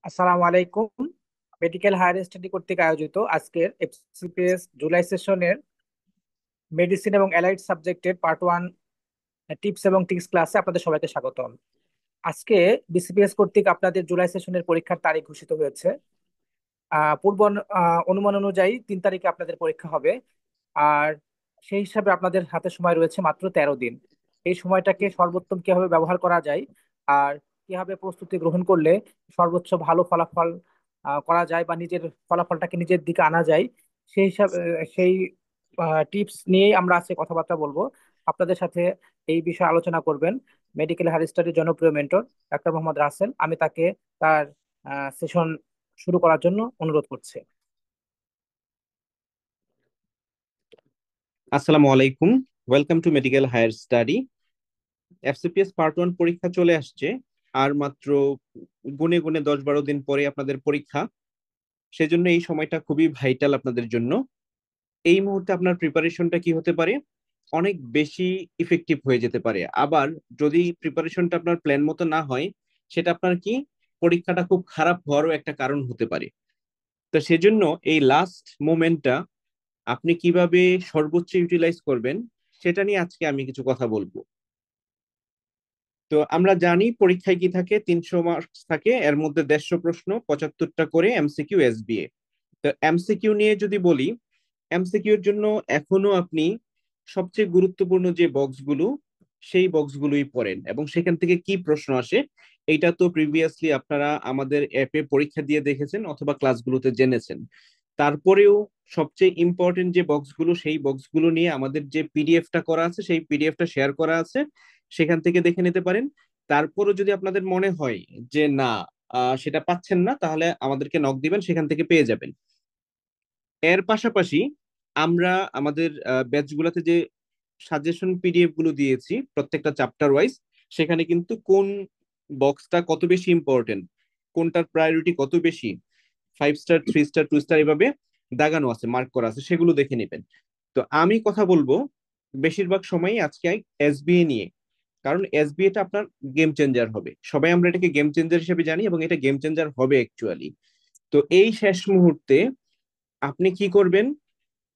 আসসালামু আলাইকুম। Medical higher study কর্তৃক আয়োজিত আজকের এফসিপিএস জুলাই সেশনের মেডিসিন এবং অ্যালাইড সাবজেক্টের পার্ট 1 টিপস এবং ট্রিক্স ক্লাসে আপনাদের সবাইকে স্বাগতম। আজকে বিসিপিএস কর্তৃক আপনাদের জুলাই সেশনের পরীক্ষার তারিখ ঘোষিত হয়েছে। পূর্ব অনুমান অনুযায়ী 3 তারিখে আপনাদের পরীক্ষা হবে। আর সেই হিসাবে আপনাদের হাতে সময় রয়েছে মাত্র 13 দিন। এই সময়টাকে সর্বোত্তম কিভাবে ব্যবহার করা যায় আর কিভাবে প্রস্তুতি গ্রহণ করলে সর্বোচ্চ ভালো ফলাফল করা যায় বা নিজের ফলাফলটাকে নিজের দিকে আনা যায়, সেই হিসাবে সেই টিপস নিয়েই আমরা আজকে কথাবার্তা বলবো। আপনাদের সাথে এই বিষয়ে আলোচনা করবেন মেডিকেল হায়ার স্টাডির জনপ্রিয় মেন্টর ডাক্তার মোহাম্মদ রাসেল। আমি তাকে তার সেশন শুরু করার জন্য অনুরোধ করছি। আসসালামু আলাইকুম। Welcome to medical higher study. FCPS part 1 পরীক্ষা চলে আসছে। আর মাত্র গুনে গুনে 10-12 দিন পরে আপনাদের পরীক্ষা। সেজন্য এই সময়টা খুবই ভাইটাল আপনাদের জন্য। এই মুহূর্তে আপনার প্রিপারেশনটা কি হতে পারে, অনেক বেশি ইফেক্টিভ হয়ে যেতে পারে। আবার যদি প্রিপারেশনটা আপনার প্ল্যান মতো না হয়, সেটা আপনার কি পরীক্ষাটা খুব খারাপ হওয়ারও একটা কারণ হতে পারে। তো সেজন্য এই লাস্ট মোমেন্টটা আপনি কিভাবে সর্বোচ্চ ইউটিলাইজ করবেন, সেটা নিয়ে আজকে আমি কিছু কথা বলবো। তো আমরা জানি পরীক্ষায় কি থাকে, 300 মার্কস থাকে, এর মধ্যে 150 প্রশ্ন, 75টা করে এমসিকিউ এসবিএ। তো এমসিকিউ নিয়ে যদি বলি, এমসিকিউ এর জন্য এখনো আপনি সবচেয়ে গুরুত্বপূর্ণ যে বক্সগুলো, সেই বক্সগুলোই পড়েন এবং সেখান থেকে কি প্রশ্ন আসে এইটা তো প্রিভিয়াসলি আপনারা আমাদের অ্যাপে পরীক্ষা দিয়ে দেখেছেন অথবা ক্লাসগুলোতে জেনেছেন। তারপরেও সবচেয়ে ইম্পর্টেন্ট যে বক্সগুলো, সেই বক্সগুলো নিয়ে আমাদের যে পিডিএফটা করা আছে, সেই পিডিএফটা শেয়ার করা আছে, সেখান থেকে দেখে নিতে পারেন। তারপরও যদি আপনাদের মনে হয় যে না, সেটা পাচ্ছেন না, তাহলে আমাদেরকে নক দিবেন, সেখান থেকে পেয়ে যাবেন। এর পাশাপাশি আমরা আমাদের ব্যাচগুলোতে যে সাজেশন পিডিএফ গুলো দিয়েছি প্রত্যেকটা চ্যাপ্টার ওয়াইজ, সেখানে কিন্তু কোন বক্সটা কত বেশি ইম্পর্টেন্ট, কোনটার প্রায়োরিটি কত বেশি, 5 স্টার, 3 স্টার, 2 স্টার, এভাবে দাগানো আছে, মার্ক করা আছে, সেগুলো দেখে নেবেন। তো আমি কথা বলবো বেশিরভাগ সময়ই আজকে এসবিএ নিয়ে, কারণ এসবিএটা আপনার গেম চেঞ্জার হবে। সবাই আমরা এটাকে গেম চেঞ্জার হিসেবে জানি এবং এটা গেম চেঞ্জার হবে অ্যাকচুয়ালি। তো এই শেষ মুহূর্তে আপনি কি করবেন?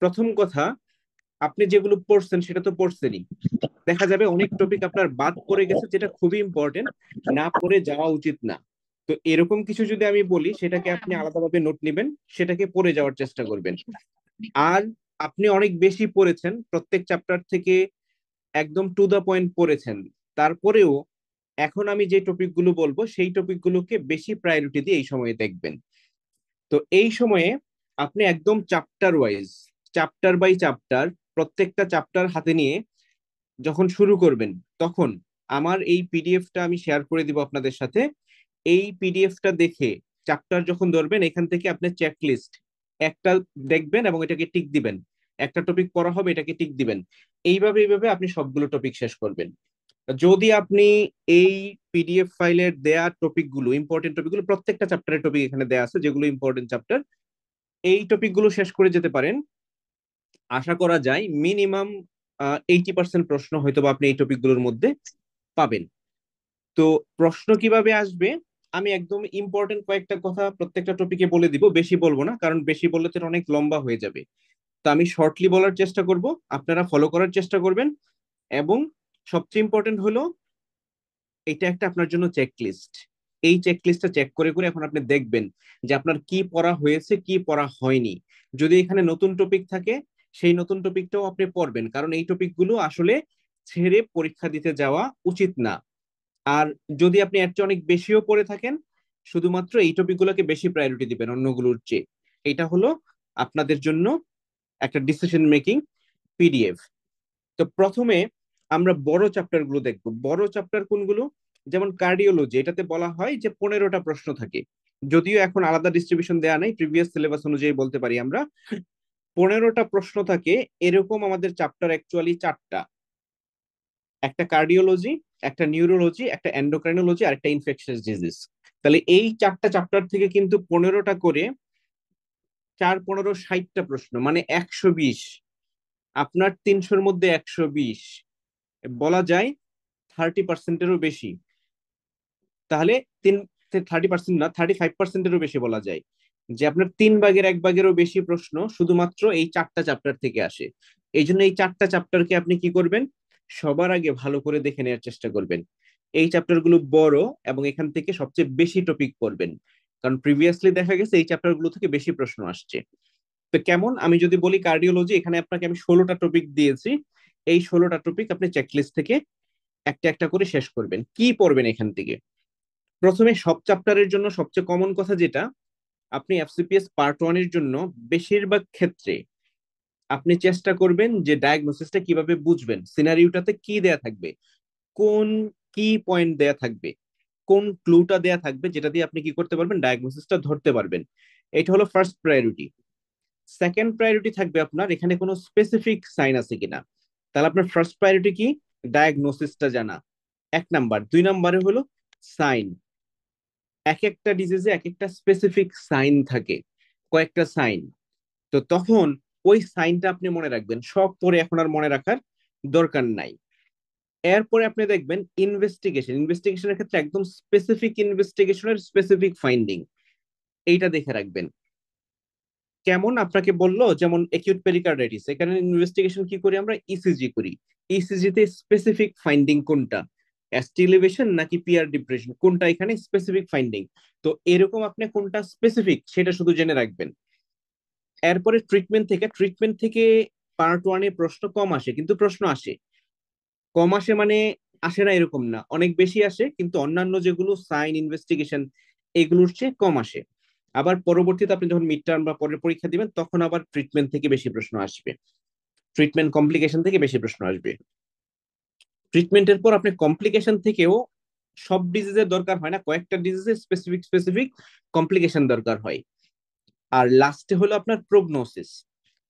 প্রথম কথা, আপনি যেগুলো পড়ছেন সেটা তো পড়ছেনই, দেখা যাবে অনেক টপিক আপনার বাদ পড়ে গেছে যেটা খুবই ইম্পর্টেন্ট, না পড়ে যাওয়া উচিত না। তো এরকম কিছু যদি আমি বলি, সেটাকে আপনি আলাদাভাবে নোট নেবেন, সেটাকে পড়ে যাওয়ার চেষ্টা করবেন। আর আপনি অনেক বেশি পড়েছেন, প্রত্যেক চ্যাপ্টার থেকে একদম টু দা পয়েন্ট পড়েছেন, তারপরেও এখন আমি যে টপিকগুলো বলবো সেই টপিকগুলোকে বেশি প্রায়োরিটি দিয়ে এই সময়ে দেখবেন। তো এই সময়ে আপনি একদম chapter wise, chapter by chapter, প্রত্যেকটা চ্যাপ্টার হাতে নিয়ে যখন শুরু করবেন, তখন আমার এই পিডিএফটা আমি শেয়ার করে দিব আপনাদের সাথে। এই পিডিএফটা দেখে চ্যাপ্টার যখন ধরবেন, এখান থেকে আপনি চেকলিস্ট একটা দেখবেন এবং এটাকে টিক দিবেন। একটা টপিক পড়া হবে, এটাকে টিক দিবেন। এইভাবে এইভাবে আপনি সবগুলো টপিক শেষ করবেন। যদি আপনি এই পিডিএফ ফাইলের দেয়া টপিকগুলো, ইম্পর্টেন্ট টপিকগুলো, প্রত্যেকটা চ্যাপ্টারের টপিক এখানে দেয়া আছে, যেগুলো ইম্পর্টেন্ট চ্যাপ্টার, এই টপিকগুলো শেষ করে যেতে পারেন, আশা করা যায় মিনিমাম 80% প্রশ্ন হয়তো বা আপনি এই টপিকগুলোর মধ্যে পাবেন। তো প্রশ্ন কিভাবে আসবে, আমি একদম ইম্পর্টেন্ট কয়েকটা কথা প্রত্যেকটা টপিকে বলে দিব, বেশি বলবো না, কারণ বেশি বললে তো অনেক লম্বা হয়ে যাবে। তো আমি শর্টলি বলার চেষ্টা করব, আপনারা ফলো করার চেষ্টা করবেন। এবং সবচেয়ে ইম্পর্টেন্ট হলো, এটা একটা আপনার জন্য চেকলিস্ট। এই চেকলিস্টটা চেক করে করে এখন আপনি দেখবেন যে আপনার কি পড়া হয়েছে, কি পড়া হয়নি। যদি এখানে নতুন টপিক থাকে, সেই নতুন টপিকটাও আপনি পড়বেন, কারণ এই টপিকগুলো আসলে ছেড়ে পরীক্ষা দিতে যাওয়া উচিত না। আর যদি আপনি এর চেয়ে অনেক বেশিও পড়ে থাকেন, শুধুমাত্র এই টপিকগুলোকে বেশি প্রায়োরিটি দিবেন অন্যগুলোর চেয়ে। এটা হলো আপনাদের জন্য একটা ডিসিশন মেকিং পিডিএফ। তো প্রথমে আমরা বড় চ্যাপ্টার গুলো দেখবো। বড় চ্যাপ্টার কোনগুলো? যেমন কার্ডিওলজি, এটাতে বলা হয় যে 15টা প্রশ্ন থাকে। যদিও এখন আলাদা ডিস্ট্রিবিউশন দেয়া নাই, প্রিভিয়াস সিলেবাস অনুযায়ী বলতে পারি আমরা 15টা প্রশ্ন থাকে। এরকম আমাদের চ্যাপ্টার অ্যাকচুয়ালি 4টা: একটা কার্ডিওলজি, একটা নিউরোলজি, একটা এন্ডোক্রাইনোলজি আর একটা ইনফেকশাস ডিজিজ। তাহলে এই 4টা চ্যাপ্টার থেকে কিন্তু 15টা করে, 4 15 60টা প্রশ্ন, মানে 120। আপনার 300-র মধ্যে 120, বলা যায় 30%-এরও বেশি। তাহলে 30% না, 35%-এরও বেশি বলা যায়, যে আপনার 3/1 বেশি প্রশ্ন শুধুমাত্র এই 4টা চ্যাপ্টার থেকে আসে। এই জন্য এই 4টা চ্যাপ্টারকে আপনি কি করবেন, সবার আগে ভালো করে দেখে নেওয়ার চেষ্টা করবেন। এই চ্যাপ্টার গুলো বড় এবং এখান থেকে সবচেয়ে বেশি টপিক পড়বেন, কারণ প্রিভিয়াসলি দেখা গেছে এই চ্যাপ্টার গুলো থেকে বেশি প্রশ্ন আসছে। তো কেমন, আমি যদি বলি কার্ডিওলজি, এখানে আপনাকে আমি 16টা টপিক দিয়েছি। এই 16টা টপিক আপনি চেকলিস্ট থেকে একটা একটা করে শেষ করবেন। কি পড়বেন এখান থেকে? প্রথমে সব চ্যাপ্টারের জন্য সবচেয়ে কমন কথা যেটা, আপনি এফসিপিএস পার্ট 1 এর জন্য বেশিরভাগ ক্ষেত্রে আপনি চেষ্টা করবেন যে ডায়াগনোসিসটা কিভাবে বুঝবেন, সিনারিওটাতে কি দেয়া থাকবে, কোন কি পয়েন্ট দেয়া থাকবে, কোন ক্লুটা দেয়া থাকবে, যেটা দিয়ে আপনি কি করতে পারবেন, ডায়াগনোসিসটা ধরতে পারবেন। এটা হলো ফার্স্ট প্রায়োরিটি। সেকেন্ড প্রায়োরিটি থাকবে আপনার এখানে কোনো স্পেসিফিক সাইন আছে কিনা। তাহলে আপনার ফার্স্ট প্রায়োরিটি কি, ডায়াগনোসিসটা জানা, 1 নাম্বার। 2 নাম্বারে হলো সাইন। এক একটা ডিজিজে এক একটা স্পেসিফিক সাইন থাকে, কয়েকটা সাইন। তো তখন ওই সাইনটা আপনি মনে রাখবেন, সব পরে এখন আর মনে রাখার দরকার নাই। এরপরে আপনি দেখবেন ইনভেস্টিগেশন, ইনভেস্টিগেশনের ক্ষেত্রে একদম স্পেসিফিক ইনভেস্টিগেশনের স্পেসিফিক ফাইন্ডিং, এইটা দেখে রাখবেন। কেমন, আপনাকে বললো যেমন একিউট পেরিকার্ডাইটিস, এখানে ইনভেস্টিগেশন কি করি আমরা, ইসিজি করি। ইসিজি তে স্পেসিফিক ফাইন্ডিং কোনটা, এসটি এলিভেশন নাকি পিআর ডিপ্রেশন, কোনটা এখানে স্পেসিফিক ফাইন্ডিং। তো এরকম আপনি কোনটা স্পেসিফিক সেটা শুধু জেনে রাখবেন। এরপরে ট্রিটমেন্ট থেকে পার্ট 1-এ প্রশ্ন কম আসে, কিন্তু প্রশ্ন আসে। কম আসে মানে আসে না এরকম না, অনেক বেশি আসে, কিন্তু অন্যান্য যেগুলো সাইন ইনভেস্টিগেশন এগুলোর চেয়ে কম আসে। আবার পরবর্তীতে আপনি যখন মিড টার্ম বা পরের পরীক্ষা দিবেন তখন আবার ট্রিটমেন্ট থেকে বেশি প্রশ্ন আসবে, ট্রিটমেন্ট কমপ্লিকেশন থেকে বেশি প্রশ্ন আসবে। ট্রিটমেন্টের পর আপনি কমপ্লিকেশন থেকেও, সব ডিজিজের দরকার হয় না, কয়েকটা ডিজিজের স্পেসিফিক স্পেসিফিক কমপ্লিকেশন দরকার হয়। আর লাস্টে হলো আপনার প্রগনোসিস।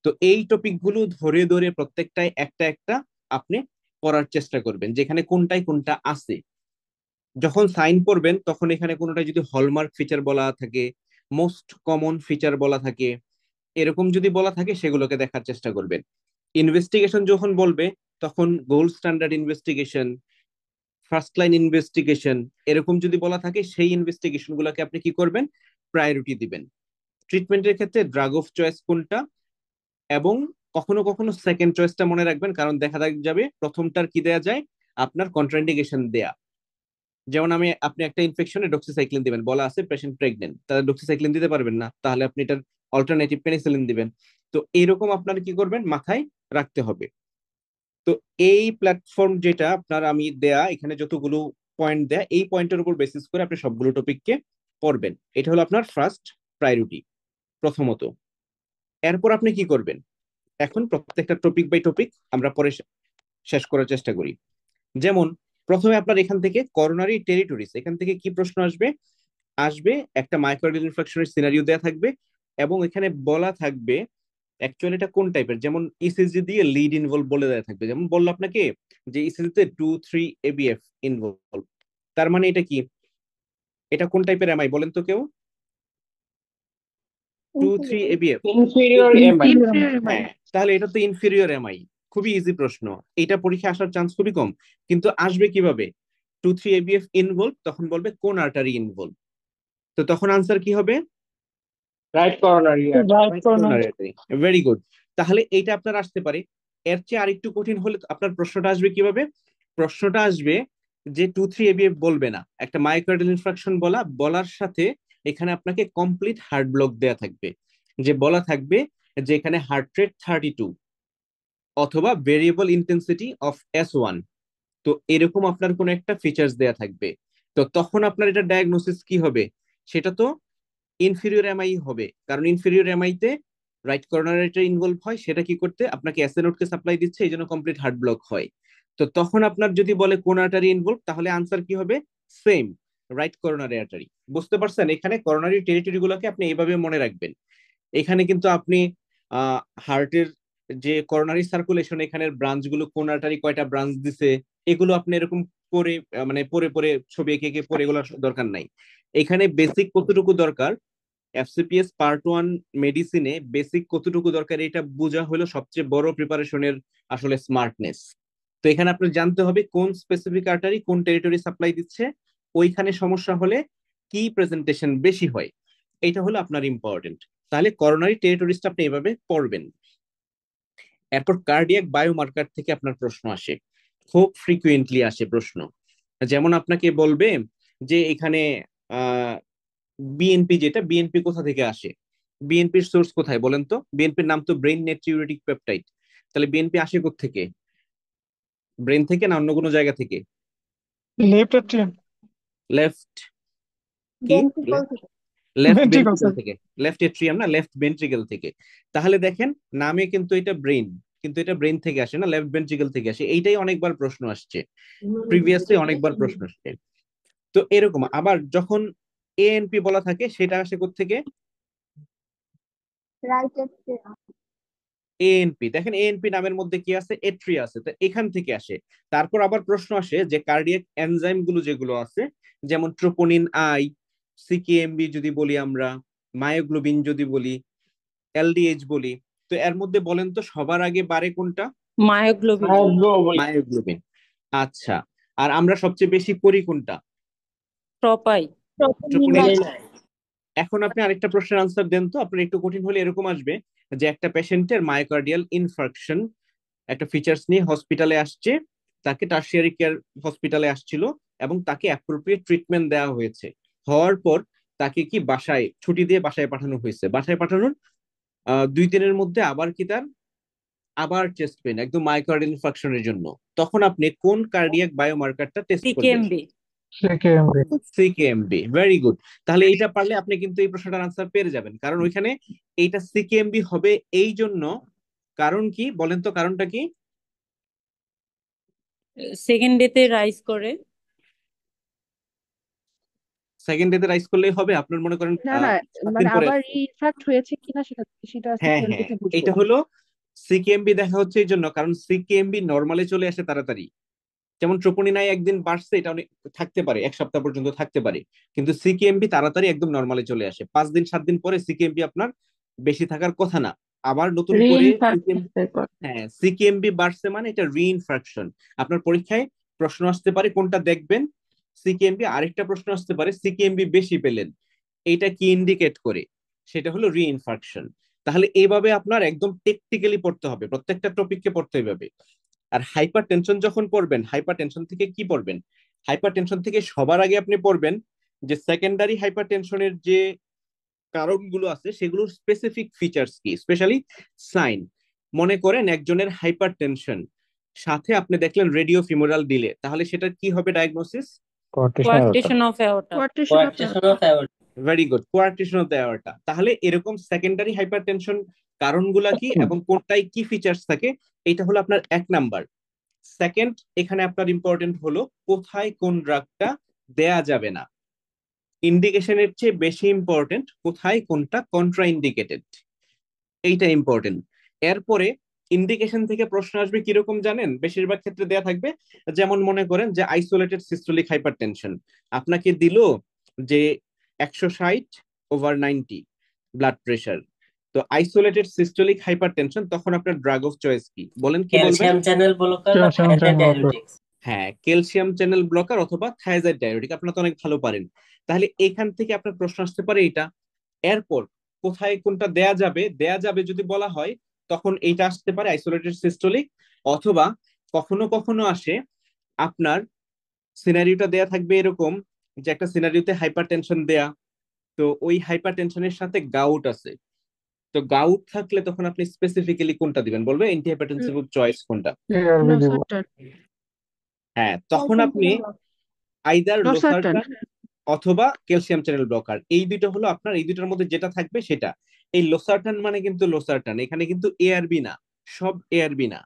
তো এই টপিক গুলো ধরে ধরে প্রত্যেকটাই একটা একটা আপনি পড়ার চেষ্টা করবেন, যেখানে কোনটাই কোনটা আছে। যখন সাইন পড়বেন তখন এখানে কোনোটা যদি হলমার্ক ফিচার বলা থাকে, মোস্ট কমন ফিচার বলা থাকে, এরকম যদি বলা থাকে সেগুলোকে দেখার চেষ্টা করবেন। ইনভেস্টিগেশন যখন বলবে তখন gold standard investigation, first line investigation, এরকম যদি বলা থাকে সেই ইনভেস্টিগেশন গুলোকে আপনি কি করবেন, প্রায়োরিটি দিবেন। ট্রিটমেন্টের ক্ষেত্রে ড্রাগ অফ চয়েস কোনটা, এবং কখনো কখনো সেকেন্ড চয়েসটা মনে রাখবেন, কারণ দেখা যাবে প্রথমটার কি দেয়া যায়, আপনার কন্ট্রাইন্ডিকেশন দেয়া। যেমন আপনি একটা ইনফেকশনে ডক্সিসাইক্লিন দিবেন, বলা আছে পেশেন্ট প্রেগনেন্ট, তাহলে ডক্সিসাইক্লিন দিতে পারবেন না, তাহলে আপনি এটার অল্টারনেটিভ পেনিসিলিন দিবেন। তো এরকম আপনার কি করবেন, মাথায় রাখতে হবে। তো এই প্ল্যাটফর্ম যেটা আপনার আমি দেয়া, এখানে যতগুলো পয়েন্ট দেয়া, এই পয়েন্টের উপর বেসিস করে আপনি সবগুলো টপিককে পড়বেন। এটা হলো আপনার ফার্স্ট প্রায়োরিটি প্রথমত। এরপর আপনি কি করবেন, এখন প্রত্যেকটা টপিক বাই টপিক আমরা পরে শেষ করার চেষ্টা করি। যেমন প্রথমে আপনার এখান থেকে করোনারি টেরিটরিজ, এখান থেকে কি প্রশ্ন আসবে, আসবে একটা মাইক্রোডিয়াল ইনফেকশনের সিনারিও দেয়া থাকবে, এবং এখানে বলা থাকবে অ্যাকচুয়ালি এটা কোন টাইপের। যেমন ইসিজি দিয়ে লিড ইনভলভ বলে দেয়া থাকবে, যেমন বললো আপনাকে যে ইসিজি তে 2-3 ABF ইনভলভ, তার মানে এটা কি, এটা কোন টাইপের এমআই বলেন তো কেউ, 2-3 ABF। Inferior MI. হ্যাঁ, তাহলে এটা তো ইনফিরিয়র এমআই। খুবই ইজি প্রশ্ন, এটা পরীক্ষা আসার চান্স খুবই কম, কিন্তু আসবে কিভাবে, 2-3 ABF ইনভলভ, তখন বলবে কোন আর্টারি ইনভলভ। তো তখন আনসার কি হবে, রাইট করোনারি ভেরি গুড। তাহলে এইটা আপনার আসতে পারে। এর চেয়ে আরেকটু কঠিন হলে আপনার প্রশ্নটা আসবে কিভাবে, প্রশ্নটা আসবে যে 2-3 ABF বলবে না, একটা মায়োকার্ডিয়াল ইনফ্রাকশন বলার সাথে এখানে আপনাকে কমপ্লিট হার্ট ব্লক দেয়া থাকবে, যে বলা থাকবে যে এখানে হার্ট রেট 32 অথবা ভেরিয়েবল ইন্টেন্সিটি অফ S1। তো এরকম আপনার কোন একটা ফিচার্স দেয়া থাকবে। তো তখন আপনার এটা ডায়াগনোসিস কি হবে, সেটা তো ইনফিরিয়র এমআই হবে, কারণ ইনফিরিয়র এমআই তে রাইট কর্নারেটা ইনভলভ হয়, সেটা কি করতে আপনাকে অ্যাসেনোটকে সাপ্লাই দিচ্ছে, এই জন্য কমপ্লিট হার্ট ব্লক হয়। তো তখন আপনার যদি বলে কোন আর্টারি ইনভলভ, তাহলে আনসার কি হবে, সেম, রাইট করোনারি আর্টারি। বুঝতে পারছেন, এখানে করোনারি টেরিটরি গুলোকে আপনি এইভাবে মনে রাখবেন। এখানে কিন্তু আপনি হার্টের যে করোনারি সার্কুলেশন, এখানের ব্রাঞ্চ গুলো কোন আর্টারি কয়টা ব্রাঞ্চ দিছে, এগুলো আপনি এরকম করে মানে পরে পরে ছবি এঁকে এঁকে পরে, এগুলো দরকার নাই। এখানে বেসিক কতটুকু দরকার, এফসিপিএস পার্ট 1 মেডিসিনে বেসিক কতটুকু দরকার, এটা বোঝা হলো সবচেয়ে বড় প্রিপারেশনের আসলে স্মার্টনেস। তো এখানে আপনার জানতে হবে কোন স্পেসিফিক আর্টারি কোন টেরিটরি সাপ্লাই দিচ্ছে, ওইখানে সমস্যা হলে কি প্রেজেন্টেশন বেশি হয়, এটা হলো আপনার ইম্পর্টেন্ট। তাহলে করোনারি টেরিটরিজটা আপনি এভাবে পড়বেন। এরপর কার্ডিয়াক বায়োমার্কার থেকে আপনার প্রশ্ন আসে, খুব ফ্রিকুয়েন্টলি আসে প্রশ্ন। যেমন আপনাকে বলবে যে এখানে বিএনপি, যেটা বিএনপি কোথা থেকে আসে, বিএনপির সোর্স কোথায় বলেন তো? বিএনপির নাম তো ব্রেইন নেট্রিউরেটিক পেপটাইড। তাহলে বিএনপি আসে থেকে, ব্রেন থেকে না অন্য কোনো জায়গা থেকে? লেফট এট্রিয়াম, লেফট কি? ভেন্ট্রিকল থেকে। লেফট ভেন্ট্রিকল ভেন্ট্রিকল থেকে, লেফট এট্রিয়াম না, লেফট ভেন্ট্রিকল থেকে। তাহলে দেখেন নামে কিন্তু এটা ব্রেন, কিন্তু এটা ব্রেন থেকে আসে না, লেফট ভেন্ট্রিকল থেকে আসে। এইটাই অনেকবার প্রশ্ন আসছে, প্রিভিয়াসলি অনেকবার প্রশ্ন আসছে। তো এরকম আবার যখন এএনপি বলা থাকে সেটা আসে থেকে, রাইট এট্রিয়াম। এএনপি, দেখেন এএনপি নামের মধ্যে কি আছে, এট্রিয়া আছে, তো এখান থেকে আসে। তারপর আবার প্রশ্ন আসে যে কার্ডিয়াক এনজাইম গুলো যেগুলো আছে, যেমন ট্রোপোনিন আই, সিকেএমবি যদি বলি আমরা, মায়োগ্লোবিন যদি বলি, এলডিএইচ বলি, তো এর মধ্যে বলেন তো সবার আগে বাড়ে কোনটা? মায়োগ্লোবিন। মায়োগ্লোবিন। আচ্ছা, আর আমরা সবচেয়ে বেশি করি কোনটা? ট্রপাই। Troponin I. এখন আপনি আরেকটা প্রশ্নের আনসার দেন তো, আপনার একটু কঠিন হলে এরকম আসবে যে একটা পেশেন্টের মায়োকার্ডিয়াল ইনফার্কশন একটা ফিচার্স নিয়ে হসপিটালে আসছে, তাকে টারশিয়ারি কেয়ার হসপিটালে আসছিল এবং তাকে অ্যাপ্রোপ্রিয়েট ট্রিটমেন্ট দেওয়া হয়েছে। হওয়ার পর তাকে কি বাসায় ছুটি দিয়ে বাসায় পাঠানো হয়েছে, বাসায় পাঠানোর 2 দিনের মধ্যে আবার কি তার আবার চেস্ট পেন, একদম মায়োকার্ডিয়াল ইনফার্কশনের জন্য। তখন আপনি কোন কার্ডিয়াক বায়োমার্কারটা টেস্ট করবেন? CKMB. CKMB. CKMB, very good. তাহলে এইটা পারলে আপনি কিন্তু এই প্রশ্নটার আনসার পেয়ে যাবেন, কারণ ওইখানে এইটা সিকেএমবি হবে এই জন্য। কারণ কি বলেন তো, কারণটা কি? সেকেন্ড ডেতে রাইজ করে। সেকেন্ড ডেতে রাইজ করলেই হবে? আপনার মনে করেন না না, 7 মানে দিন পরে আবার আসছে। রিইনফ্যাক্ট হয়েছে কিনা সেটা সেটা হ্যাঁ সেকেন্ড হ্যাঁ, দেখে বুঝবো। এটা হলো সিকেএমবি দেখা হচ্ছে এই জন্য, কারণ সিকেএমবি নর্মালে চলে আসে তাড়াতাড়ি। যেমন ট্রোপোনিনাই একদিন বাড়ছে, এটা অনেক থাকতে পারে, 1 সপ্তাহ পর্যন্ত থাকতে পারে, কিন্তু সিকেএমবি তাড়াতাড়ি একদম নর্মালে চলে আসে। 5 দিন 7 দিন পরে সিকেএমবি আপনার বেশি থাকার কথা না, আবার নতুন করে হ্যাঁ সিকেএমবি বাড়ছে মানে এটা রিইনফ্রাকশন। আপনার পরীক্ষায় প্রশ্ন আসতে পারে কোনটা দেখবেন, সিকেএমবি। আরেকটা প্রশ্ন আসতে পারে সিকেএমবি বেশি পেলেন, এটা কি ইন্ডিকেট করে? সেটা হলো রিইনফ্রাকশন। তাহলে এইভাবে আপনার একদম টেকনিক্যালি পড়তে হবে, প্রত্যেকটা টপিককে পড়তে হবে। আর হাইপার টেনশন যখন পড়বেন, হাইপার টেনশন থেকে কি পড়বেন? হাইপার টেনশন থেকে সবার আগে আপনি পড়বেন যে সেকেন্ডারি হাইপার টেনশনের যে কারণগুলো আছে সেগুলোর স্পেসিফিক ফিচার্স কি, স্পেশালি সাইন। মনে করেন একজনের হাইপার টেনশন, সাথে আপনি দেখলেন রেডিও ফিমোরাল ডিলে, তাহলে সেটা কি হবে diagnosis? Quotation of aorta. Very good, quotation of the aorta. তাহলে এরকম সেকেন্ডারি হাইপারটেনশন কারণগুলা কি এবং কোনটায় কি ফিচার্স থাকে, এটা হলো আপনার 1 নাম্বার। সেকেন্ড, এখানে আপনার ইম্পর্টেন্ট হলো কোথায় কোন ড্রাগটা দেয়া যাবে না। ইন্ডিকেশনের চেয়ে বেশি ইম্পর্টেন্ট কোথায় কোনটা কন্ট্রা ইন্ডিকেটেড, এইটা ইম্পর্টেন্ট। এরপরে ইন্ডিকেশন থেকে প্রশ্ন আসবে কিরকম জানেন? বেশিরভাগ ক্ষেত্রে দেয়া থাকবে, যেমন মনে করেন যে আইসোলেটেড সিস্টোলিক হাইপারটেনশন, আপনাকে দিল যে 160/90 ব্লাড প্রেশার, তো আইসোলেটেড সিস্টোলিক হাইপারটেনশন, তখন আপনার ড্রাগ অফ চয়েস কি বলেন? কি বলবেন? ক্যালসিয়াম চ্যানেল ব্লকার বা থায়াজাইড ডায়াবেটিক্স। হ্যাঁ, ক্যালসিয়াম চ্যানেল ব্লকার অথবা থায়াজাইড ডায়োরেটিক, আপনারা তো অনেক ভালো পারেন। তাহলে এখান থেকে আপনার প্রশ্ন আসতে পারে এটা। এরপর কোথায় কোনটা দেয়া যাবে, দেয়া যাবে যদি বলা হয় তখন এইটা আসতে পারে আইসোলেটেড সিস্টোলিক, অথবা কখনো কখনো আসে আপনার সিনারিওটা দেয়া থাকবে এরকম যে একটা সিনারিওতে হাইপার টেনশন দেয়া, তো ওই হাইপার টেনশনের সাথে গাউট আছে, তো গাউট থাকলে তখন আপনি স্পেসিফিক্যালি কোনটা দিবেন বলবে? অ্যান্টিহাইপারটেনসিভ চয়েস কোনটা? হ্যাঁ, তখন আপনি আইদার লোসারটান অথবা ক্যালসিয়াম চ্যানেল ব্লকার, এই দুটো হলো আপনার, এই দুটোর মধ্যে যেটা থাকবে সেটা। এই লোসারটান মানে কিন্তু লোসারটান, এখানে কিন্তু এআরবি না, সব এআরবি না।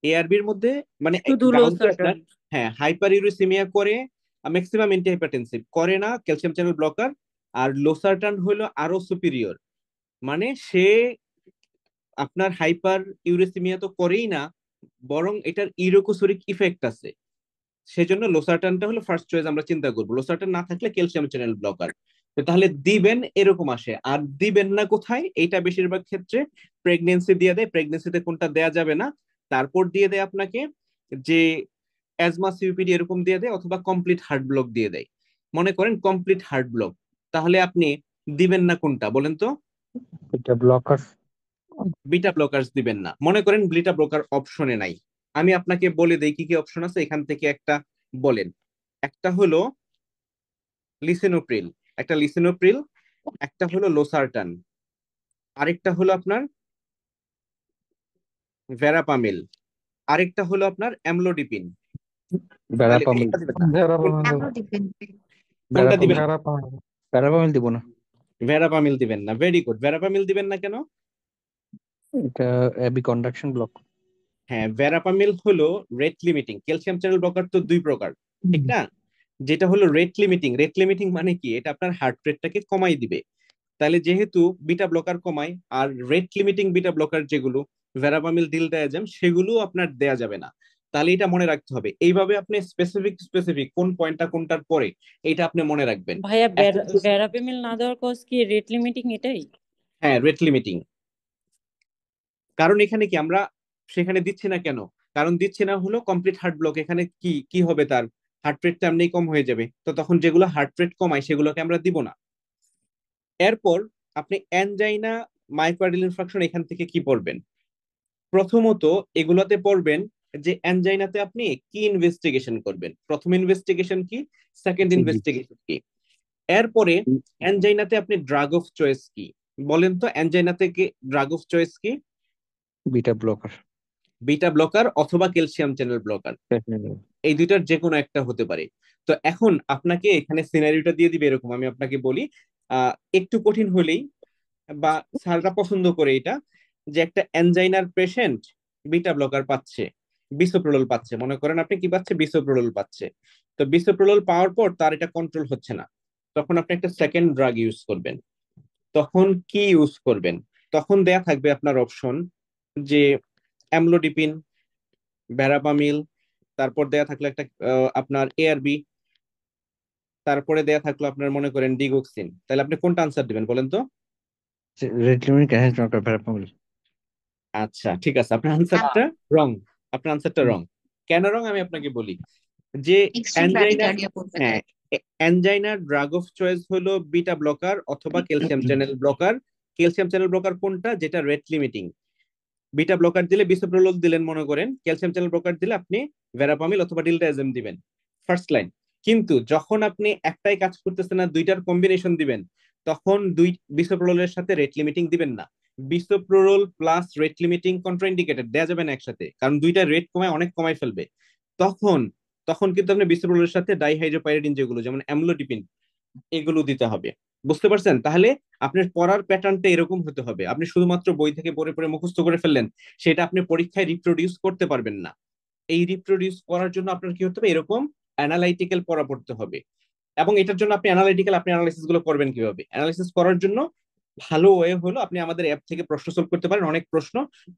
এআরবির মধ্যে মানে শুধু লোসারটান। হ্যাঁ হাইপার ইউরেসিমিয়া করে, ম্যাক্সিমাম অ্যান্টিহাইপারটেনসিভ করে না ক্যালসিয়াম চ্যানেল ব্লকার। আর লোসারটান হলো আরো সুপিরিয়র, মানে সে আপনার হাইপার ইউরেসিমিয়া তো করেই না, বরং এটার ইউরোকোসোরিক ইফেক্ট আছে, সেজন্য লোসারটানটা হলো ফার্স্ট চয়েস আমরা চিন্তা করবো। লোসারটান না থাকলে ক্যালসিয়াম চ্যানেল ব্লকার। তো তাহলে দিবেন এরকম আসে, আর দিবেন না কোথায়? এটা বেশিরভাগ ক্ষেত্রে প্রেগনেন্সি দিয়ে দেয়, প্রেগনেন্সিতে কোনটা দেয়া যাবে না, তারপর দিয়ে দেয় আপনাকে যে অ্যাজমা সিওপিডি এরকম দিয়ে দেয়, অথবা কমপ্লিট হার্ট ব্লক দিয়ে দেয়। মনে করেন কমপ্লিট হার্ট ব্লক, তাহলে আপনি দিবেন না কোনটা বলেন তো? এটা ব্লকার। বিটা ব্লকার্স দিবেন না। মনে করেন বিটা ব্লকার অপশনে নাই, আমি আপনাকে বলে দেই কি কি অপশন আছে, এখান থেকে একটা বলেন। একটা হলো লিসিনোপ্রিল, একটা হলো লোসার্টান, আরেকটা হলো আপনার ভেরাপামিল, আরেকটা হলো আপনার অ্যামলোডিপিন। তাহলে ভেরাপামিল। কোনটা দিবেন না? কোনটা দিবেন? ভেরাপামিল দিব না। ভেরাপামিল দিবেন না, ভেরি গুড। ভেরাপামিল দিবেন না কেন? এটা এবি কন্ডাকশন ব্লক। হ্যাঁ, ভেরাপামিল হলো rate limiting. Calcium channel blocker তো দুই প্রকার, ঠিক না? যেটা হলো রেট লিমিটিং মানে কি, এটা আপনার হার্ট রেটটাকে কমাই দিবে। তাহলে যেহেতু বিটা ব্লকার কমায়, আর রেট লিমিটিং বিটা ব্লকার যেগুলো ভেরাপামিল ডিলডায়াজেম, সেগুলো আপনার দেয়া যাবে না। তাহলে এটা মনে রাখতে হবে, এইভাবে আপনি স্পেসিফিক কোন পয়েন্টটা কোনটার পরে এটা আপনি মনে রাখবেন। ভাইয়া এখন ভেরাপিমিল না দেওয়ার কজ কি রেট লিমিটিং এটাই? হ্যাঁ, রেট লিমিটিং। কারণ এখানে কি আমরা সেখানে দিচ্ছি না কেন? কারণ দিচ্ছি না হলো কমপ্লিট হার্ট ব্লক, এখানে কি কি হবে, তার হার্ট রেটটা এমনি কম হয়ে যাবে, তো তখন যেগুলো হার্ট রেট কমায় সেগুলোকে আমরা দিব না। এরপর আপনি অ্যানজাইনা, মায়োকার্ডিয়াল ইনফার্কশন, এখান থেকে কি পড়বেন? প্রথমত এগুলাতে পড়বেন যে অ্যানজাইনাতে আপনি কি ইনভেস্টিগেশন করবেন। প্রথম ইনভেস্টিগেশন কি, সেকেন্ড ইনভেস্টিগেশন কি, এরপরে অ্যানজাইনাতে আপনি ড্রাগ অফ চয়েস কি বলেন তো? অ্যানজাইনাতে কি ড্রাগ অফ চয়েস কি? Beta blocker. বিটা ব্লকার অথবা ক্যালসিয়াম চ্যানেল ব্লকার, এই দুইটার যে কোনো একটা হতে পারে। তো এখন আপনাকে এখানে সিনারিওটা দিয়ে দিবে এরকম, আমি আপনাকে বলি, একটু কঠিন হলেই বা স্যাররা পছন্দ করে এটা, যে একটা অ্যানজাইনার পেশেন্ট বিটা ব্লকার পাচ্ছে, বিসোপ্রোলোল পাচ্ছে, মনে করেন আপনি কি পাচ্ছে, বিসোপ্রোলোল পাচ্ছে। তো বিসোপ্রোলোল পাওয়ার পর তার এটা কন্ট্রোল হচ্ছে না, তখন আপনি একটা সেকেন্ড ড্রাগ ইউজ করবেন। তখন কি ইউজ করবেন? তখন দেয়া থাকবে আপনার অপশন যে অ্যামলোডিপিন, ভেরাপামিল, তারপর দেয়া থাকলো একটা আপনার এআরবি, তারপরে দেয়া থাকলো আপনার মনে করেন ডিগোক্সিন। তাহলে আপনি কোনটা আনসার দিবেন বলেন তো? Red limit cancer blocker verapamil. আচ্ছা ঠিক আছে, আপনার আনসারটা রং। আপনার আনসারটা রং। কেন রং আমি আপনাকে বলি, যে অ্যানজাইনা, হ্যাঁ, অ্যানজাইনার ড্রাগ অফ চয়েস হলো বিটা ব্লকার অথবা calcium channel blocker. Calcium channel blocker কোনটা, যেটা রেট লিমিটিং। বিটা ব্লকার দিলে বিসোপ্রোলোল দিলেন মনে করেন, ক্যালসিয়াম চ্যানেল ব্লকার দিলে আপনি ভেরাপামিল অথবা ডিলডায়াজেম দিবেন, ফার্স্ট লাইন। কিন্তু যখন আপনি একটাই কাজ করতেছেন না, দুইটার কম্বিনেশন দিবেন, তখন দুই বিসোপ্রোলোলের সাথে রেট লিমিটিং দিবেন না। বিসোপ্রোলোল প্লাস রেট লিমিটিং কন্ট্রাইন্ডিকেটেড, দেয়া যাবে না একসাথে, কারণ দুইটা রেট কমায় অনেক কমাই ফেলবে। তখন তখন কিন্তু আপনি বিসোপ্রোলোলের সাথে ডাইহাইড্রোপাইরিডিন যেগুলো যেমন অ্যামলোডিপিন, এগুলো দিতে হবে। বুঝতে পারছেন? তাহলে আপনার পড়ার প্যাটার্নটা এরকম হতে হবে। আপনি শুধুমাত্র বই থেকে পড়ে পড়ে মুখস্থ করে ফেললেন, সেটা আপনি পরীক্ষায় রিপ্রোডিউস করতে পারবেন না। এই রিপ্রোডিউস করার জন্য আপনার কি হতে হবে, এরকম অ্যানালাইটিক্যাল পড়া পড়তে হবে। এবং এটার জন্য আপনি অ্যানালাইটিক্যাল, আপনি অ্যানালাইসিস গুলো করবেন কিভাবে? অ্যানালাইসিস করার জন্য ভালো ওয়ে হলো আপনি আমাদের অ্যাপ থেকে প্রশ্ন সলভ করতে পারেন, অনেক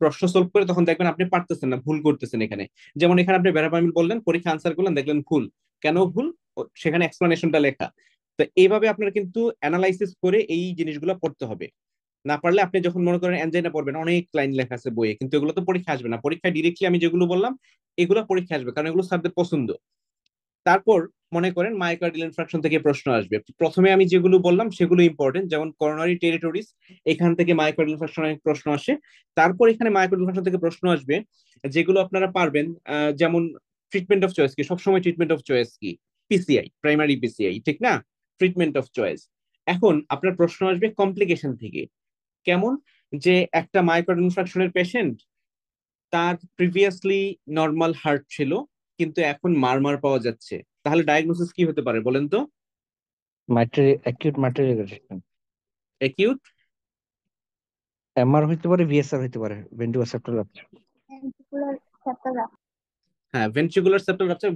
প্রশ্ন সলভ করে তখন দেখবেন আপনি পারতেছেন না, ভুল করতেছেন এখানে। যেমন এখানে আপনি ভেরাপামিল বললেন, পরীক্ষা আনসার করলেন, দেখলেন ভুল। কেন ভুল? সেখানে এক্সপ্লানেশনটা লেখা। তো এইভাবে আপনার কিন্তু অ্যানালাইসিস করে এই জিনিসগুলো পড়তে হবে। না পারলে আপনি যখন মনে করেন এনজাইনা পড়বেন, অনেক লাইন লেখা আছে বইয়ে, কিন্তু এগুলো তো পরীক্ষা আসবে না। পরীক্ষায় ডিরেক্টলি আমি যেগুলো বললাম এগুলো পরীক্ষা আসবে, কারণ এগুলো স্যারদের পছন্দ। তারপর মনে করেন মায়োকার্ডিয়াল ইনফ্রাকশন থেকে প্রশ্ন আসবে। প্রথমে আমি যেগুলো বললাম সেগুলো ইম্পর্টেন্ট, যেমন করোনারি টেরিটরিজ, এখান থেকে মায়োকার্ডিয়াল ইনফ্রাকশনের প্রশ্ন আসে। তারপর এখানে মায়োকার্ডিয়াল ইনফ্রাকশন থেকে প্রশ্ন আসবে যেগুলো আপনারা পারবেন, যেমন ট্রিটমেন্ট অফ চয়েস কি, সবসময় ট্রিটমেন্ট অফ চয়েস কি? পিসিআই, প্রাইমারি পিসিআই, ঠিক না? Treatment of choice. এখন আপনার প্রশ্ন আসবে কমপ্লিকেশন থেকে। কেমন? যে একটা মায়োকার্ডিয়াল ইনফ্রাকশনের পেশেন্ট, তার প্রিভিয়াসলি নর্মাল হার্ট ছিল কিন্তু এখন মারমার পাওয়া যাচ্ছে, তাহলে ডায়াগনোসিস কি হতে পারে বলেন তো? Acute mitral resistance. Acute MR হইতে পারে, ভিএসআর হইতে পারে, ভেন্ট্রিকুলার সেপ্টাল রাপচার। হ্যাঁ, ভেন্ট্রিকুলার সেপ্টাল রাপচার,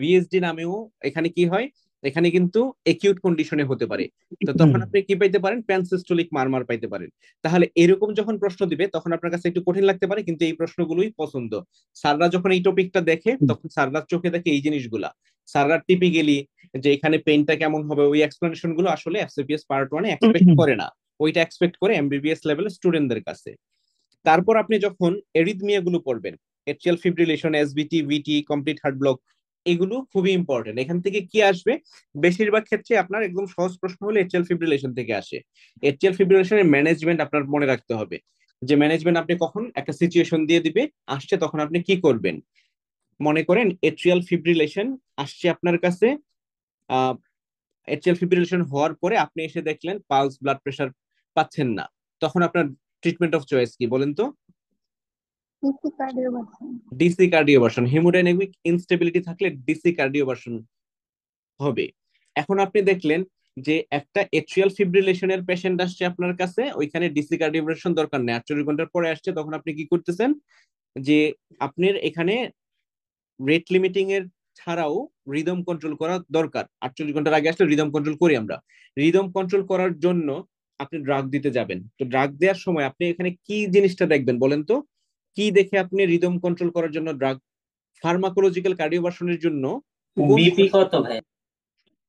ভিএসডি নামেও এখানে কি হয়, এখানে কিন্তু একিউট কন্ডিশনে হতে পারে। তো তখন আপনি কি পাইতে পারেন, প্যানসিস্টোলিক মারমার পাইতে পারেন। তাহলে এরকম যখন প্রশ্ন দিবে তখন আপনার কাছে একটু কঠিন লাগতে পারে, কিন্তু এই প্রশ্নগুলোই পছন্দ। স্যাররা যখন এই টপিকটা দেখে তখন স্যাররার চোখে দেখে এই জিনিসগুলা। স্যাররা টিপিক্যালি যে এখানে পেইনটা কেমন হবে, ওই এক্সপ্লেনেশন গুলো আসলে এফসিপিএস পার্ট 1 এক্সপেক্ট করে না, ওইটা এক্সপেক্ট করে এমবিবিএস লেভেলের স্টুডেন্টদের কাছে। তারপর আপনি যখন এরিথমিয়া গুলো পড়বেন, এট্রিয়াল ফিব্রিলেশন, এসবিটি, ভিটি, কমপ্লিট হার্ট ব্লক, এগুলো খুবই ইম্পর্টেন্ট। এখান থেকে কি আসবে, বেশিরভাগ ক্ষেত্রে আপনার একদম সহজ প্রশ্ন হলে এট্রিয়াল ফিব্রিলেশন থেকে আসে। এট্রিয়াল ফিব্রিলেশনের ম্যানেজমেন্ট আপনার মনে রাখতে হবে, যে ম্যানেজমেন্ট আপনি কখন একটা সিচুয়েশন দিয়ে দিবে আসছে তখন আপনি কি করবেন। মনে করেন এট্রিয়াল ফিব্রিলেশন আসছে আপনার কাছে, এট্রিয়াল ফিব্রিলেশন হওয়ার পরে আপনি এসে দেখলেন পালস ব্লাড প্রেশার পাচ্ছেন না, তখন আপনার ট্রিটমেন্ট অফ চয়েস কি বলেন তো? DC cardioversion. হিমোডাইনামিক ইনস্টেবিলিটি থাকলে ডিসি কার্ডিওভার্সন হবে। এখন আপনি দেখলেন যে একটা এট্রিয়াল ফিব্রিলেশনের পেশেন্ট আসছে আপনার কাছে, ওইখানে ডিসি কার্ডিওভার্সন দরকার নেই, 48 ঘন্টার পরে আসছে, তখন আপনি কি করতেছেন, যে আপনার এখানে রেট লিমিটিং এর ছাড়াও রিদম কন্ট্রোল করা দরকার। 48 ঘন্টার আগে আসলে রিদম কন্ট্রোল করি আমরা। রিদম কন্ট্রোল করার জন্য আপনি ড্রাগ দিতে যাবেন। তো ড্রাগ দেওয়ার সময় আপনি এখানে কি জিনিসটা দেখবেন বলেন তো? কি দেখে আপনি রিদম কন্ট্রোল করার জন্য ড্রাগ, ফার্মাকোলজিক্যাল কার্ডিওভার্সনের জন্য কোন বিপি কত ভাই?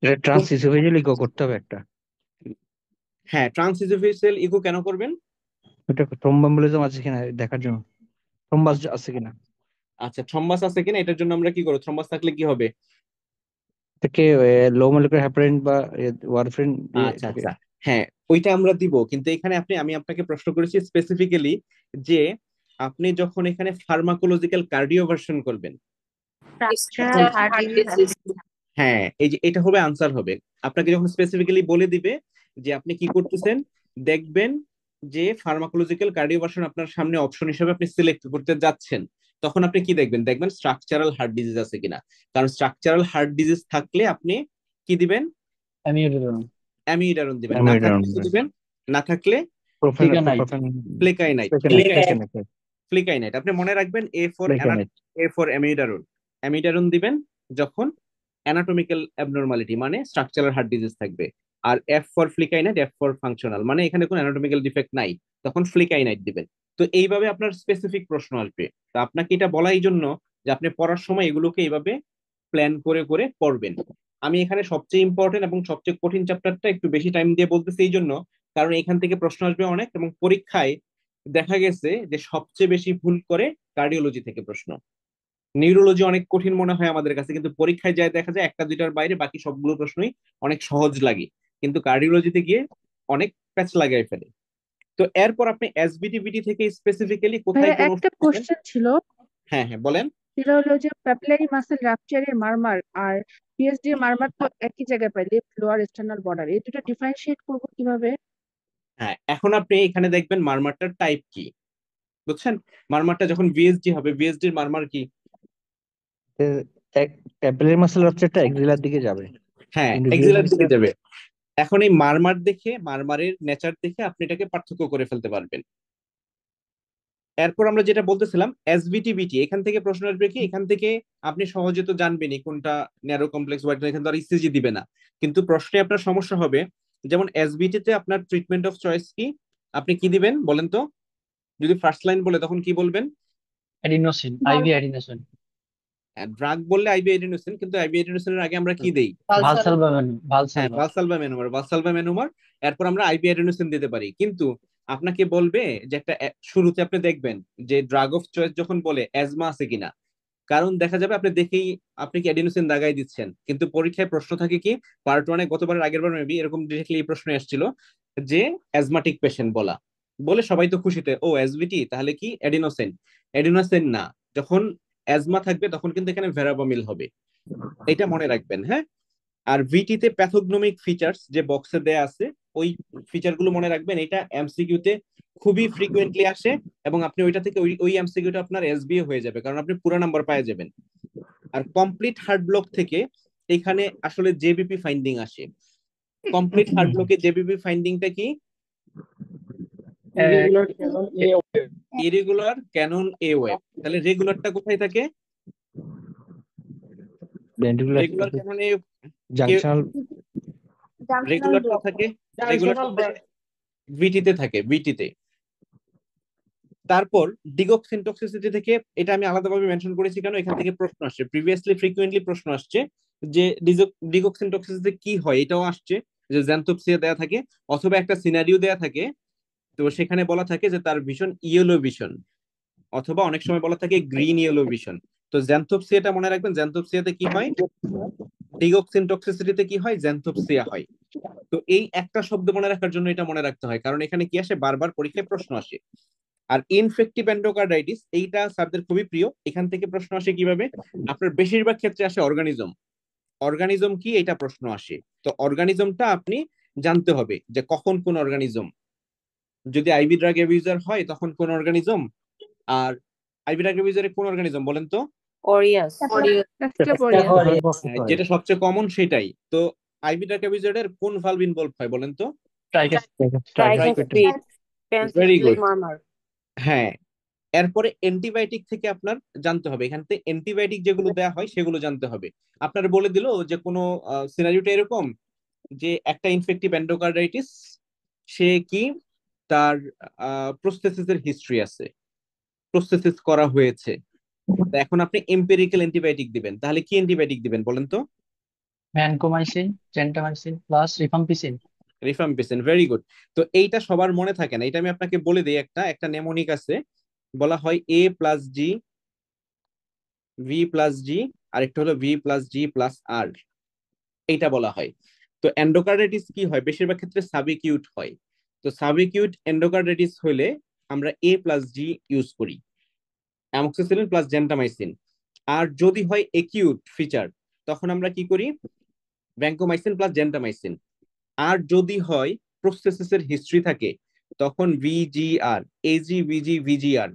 এটা ট্রান্সইসোফেজিয়াল ইকো করতে হবে একটা। হ্যাঁ, ট্রান্সইসোফেজিয়াল ইকো কেন করবেন? ওটা থ্রম্বোএমবোলিজম আছে কিনা দেখার জন্য, থ্রম্বাস আছে কিনা। আচ্ছা, থ্রম্বাস আছে কিনা এটার জন্য আমরা কি করব? থ্রম্বাস থাকলে কি হবে? এটাকে লো মলিকুলার হেপারিন বা ওয়ারফারিন দিয়ে আচ্ছা এটাকে। আচ্ছা, হ্যাঁ ওইটা আমরা দিব, কিন্তু এখানে আমি আপনাকে প্রশ্ন করেছি স্পেসিফিক্যালি যে আপনি যখন এখানে ফার্মাকোলজিক্যাল কার্ডিওভার্সন করবেন, হ্যাঁ এই যে এটা হবে আনসার হবে। আপনাকে যখন স্পেসিফিক্যালি বলে দিবে যে আপনি কি করতেছেন, দেখবেন যে ফার্মাকোলজিক্যাল কার্ডিওভার্সন আপনার সামনে অপশন হিসেবে আপনি সিলেক্ট করতে যাচ্ছেন, তখন আপনি কি দেখবেন, দেখবেন স্ট্রাকচারাল হার্ট ডিজিজ আছে কিনা। কারণ স্ট্রাকচারাল হার্ট ডিজিজ থাকলে আপনি কি দিবেন? অ্যামিউডারন দিবেন। না থাকলে কি দিবেন? না থাকলে ফ্লেকাইনাইট। ফ্লেকাইনাইট আপনি মনে রাখবেন। A for অ্যামিউডারন। অ্যামিউডারন দিবেন যখন অ্যানাটমিক্যাল অ্যাবনরমালিটি মানে স্ট্রাকচারাল হার্ট ডিজিজ থাকবে। আর F for flecainide, F for functional মানে এখানে কোনো অ্যানাটমিক্যাল ডিফেক্ট নাই, তখন ফ্লিকাইনাইট দিবেন। তো এইভাবে আপনার স্পেসিফিক প্রশ্ন আসবে। তো আপনাকে এটা বলা এই জন্য যে আপনি পড়ার সময় এগুলোকে এইভাবে প্ল্যান করে করে পড়বেন। আমি এখানে সবচেয়ে ইম্পর্টেন্ট এবং সবচেয়ে কঠিন চ্যাপ্টারটা একটু বেশি টাইম দিয়ে বলতেছি এই জন্য, কারণ এখান থেকে প্রশ্ন আসবে অনেক, এবং পরীক্ষায় দেখা গেছে যে সবচেয়ে বেশি ভুল করে কার্ডিওলজি থেকে প্রশ্ন। নিউরোলজি অনেক কঠিন মনে হয় আমাদের কাছে, কিন্তু পরীক্ষায় যায় দেখা যায় একটা দুইটার বাইরে বাকি সবগুলো প্রশ্নই অনেক সহজ লাগে, কিন্তু কার্ডিওলজিতে গিয়ে অনেক প্যাচ লাগাই ফেলে। তো এরপর আপনি এসবিটিবিটি থেকে স্পেসিফিক্যালি কোথায় কোন একটা কোশ্চেন ছিল, হ্যাঁ হ্যাঁ বলেন। সেটা হলো যে প্যাপিলারি মাসেল রাপচারের মারমার আর পিএসডি মারমার তো একই জায়গায় পাই, লেফট লোয়ার এক্সটার্নাল বর্ডার, এই দুটো ডিফারেন্সিয়েট করবো কিভাবে? হ্যাঁ, এখন আপনি এখানে দেখবেন মারমারটার টাইপ কি, বুঝছেন? মারমারটা যখন ভিএসডি হবে, ভিএসডির মারমার কি? ক্যাপিলারি মাসেল রাপচারটা এক্সিলার দিকে যাবে, হ্যাঁ, কিন্তু এক্সিলার দিকে যাবে। এখন এই মারমার দেখে, মারমারের নেচার দেখে আপনি এটাকে পার্থক্য করে ফেলতে পারবেন। এরপর আমরা যেটা বলতেছিলাম এসবিটিবিটি, এখান থেকে প্রশ্ন আসবে কি, এখান থেকে আপনি সহজে তো জানবেনই কোনটা ন্যারো কমপ্লেক্স ওয়াইড, এখানে তো আর ইসিজি দিবে না, কিন্তু প্রশ্নে আপনার সমস্যা হবে। যেমন এসবিটি তে আপনার ট্রিটমেন্ট অফ চয়েস কি, আপনি কি দিবেন বলেন তো? যদি ফার্স্ট লাইন বলে তখন কি বলবেন? অ্যাডিনোসিন, আইভি অ্যাডিনোসিন, ড্রাগ বললে আইবি এডিনোসিন, কিন্তু আইবি এডিনোসিনের আগে আমরা কি দেই? হ্যাঁ, ভালসালভা। ভালসালভা মেনোমার, ভালসালভা মেনোমার। এরপর আমরা আইবি এডিনোসিন দিতে পারি, কিন্তু আপনাকে বলবে যে একটা শুরুতে আপনি দেখবেন যে ড্রাগ অফ চয়েস যখন বলে অ্যাজমা আছে কিনা, কারণ দেখা যাবে আপনি দেখেই আপনি কি এডিনোসিন দাগাই দিচ্ছেন, কিন্তু পরীক্ষায় প্রশ্ন থাকে কি, পার্ট ওয়ানে গতবার আগের বার মেবি এরকম ডিরেক্টলি এই প্রশ্ন এসেছিল যে অ্যাজমাটিক পেশেন্ট বলা, বলে সবাই তো খুশিতে ও এসভিটি তাহলে কি এডিনোসিন। এডিনোসিন না, যখন অ্যাজমা থাকবে তখন কিন্তু এখানে ভেরাবামিল হবে, এটা মনে রাখবেন। হ্যাঁ, আর ভিটিতে প্যাথোগনোমিক ফিচার্স যে বক্সে দেয়া আছে ওই ফিচার গুলো মনে রাখবেন, এটা এমসিকিউ তে খুবই ফ্রিকুয়েন্টলি আসে, এবং আপনি ওইটা থেকে ওই এমসিকিউটা আপনার এসবিও হয়ে যাবে, কারণ আপনি পুরো নাম্বার পেয়ে যাবেন। আর কমপ্লিট হার্ট ব্লক থেকে এখানে আসলে জেবিপি ফাইন্ডিং আসে। কমপ্লিট হার্ট ব্লকে জেবিপি ফাইন্ডিংটা কি? Irregular cannon A wave. তাহলে রেগুলারটা কোথায় থাকে? রেগুলার ক্যানন এ জাংশনাল রেগুলারটা থাকে, রেগুলার ভিটিতে থাকে, ভিটিতে। তারপর ডিগক্সিন টক্সিসিটি থেকে, এটা আমি আলাদাভাবে মেনশন করেছি কেন, এখান থেকে প্রশ্ন আসছে, প্রিভিয়াসলি ফ্রিকুয়েন্টলি প্রশ্ন আসছে যে ডিগক্সিন টক্সিসিটি কি হয়, এটাও আসছে যে জ্যান্থোপসিয়া দেয়া থাকে অথবা একটা সিনারিও দেয়া থাকে, তো সেখানে বলা থাকে যে তার ভিশন ইয়েলো ভিশন, অথবা অনেক সময় বলা থাকে গ্রিন ইয়েলো ভিশন। তো জ্যান্থোপসিয়াটা মনে রাখবেন, জ্যান্থোপসিয়াতে কি হয়, ডিগক্সিন টক্সিসিটিতে কি হয়, জ্যান্থোপসিয়া হয়। তো এই একটা শব্দ মনে রাখার জন্য এটা মনে রাখতে হয়, কারণ এখানে কি আসে, বারবার পরীক্ষায় প্রশ্ন আসে। আর ইনফেক্টিভ এন্ডোকার্ডাইটিস এইটা স্যারদের খুবই প্রিয়, এখান থেকে প্রশ্ন আসে কিভাবে, আপনার বেশিরভাগ ক্ষেত্রে আসে অর্গানিজম। অর্গানিজম কি এটা প্রশ্ন আসে, তো অর্গানিজমটা আপনি জানতে হবে যে কখন কোন অর্গানিজম, যদি আইভি ড্রাগ অ্যাবিউজার হয় তখন কোন অর্গানিজম, আর আইভি ড্রাগ অ্যাবিউজারে কোন অর্গানিজম বলেন তো? অরিয়াস। Castoporia. হ্যাঁ, যেটা সবচেয়ে কমন সেটাই। তো আইভি ড্রাগ অ্যাবিউজারের কোন ভালভ ইনভলভ হয় বলেন তো? Tricuspid, very good. মারমার। হ্যাঁ, এরপরে অ্যান্টিবায়োটিক থেকে আপনার জানতে হবে, এখান থেকে অ্যান্টিবায়োটিক যেগুলো দেওয়া হয় সেগুলো জানতে হবে। আপনার বলে দিল যে কোনো সিনারিওটা এরকম যে একটা ইনফেক্টিভ এন্ডোকার্ডাইটিস, সে কি, তার প্রোস্থেসিসের হিস্ট্রি আছে, প্রোস্থেসিস করা হয়েছে, তো এখন আপনি এম্পিরিক্যাল অ্যান্টিবায়োটিক দিবেন, তাহলে কি অ্যান্টিবায়োটিক দিবেন বলেন তো? Vancomycin, gentamicin plus rifampicin. Rifampicin, very good. তো এইটা সবার মনে থাকে না, এটা আমি আপনাকে বলে দিই, একটা একটা নেমোনিক আছে, বলা হয় এ প্লাস জি, ভি প্লাস জি, আর একটা হলো ভি প্লাস জি প্লাস আর, এইটা বলা হয়। তো এন্ডোকার্ডাইটিস কি হয়, বেশিরভাগ ক্ষেত্রে সাবিকিউট হয়। তো সাবিকিউট এন্ডোকার্ডাইটিস হলে আমরা এ প্লাস জি ইউজ করি, অ্যামোক্সিসিলিন প্লাস জেন্টামাইসিন। আর যদি হয় একিউট ফিচার, তখন আমরা কি করি, ভ্যানকোমাইসিন প্লাস জেন্টামাইসিন। আর যদি হয় প্রোস্থেসিসের হিস্ট্রি থাকে, তখন ভিজিআর, এজি ভিজি ভিজিআর।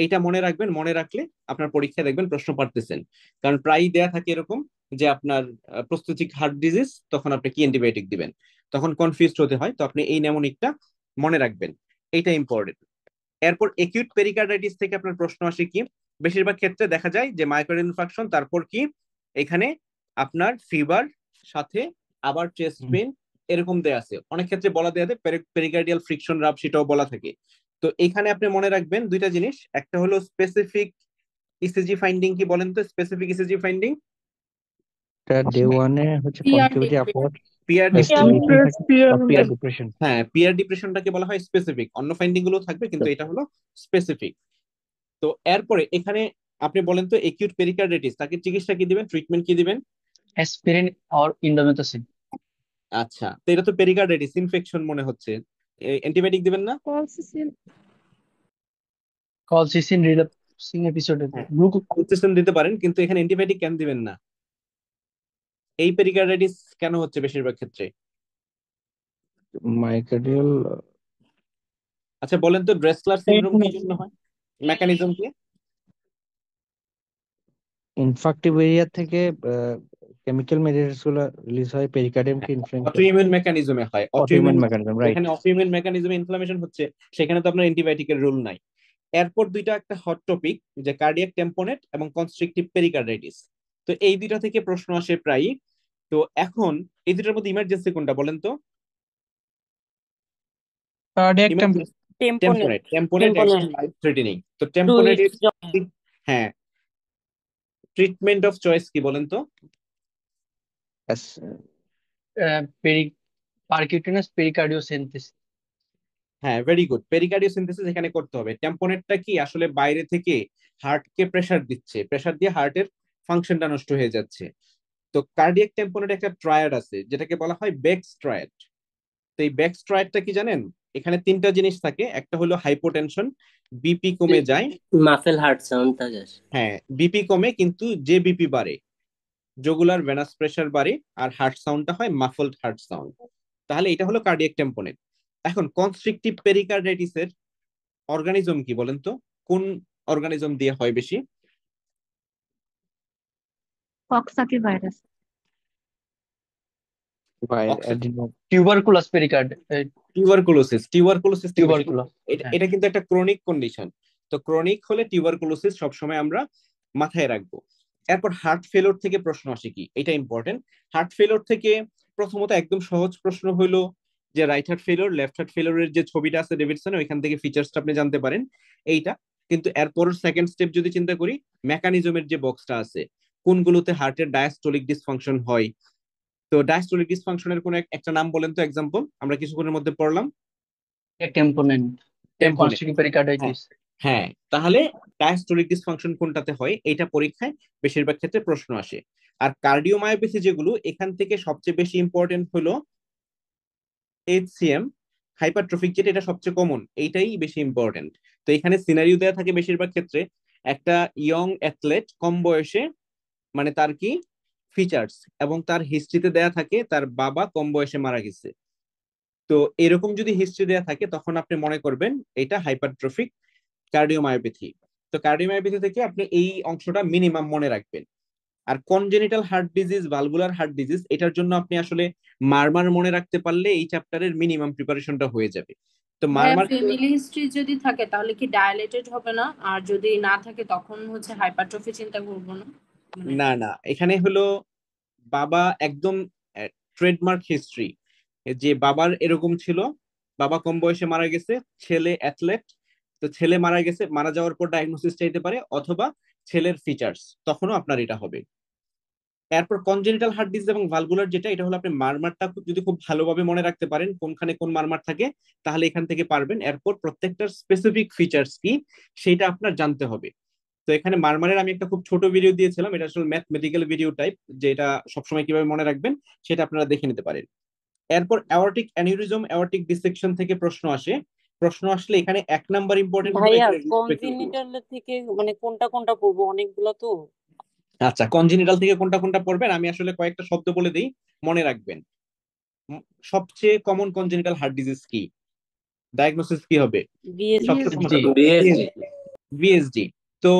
এটা মনে রাখবেন, মনে রাখলে আপনার পরীক্ষা দেখবেন প্রশ্ন পারতেছেন, কারণ প্রায়ই দেয়া থাকে এরকম যে আপনার প্রোস্থেটিক হার্ট ডিজিজ, তখন আপনি কি অ্যান্টিবায়োটিক দিবেন, তখন কনফিউজড হতে হয়। তো আপনি এই নেমোনিকটা মনে রাখবেন, এইটা ইম্পর্টেন্ট। এরপর একিউট পেরিকার্ডাইটিস থেকে আপনার প্রশ্ন আসে কি, বেশিরভাগ ক্ষেত্রে দেখা যায় যে মায়োকার্ডিয়াল ইনফার্কশন, তারপর কি এখানে আপনার ফিভার, সাথে আবার চেস্ট পেইন, এরকম দেয়া আছে। অনেক ক্ষেত্রে বলা দেয়া পেরিকার্ডিয়াল ফ্রিকশন রাব, সেটাও বলা থাকে। তো এখানে আপনি মনে রাখবেন দুইটা জিনিস, একটা হলো স্পেসিফিক ইসিজি ফাইন্ডিং, কি বলেন তো স্পেসিফিক ইসিজি ফাইন্ডিং? ডে ওয়ানে হচ্ছে concavity upward, PR PR depression. হ্যাঁ, পিয়ার ডিপ্রেশনটাকে বলা হয় স্পেসিফিক, অন্য ফাইন্ডিং গুলো থাকবে কিন্তু এটা হলো স্পেসিফিক। তো এরপরে এখানে আপনি বলেন তো একিউট পেরিকার্ডাইটিস, তাকে চিকিৎসা কি দিবেন, ট্রিটমেন্ট কি দিবেন? Aspirin or indomethacin. আচ্ছা, তো এটা তো পেরিকার্ডাইটিস ইনফেকশন মনে হচ্ছে, অ্যান্টিবায়োটিক দিবেন না? কলসিসিন রিল্যাপসিং এপিসোডে হ্যাঁ, দিতে পারেন, কিন্তু এখানে অ্যান্টিবায়োটিক কেন দিবেন না? এই পেরিকার্ডাইটিস কেন হচ্ছে বেশিরভাগ ক্ষেত্রে? মায়োকার্ডিয়াল আচ্ছা বলেন তো ড্রেসলার সিনড্রোম কি জন্য হয়, মেকানিজম কি? ইনফ্রাক্টিভ এরিয়া থেকে কেমিক্যাল মেটেরিয়ালস গুলো রিলিজ হয় পেরিকার্ডিয়ামকে ইনফ্লুয়েন্স করে। অটোইমিউন মেকানিজমে হয়, অটোইমিউন মেকানিজম, রাইট। এখানে অটোইমিউন মেকানিজমে ইনফ্লামেশন হচ্ছে, সেখানে তো আপনার অ্যান্টিবায়োটিকের রোল নাই। এরপর দুইটা একটা হট টপিক, যে কার্ডিয়াক টেম্পোনেট এবং কনস্ট্রিকটিভ পেরিকার্ডাইটিস। তো এই দুইটা থেকে প্রশ্ন আসে প্রায়ই। তো এখন এই দুইটার মধ্যে ইমার্জেন্সি কোনটা বলেন তো? টেম্পোনেট, টেম্পোনেট লাইফ থ্রেটেনিং। তো টেম্পোনেট, হ্যাঁ, ট্রিটমেন্ট অফ চয়েস কি বলেন তো? পারকিউটেনাস পেরিকার্ডিওসেন্থিস। হ্যাঁ, ভেরি গুড, পেরিকার্ডিওসিনথেসিস এখানে করতে হবে। টেম্পোনেটটা কি আসলে বাইরে থেকে হার্টকে প্রেসার দিচ্ছে, প্রেসার দিয়ে হার্টের ফাংশনটা নষ্ট হয়ে যাচ্ছে। তো কার্ডিয়াক টেম্পোনেট একটা ট্রায়াড আছে, যেটাকে বলা হয় বেক্স ট্রায়াড। তো এই বেক্স ট্রায়াডটা কি জানেন? এখানে তিনটা জিনিস থাকে, একটা হলো হাইপোটেনশন, বিপি কমে যায়, মাফেল হার্ট সাউন্ড থাকে। হ্যাঁ বিপি কমে, কিন্তু যে বিপি বাড়ে, জগুলার ভেনাস প্রেসার বাড়ে, আর হার্ট সাউন্ডটা হয় মাফলড হার্ট সাউন্ড। তাহলে এটা হলো কার্ডিয়াক টেম্পোনেট। এখন কনস্ট্রিকটিভ পেরিকার্ডাইটিসের অর্গানিজম কি বলেন তো, কোন অর্গানিজম দিয়ে হয় বেশি? Coxsackie virus. Tuberculous pericard, tuberculosis, tuberculosis tuberculous. এটা কিন্তু একটা ক্রনিক কন্ডিশন। তো ক্রনিক হলে টিউবারকুলোসিস সবসময় আমরা মাথায় রাখবো। এরপর হার্ট ফেলোর থেকে প্রশ্ন আসে কি, এটা ইম্পর্টেন্ট। হার্ট ফেলোর থেকে প্রথমত একদম সহজ প্রশ্ন হইলো যে রাইট হার্ট ফেলোর, লেফট হার্ট ফেলোরের যে ছবিটা আছে ডেভিডসন, ওইখান থেকে ফিচার্সটা আপনি জানতে পারেন এইটা। কিন্তু এরপর সেকেন্ড স্টেপ যদি চিন্তা করি, মেকানিজমের যে বক্সটা আছে, কোনগুলোতে হার্টের ডায়াস্টোলিক ডিসফাংশন হয়। তো ডায়াস্টোলিক ডিসফাংশনের কোন একটা নাম বলেন তো, এক্সাম্পল আমরা কিছুক্ষণের মধ্যে পড়লাম। টেম্পোনেন্ট, কনস্ট্রিকটিভ পেরিকার্ডাইটিস। হ্যাঁ, তাহলে ডায়াস্টোলিক ডিসফাংশন কোনটাতে হয় এটা পরীক্ষায় বেশিরভাগ ক্ষেত্রে প্রশ্ন আসে। আর কার্ডিওমায়োপ্যাথি যেগুলো, এখান থেকে সবচেয়ে বেশি ইম্পর্টেন্ট হলো এইচসিএম, হাইপারট্রফিক যেটা, এটা সবচেয়ে কমন, এইটাই বেশি ইম্পর্টেন্ট। তো এখানে সিনারিও দেওয়া থাকে বেশিরভাগ ক্ষেত্রে, একটা ইয়ং অ্যাথলেট কম বয়সে, মানে তার কি ফিচার্স, এবং তার হিস্ট্রিতে দেয়া থাকে তার বাবা কম বয়সে মারা গেছে। তো এরকম যদি হিস্ট্রি দেয়া থাকে তখন আপনি মনে করবেন এটা হাইপারট্রফিক কার্ডিওমায়োপ্যাথি। তো কার্ডিওমায়োপ্যাথি থেকে আপনি এই অংশটা মিনিমাম মনে রাখবেন। আর congenital heart disease, valvular heart disease, এটার জন্য আপনি আসলে মারমার মনে রাখতে পারলে এই চ্যাপ্টারের মিনিমাম প্রিপারেশনটা হয়ে যাবে। তো ভাইয়া মারমার, ফ্যামিলি হিস্ট্রি যদি থাকে তাহলে কি ডায়ালেটেড হবে না? আর যদি না থাকে তখন হচ্ছে হাইপারট্রফি চিন্তা করবো না? মানে না না, এখানে হলো বাবা একদম ট্রেডমার্ক হিস্ট্রি, যে বাবার এরকম ছিল, বাবা কম বয়সে মারা গেছে, ছেলে অ্যাথলেট, তো ছেলে মারা গেছে, মারা যাওয়ার পর ডায়াগনোসিস চাইতে পারে, অথবা ছেলের ফিচার্স, তখনও আপনার এটা হবে। এরপর কনজেনিটাল হার্ট ডিজিজ এবং ভালভুলার যেটা, এটা হলো আপনি মারমারটা যদি খুব ভালোভাবে মনে রাখতে পারেন কোনখানে কোন মারমার থাকে, তাহলে এখান থেকে পারবেন। এরপর প্রত্যেকটার স্পেসিফিক ফিচার্স কি সেটা আপনার জানতে হবে। তো এখানে মারমারের আমি একটা খুব ছোট ভিডিও দিয়েছিলাম, এটা আসলে ম্যাথমেটিক্যাল ভিডিও টাইপ, যেটা সবসময় কিভাবে মনে রাখবেন সেটা আপনারা দেখে নিতে পারেন। এরপর অ্যাওর্টিক অ্যানিউরিজম, অ্যাওর্টিক ডিসেকশন থেকে প্রশ্ন আসে। প্রশ্ন আসলে এখানে 1 নাম্বার ইম্পর্টেন্ট হলো ভাইয়া এখানে রিস্ক ফ্যাক্টর গুলো। কনজেনিটাল থেকে মানে কোনটা কোনটা পড়বো, অনেকগুলো তো। আচ্ছা, কনজেনিটাল থেকে কোনটা কোনটা পড়বেন আমি আসলে কয়েকটা শব্দ বলে দিই, মনে রাখবেন। উম, সবচেয়ে কমন কনজেনিটাল হার্ট ডিজিজ কি, ডায়াগনোসিস কি হবে? সবচেয়ে বিএসডি। Common BSD. ভিএসডি। তো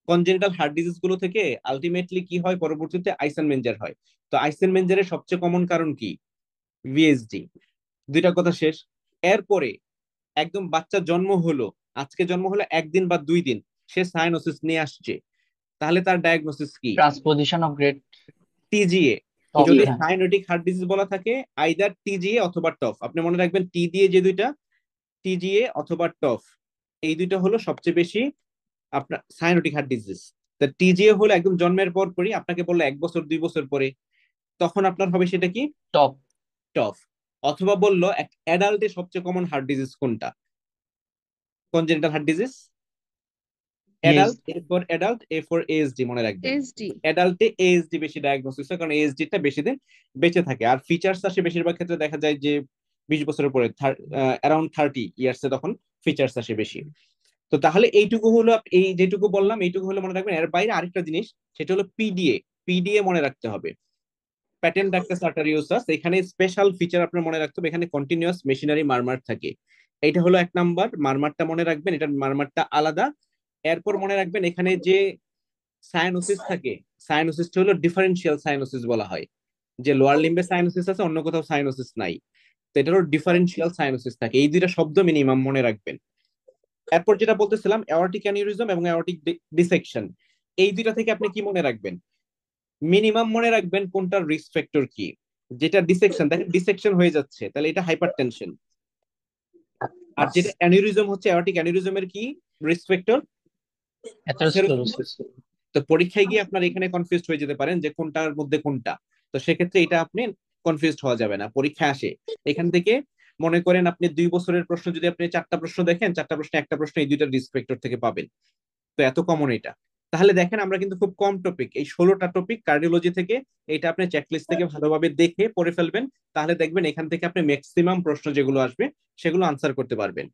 কনজেনিটাল হার্ট ডিজিজ গুলো থেকে আলটিমেটলি কি হয়, পরবর্তীতে আইসেনমেঞ্জার হয়। তো আইসেনমেঞ্জারের সবচেয়ে কমন কারণ কি, ভিএসডি। দুইটা কথা শেষ। এরপরে একদম বাচ্চা জন্ম হলো, আজকে জন্ম হলো 1 দিন বা 2 দিন, সে সায়ানোসিস নিয়ে আসছে, তাহলে তার ডায়াগনোসিস কি, transposition of grade TGA. Top. যদি হ্যাঁ, সাইনোটিক হার্ট ডিজিজ বলা থাকে, আইদার টিজিএ অথবা টফ, আপনি মনে রাখবেন টি দিয়ে যে দুইটা, টিজিএ অথবা টফ, এই দুইটা হলো সবচেয়ে বেশি আপনার সাইনোটিক হার্ট ডিজিজ। তা টিজিএ হলো একদম জন্মের পর পরই, আপনাকে বললো 1 বছর 2 বছর পরে, তখন আপনার হবে সেটা কি, টপ। টফ। অথবা বললো অ্যাডাল্টে সবচেয়ে কমন হার্ট ডিজিজ কোনটা, congenital heart disease, yes. Adult, A for adult, A for ASD মনে রাখবেন। এসডি। অ্যাডাল্টে এএসডি বেশি ডায়াগনোসিস হয়, কারণ এএসডি টা বেশি দিন বেঁচে থাকে। আর ফিচার্স আসে বেশিরভাগ ক্ষেত্রে দেখা যায় যে 20 বছরের পরে, অ্যারাউন্ড 30 ইয়ার্সে তখন ফিচার্স আসে বেশি। তো তাহলে এইটুকু হলো, এই যেটুকু বললাম এইটুকু হলো মনে রাখবেন। এর বাইরে আরেকটা জিনিস, সেটা হলো পিডিএ। পিডিএ মনে রাখতে হবে, প্যাটেন্ট ডাক্টাস আর্টারিওসাস, এখানে স্পেশাল ফিচার আপনার মনে রাখতে হবে, এখানে কন্টিনিউয়াস মেশিনারি মারমার থাকে। এইটা হলো 1 নাম্বার, মারমারটা মনে রাখবেন, এটার মারমারটা আলাদা। এরপর মনে রাখবেন এখানে যে সায়ানোসিস থাকে, সায়ানোসিসটা হলো ডিফারেন্সিয়াল সায়ানোসিস বলা হয়, যে লোয়ার লিম্বে সায়ানোসিস আছে, অন্য কোথাও সায়ানোসিস নাই। তো এটা হলো ডিফারেন্সিয়াল সায়ানোসিস থাকে। এই দুইটা শব্দ মিনিমাম মনে রাখবেন। এরপর যেটা বলতেছিলাম, অ্যাওর্টিক অ্যানিউরিজম এবং অ্যাওর্টিক ডিসেকশন, এই দুইটা থেকে আপনি কি মনে রাখবেন, মিনিমাম মনে রাখবেন কোনটার রিস্ক ফ্যাক্টর কি। যেটা ডিসেকশন, দেখেন ডিসেকশন হয়ে যাচ্ছে, তাহলে এটা হাইপারটেনশন। আর যেটা অ্যানিউরিজম হচ্ছে, অ্যাওর্টিক অ্যানিউরিজমের কি রিস্ক ফ্যাক্টর, অ্যাথেরোস্ক্লেরোসিস। তো পরীক্ষায় গিয়ে আপনার এখানে কনফিউজ হয়ে যেতে পারেন যে কোনটার মধ্যে কোনটা। তো সেক্ষেত্রে এটা আপনি কনফিউজ হওয়া যাবে না, পরীক্ষা আসে এখান থেকে। মনে করেন আপনি 2 বছরের প্রশ্ন যদি আপনি 4টা প্রশ্ন দেখেন, 4টা প্রশ্ন একটা প্রশ্ন এই দুইটা রিস্ক ফ্যাক্টর থেকে পাবেন। তো এত কমন এটা। তাহলে দেখেন আমরা কিন্তু খুব কম টপিক, এই 16টা টপিক কার্ডিওলজি থেকে, এটা আপনি চেকলিস্ট থেকে ভালোভাবে দেখে পড়ে ফেলবেন, তাহলে দেখবেন এখান থেকে আপনি ম্যাক্সিমাম প্রশ্ন যেগুলো আসবে সেগুলো আনসার করতে পারবেন।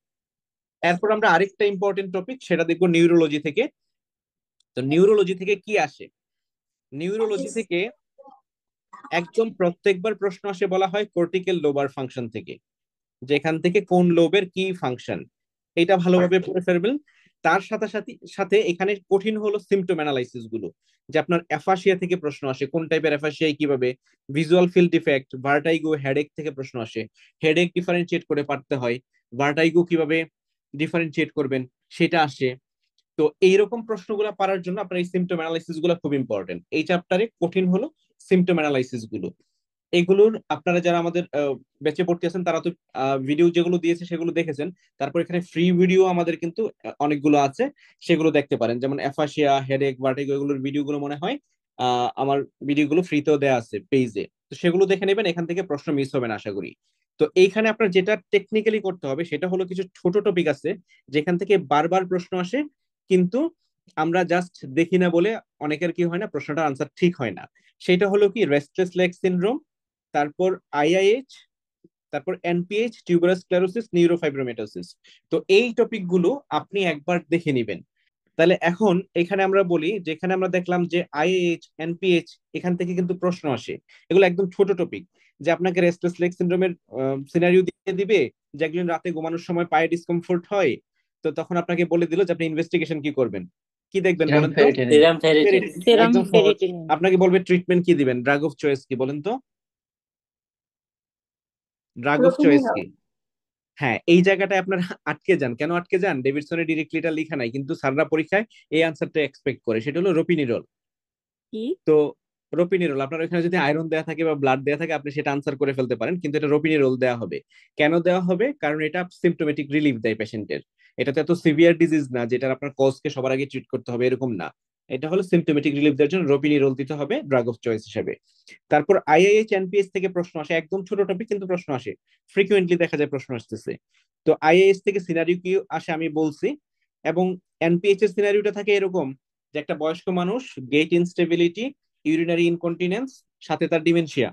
এরপর আমরা আরেকটা ইম্পর্টেন্ট টপিক সেটা দেখবো নিউরোলজি থেকে। তো নিউরোলজি থেকে কি আসে, নিউরোলজি থেকে একদম প্রত্যেকবার প্রশ্ন আসে, বলা হয় কর্টিক্যাল লোবার ফাংশন থেকে, যেখান থেকে কোন লোবের কি ফাংশন, এটা ভালোভাবে পড়ে ফেলবেন। তার সাথে সাথে সাথে এখানে কঠিন হলো সিমটম অ্যানালাইসিস গুলো, যে আপনার অ্যাফাসিয়া থেকে প্রশ্ন আসে, কোন টাইপের অ্যাফাসিয়া কিভাবে, visual field defect, vertigo, headache থেকে প্রশ্ন আসে, হেডেক ডিফারেন্সিয়েট করে পারতে হয়, ভার্টাইগো কিভাবে ডিফারেন্সিয়েট করবেন সেটা আসে। তো এইরকম প্রশ্নগুলো পারার জন্য আপনার এই সিমটম অ্যানালাইসিস গুলো খুব ইম্পর্টেন্ট। এই চ্যাপ্টারে কঠিন হলো সিমটম অ্যানালাইসিস গুলো। এগুলোর আপনারা যারা আমাদের ব্যাচে ভর্তি আছেন তারা তো ভিডিও যেগুলো দিয়েছে সেগুলো দেখেছেন। তারপর এখানে ফ্রি ভিডিও আমাদের কিন্তু অনেকগুলো আছে, সেগুলো দেখতে পারেন। যেমন অ্যাফাসিয়া, হেডেক, ভার্টিগো, এগুলোর ভিডিওগুলো মনে হয় আমার ভিডিওগুলো ফ্রিতেও দেওয়া আছে পেজে, তো সেগুলো দেখে নেবেন, এখান থেকে প্রশ্ন মিস হবে না আশা করি। তো এইখানে আপনার যেটা টেকনিক্যালি করতে হবে সেটা হলো কিছু ছোট টপিক আছে যেখান থেকে বারবার প্রশ্ন আসে, কিন্তু আমরা জাস্ট দেখি না বলে অনেকের কি হয় না, প্রশ্নটার আনসার ঠিক হয় না। সেটা হলো কি রেস্টলেস লেগ সিনড্রোম, তারপর আইআইএইচ, তারপর এনপিএইচ, টিউবারাস স্ক্লেরোসিস, নিউরোফাইব্রোমেটোসিস। তো এই টপিকগুলো আপনি একবার দেখে নিবেন। তাহলে এখন এখানে আমরা বলি, যেখানে আমরা দেখলাম যে আইএইচ, এনপিএইচ, এখান থেকে কিন্তু প্রশ্ন আসে। এগুলো একদম ছোট টপিক, যে আপনাকে রেস্টলেস লেগ সিনড্রোমের সিনারিও দিয়ে দিবে যে একজন রাতে ঘুমানোর সময় পায়ে ডিসকমফোর্ট হয়, তো তখন আপনাকে বলে দিল যে আপনি ইনভেস্টিগেশন কি করবেন, কি দেখবেন সিরাম বলেন তো? ফেরিটিনিন। Serum ferritin. সেরাম একদম সহজ। ফেরিটিনিন। আপনাকে বলবে ট্রিটমেন্ট কি দিবেন, ড্রাগ অফ চয়েস কি বলেন তো? Drug of choice ropinirole. কি? হ্যাঁ, এই জায়গাটায় আপনার আটকে যান। কেন আটকে যান? ডেভিডসনের ডিরেক্টলি এটা লেখা নাই, কিন্তু স্যাররা পরীক্ষায় এই আনসারটা এক্সপেক্ট করে, সেটা হলো রোপিনিরল। কি? তো রোপিনিরল আপনার ওখানে যদি আয়রন দেওয়া থাকে বা ব্লাড দেওয়া থাকে আপনি সেটা আনসার করে ফেলতে পারেন, কিন্তু এটা রোপিনিরল দেওয়া হবে। কেন দেওয়া হবে? কারণ এটা সিমটোমেটিক রিলিফ দেয় পেশেন্টের। এটা তো এত সিভিয়ার ডিজিজ না যেটার আপনার কজকে সবার আগে ট্রিট করতে হবে, এরকম না। এটা হলো সিমটোমেটিক রিলিফ দেওয়ার জন্য রোপিনিরল দিতে হবে ড্রাগ অফ চয়েস হিসেবে। তারপর আইআইএইচ, এনপিএস থেকে প্রশ্ন আসে, একদম ছোট টপিক কিন্তু প্রশ্ন আসে, ফ্রিকুয়েন্টলি দেখা যায় প্রশ্ন আসতেছে। তো আইএএইচ থেকে সিনারিও কি আসে আমি বলছি, এবং এনপিএইচ এর সিনারিওটা থাকে এরকম যে একটা বয়স্ক মানুষ, গেট ইনস্টেবিলিটি, ইউরিনারি ইনকন্টিনেন্স, সাথে তার ডিমেনশিয়া,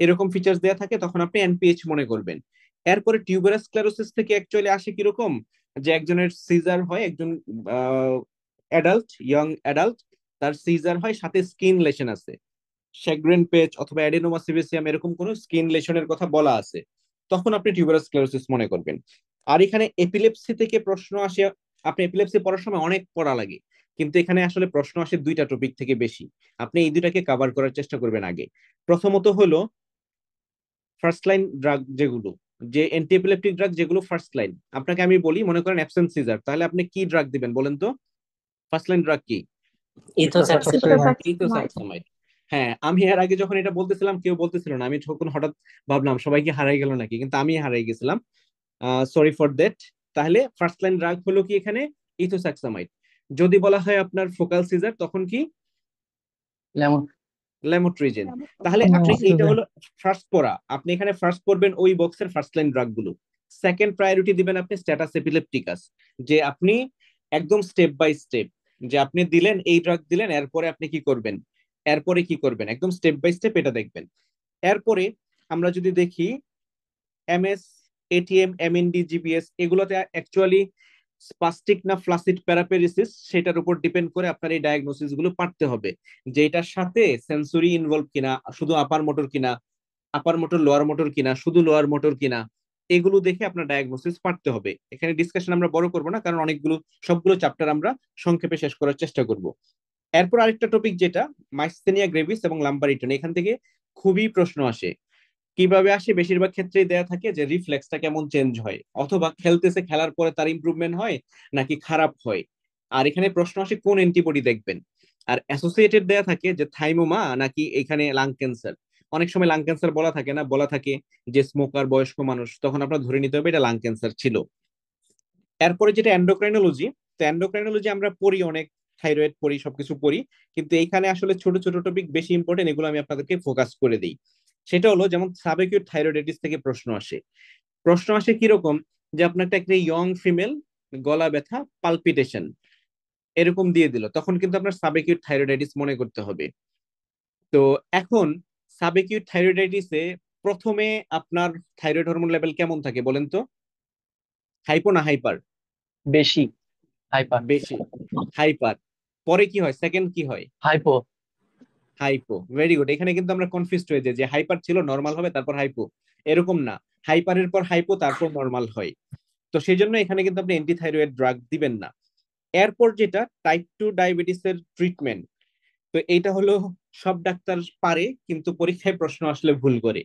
এরকম ফিচার্স দেয়া থাকে, তখন আপনি এনপিএইচ মনে করবেন। এরপরে টিউবারাস স্ক্লেরোসিস থেকে অ্যাকচুয়ালি আসে কিরকম, যে একজনের সিজার হয়, একজন অ্যাডাল্ট, ইয়ং অ্যাডাল্ট, তার সিজার হয়, সাথে স্কিন লেশন আছে, শ্যাগ্রেন পেচ অথবা অ্যাডেনোমা সিভিসিয়াম, এরকম কোন স্কিন লেশনের কথা বলা আছে, তখন আপনি টিউবারাস স্ক্লেরোসিস মনে করবেন। আর এখানে এপিলেপসি থেকে প্রশ্ন আসে। আপনি এপিলেপসি পড়ার সময় অনেক পড়া লাগে, কিন্তু এখানে আসলে প্রশ্ন আসে দুইটা টপিক থেকে বেশি। আপনি এই দুইটাকে কভার করার চেষ্টা করবেন আগে। প্রথমত হলো ফার্স্ট লাইন ড্রাগ, যেগুলো যে অ্যান্টি এপিলেপটিক ড্রাগ যেগুলো ফার্স্ট লাইন। আপনাকে আমি বলি, মনে করেন অ্যাবসেন্ট সিজার, তাহলে আপনি কি ড্রাগ দিবেন বলেন তো? ফার্স্ট লাইন ড্রাগ কি? ইথোসাক্সিমাইড। ইথোসাক্সামাইড। হ্যাঁ, আমি এর আগে যখন এটা বলতেছিলাম কেউ বলতেছিল না, আমি তখন হঠাৎ ভাবলাম সবাইকে হারাই গেল নাকি, কিন্তু আমি হারাই গেছিলাম, সরি ফর দ্যাট। তাহলে ফার্স্ট লাইন ড্রাগ হলো কি এখানে? ইথোসাক্সামাইড। যদি বলা হয় আপনার ফোকাল সিজার, তখন কি? লেমন। ল্যামোট্রিজেন। তাহলে আপনি এইটা হলো ফার্স্ট পড়া, আপনি এখানে ফার্স্ট পড়বেন ওই বক্সের ফার্স্ট লাইন ড্রাগ গুলো। সেকেন্ড প্রায়োরিটি দিবেন আপনি স্ট্যাটাস এপিলেপটিকাস, যে আপনি একদম স্টেপ বাই স্টেপ, যে আপনি দিলেন এই ড্রাগ দিলেন, এরপরে আপনি কি করবেন, এরপরে কি করবেন, একদম স্টেপ বাই স্টেপ এটা দেখবেন। এরপরে আমরা যদি দেখি এমএস, এটিএম, এমএনডি, জিপিএস, এগুলোতে অ্যাকচুয়ালি স্পাস্টিক না ফ্লাসিড প্যারাপেরিসিস সেটার উপর ডিপেন্ড করে আপনার এই ডায়াগনোসিস গুলো পারতে হবে, যে এটার সাথে সেন্সরি ইনভলভ কিনা, শুধু আপার মোটর কিনা, আপার মোটর লোয়ার মোটর কিনা, শুধু লোয়ার মোটর কিনা, এগুলো দেখে আপনার ডায়াগনোসিস পারতে হবে। এখানে ডিসকাশন আমরা বড় করব না, কারণ অনেকগুলো, সবগুলো চ্যাপ্টার আমরা সংক্ষেপে শেষ করার চেষ্টা করব। এরপর আরেকটা টপিক যেটা মাইসথেনিয়া গ্রেভিস এবং লাম্বারিটন, এখান থেকে খুবই প্রশ্ন আসে। কিভাবে আসে? বেশিরভাগ ক্ষেত্রেই দেয়া থাকে যে রিফ্লেক্সটা কেমন চেঞ্জ হয়, অথবা খেলতেছে, খেলার পরে তার ইমপ্রুভমেন্ট হয় নাকি খারাপ হয়। আর এখানে প্রশ্ন আসে কোন অ্যান্টিবডি দেখবেন। আর অ্যাসোসিয়েটেড দেয়া থাকে যে থাইমোমা নাকি এখানে লাং ক্যান্সার। অনেক সময় লাং ক্যান্সার বলা থাকে না, বলা থাকে যে স্মোকার, বয়স্ক মানুষ, তখন আপনার ধরে নিতে হবে এটা লাং ক্যান্সার ছিল। এরপরে যেটা এন্ডোক্রাইনোলজি, তো এন্ডোক্রাইনোলজি আমরা পড়ি অনেক, থাইরয়েড পড়ি, সবকিছু পড়ি, কিন্তু এইখানে আসলে ছোট ছোট টপিক বেশি ইম্পর্টেন্ট, এগুলো আমি আপনাদেরকে ফোকাস করে দিই। সেটা হলো যেমন সাবএকিউট থাইরয়েডাইটিস থেকে প্রশ্ন আসে। প্রশ্ন আসে কিরকম, যে আপনার একটা ইয়ং ফিমেল, গলা ব্যথা, পালপিটেশন, এরকম দিয়ে দিল, তখন কিন্তু আপনার সাবএকিউট থাইরয়েডাইটিস মনে করতে হবে। তো এখন সাবএকিউট থাইরয়েডাইটিসে প্রথমে আপনার থাইরয়েড হরমোন লেভেল কেমন থাকে বলেন তো? হাইপো না হাইপার? বেশি। হাইপার। বেশি, হাইপার। পরে কি হয়, সেকেন্ড কি হয়? হাইপো। হাইপো। Very good. এখানে কিন্তু আমরা কনফিউজড হয়ে যাই যে হাইপার ছিল নরমাল হবে তারপর হাইপো, এরকম না, হাইপারের পর হাইপো তারপর নরমাল হয়। তো সেই জন্য এখানে কিন্তু আপনি অ্যান্টি থাইরয়েড ড্রাগ দিবেন না। এরপর যেটা টাইপ 2 ডায়াবেটিসের ট্রিটমেন্ট, তো এইটা হলো সব ডাক্তার পারে কিন্তু পরীক্ষায় প্রশ্ন আসলে ভুল করে।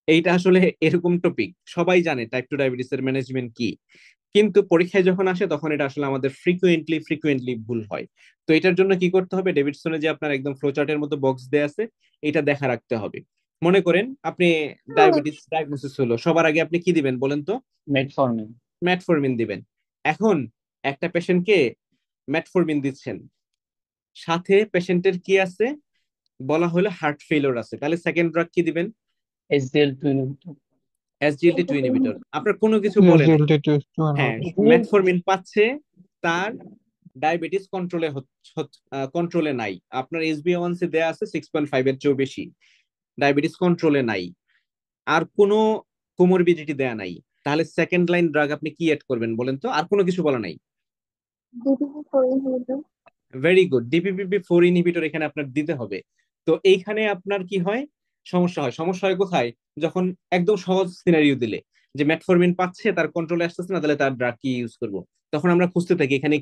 এইটা আসলে এরকম টপিক, সবাই জানে টাইপ 2 ডায়াবেটিসের ম্যানেজমেন্ট কি, কিন্তু পরীক্ষায় যখন আসে তখন এটা আসলে আমাদের ফ্রিকুয়েন্টলি ভুল হয়। তো এটার জন্য কি করতে হবে, ডেভিডসনে যে আপনার একদম ফ্লোচার্টের মতো বক্স দেয়া আছে, এটা দেখা রাখতে হবে। মনে করেন আপনি ডায়াবেটিস ডায়াগনোসিস হলো, সবার আগে আপনি কি দিবেন বলেন তো? মেটফর্মিন। ম্যাটফরমিন দিবেন। এখন একটা পেশেন্টকে ম্যাটফরমিন দিচ্ছেন, সাথে পেশেন্টের কি আছে, বলা হলো হার্ট ফেলিওর আছে, তাহলে সেকেন্ড ড্রাগ কি দিবেন? HCl2 inhibitor. SGLT2 inhibitor. আপনার কোনো কিছু বলে নাই, হ্যাঁ মেটফরমিন পাচ্ছে, তার ডায়াবেটিস কন্ট্রোলে নাই, আপনার HbA1c দেয়া আছে 6.5 এর চেয়েও বেশি, ডায়াবেটিস কন্ট্রোলে নাই, আর কোনো কোমরবিডিটি দেয়া নাই, তাহলে সেকেন্ড লাইন ড্রাগ আপনি কি এড করবেন বলেন তো? আর কোনো কিছু বলা নাই। ভেরি গুড, DPP4 ইনহিবিটর এখানে আপনার দিতে হবে। তো এইখানে আপনার কি হয়, সমস্যা হয় কোথায়? যখন একদম সহজ সিনারিও দিলে যে মেটফরমিন পাচ্ছে, তার কন্ট্রোলে আসতেছে না, তাহলে তার ড্রাগ কি ইউজ করব, তখন আমরা খুঁজতে থাকি এখানে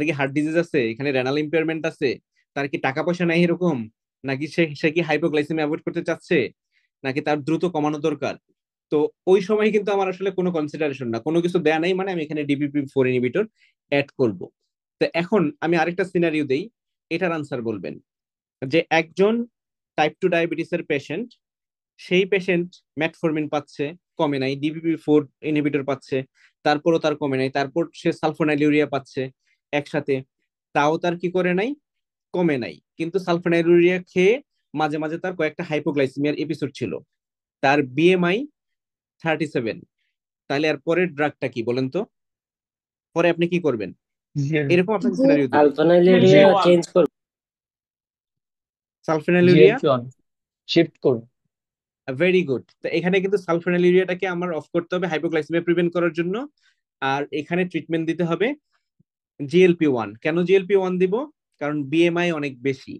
কি হার্ট ডিজিজ আছে, এখানে রেনাল ইম্পেয়ারমেন্ট আছে, তার কি টাকা পয়সা নাই এরকম, নাকি সে কি হাইপোগ্লাইসেমিয়া অ্যাভয়েড করতে চাচ্ছে, নাকি তার দ্রুত কমানো দরকার। তো ওই সময় কিন্তু আমার আসলে কোনো কনসিডারেশন না, কোনো কিছু দেয়া নাই, মানে আমি এখানে DPP4 ইনহিবিটর অ্যাড করব। তো এখন আমি আরেকটা সিনারিও দেই, এটার আনসার বলবেন। যে একজন টাইপ 2 ডায়াবেটিসের পেশেন্ট, সেই পেশেন্ট মেটফরমিন পাচ্ছে, কমে নাই, DPP4 ইনহিবিটর পাচ্ছে, তারপরও তার কমে নাই, তারপর সে সালফোনাইলুরিয়া পাচ্ছে একসাথে, তাও তার কি করে নাই, কমে নাই, কিন্তু সালফোনাইলুরিয়া খেয়ে মাঝে মাঝে তার কয়েকটা হাইপোগ্লাইসেমিয়ার এপিসোড ছিল, তার BMI 37, তাহলে আর পরের ড্রাগটা কি বলেন তো? পরে আপনি কি করবেন? এরকম আপনাকে সিনারিও দিবে, আলফানাইলেরিয়া চেঞ্জ করব। সালফোনাইলুরিয়া GLP-1 শিফট করুন। Very good. তো এখানে কিন্তু সালফোনাইলুরিয়াটাকে আমার অফ করতে হবে হাইপোগ্লাইসেমিয়া প্রিভেন্ট করার জন্য, আর এখানে ট্রিটমেন্ট দিতে হবে GLP-1। কেন GLP-1 দিব? কারণ BMI অনেক বেশি,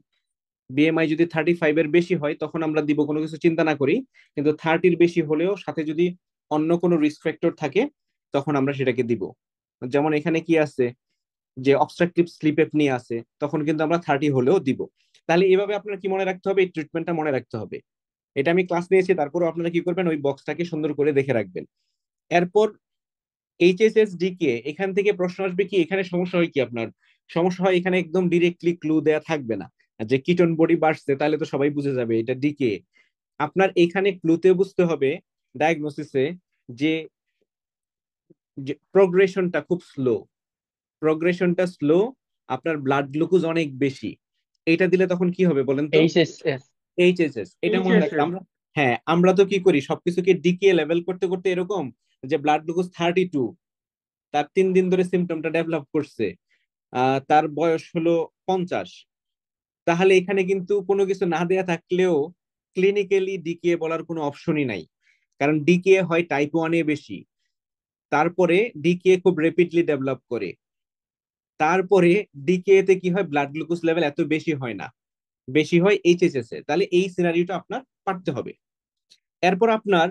BMI যদি 35 এর বেশি হয় তখন আমরা দিব, কোনো কিছু চিন্তা না করি, কিন্তু 30-র বেশি হলেও সাথে যদি অন্য কোনো রিস্ক ফ্যাক্টর থাকে তখন আমরা সেটাকে দিব। যেমন এখানে কি আছে, যে অবস্ট্রাকটিভ স্লিপ অ্যাপনিয়া আছে, তখন কিন্তু আমরা 30 হলেও দিব। তাহলে এভাবে আপনার কি মনে রাখতে হবে, এই ট্রিটমেন্টটা মনে রাখতে হবে। এটা আমি ক্লাস নিয়েছি, তারপরে আপনারা কি করবেন, ওই বক্সটাকে সুন্দর করে দেখে রাখবেন। এরপর HSS-DK, এখান থেকে প্রশ্ন আসবে কি, এখানে সমস্যা হয় কি আপনার, সমস্যা হয় এখানে একদম ডিরেক্টলি ক্লু দেয়া থাকবে না যে কিটোন বডি বাড়ছে, তাহলে তো সবাই বুঝে যাবে এটা ডিকে। আপনার এখানে ক্লুতে বুঝতে হবে ডায়াগনোসিসে যে প্রোগ্রেশনটা খুব স্লো, প্রোগ্রেশনটা স্লো, আপনার ব্লাড গ্লুকোজ অনেক বেশি, এটা দিলে তখন কি হবে বলেন তো? HSS HSS, এটা মনে রাখতে আমরা, হ্যাঁ আমরা তো কি করি, সবকিছুকে ডিকে লেভেল করতে করতে এরকম যে ব্লাড গ্লুকোজ 32, তার 3 দিন ধরে সিমটমটা ডেভেলপ করছে, তার বয়স হলো 50, তাহলে এখানে কিন্তু কোনো কিছু না দেয়া থাকলেও ক্লিনিক্যালি ডিকে বলার কোনো অপশনই নাই, কারণ ডিকে হয় টাইপ 1-এ বেশি, তারপরে ডিকে খুব রেপিডলি ডেভেলপ করে, তারপরে ডিকে তে কি হয়, ব্লাড গ্লুকোজ লেভেল এত বেশি হয় না, বেশি হয় HSS এ। তাহলে এই সিনারিওটা আপনার পারতে হবে। এরপর আপনার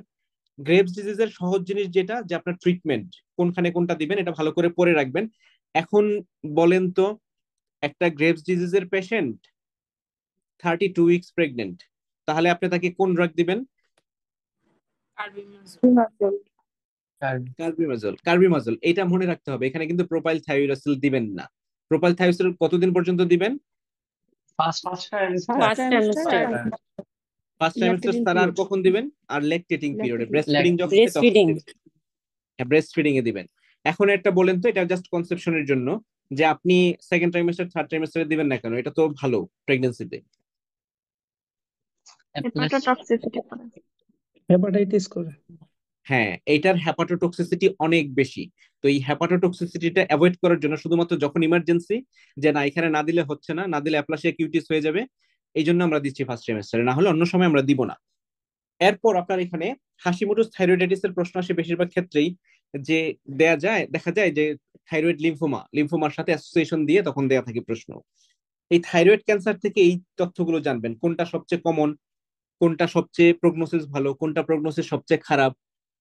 গ্রেভস ডিজিজের সহজ জিনিস যেটা, যে আপনার ট্রিটমেন্ট কোনখানে কোনটা দিবেন এটা ভালো করে পড়ে রাখবেন। এখন বলেন তো, একটা গ্রেভস ডিজিজের পেশেন্ট 32 উইকস প্রেগনেন্ট, তাহলে আপনি তাকে কোন ড্রাগ দিবেন? কার্বিমাজল, এটা মনে রাখতে হবে। এখানে কিন্তু প্রোপাইল থাইরোসিল দিবেন না। প্রোপাইল থাইরোসিল কতদিন পর্যন্ত দিবেন? First first first trimester semester first trimester lactating ছাড়া আর পিরিয়ড কখন দিবেন? আর ল্যাকটেটিং পিরিয়ডে, ল্যাকটেটিং ব্রেস্ট ফিডিং যখন হয় ব্রেস্ট তখন ফিডিং দিবেন। হ্যাঁ, ব্রেস্ট ফিডিং এ দিবেন। এখন একটা বলেন তো, এটা জাস্ট কনসেপশনের জন্য, যে আপনি সেকেন্ড ট্রাইমেস্টার থার্ড ট্রাইমেস্টারে দিবেন না কেন? এটা তো ভালো প্রেগন্যান্সিতে। হেপাটোটক্সিসিটি করে হেপাটাইটিস করে। হ্যাঁ, এটার হ্যাপাটোটক্সিসিটি অনেক বেশি। তো এই হ্যাপাটোটক্সিসিটিটা অ্যাভয়েড করার জন্য শুধুমাত্র যখন ইমার্জেন্সি, যে না এখানে না দিলে হচ্ছে না, না দিলে অ্যাপ্লাসিয়া কিউটিস হয়ে যাবে, এই জন্য আমরা দিচ্ছি ফার্স্ট সেমিস্টারে, না হলে অন্য সময় আমরা দিব না। এরপর আপনার এখানে হাশিমোটোস থাইরয়েডাইটিসের প্রশ্ন আসে বেশিরভাগ ক্ষেত্রেই, যে দেখা যায় যে থাইরয়েড লিম্ফোমার সাথে অ্যাসোসিয়েশন দিয়ে তখন দেয়া থাকে প্রশ্ন। এই থাইরয়েড ক্যান্সার থেকে এই তথ্যগুলো জানবেন, কোনটা সবচেয়ে কমন, কোনটা সবচেয়ে প্রগনোসিস ভালো, কোনটা প্রগনোসিস সবচেয়ে খারাপ,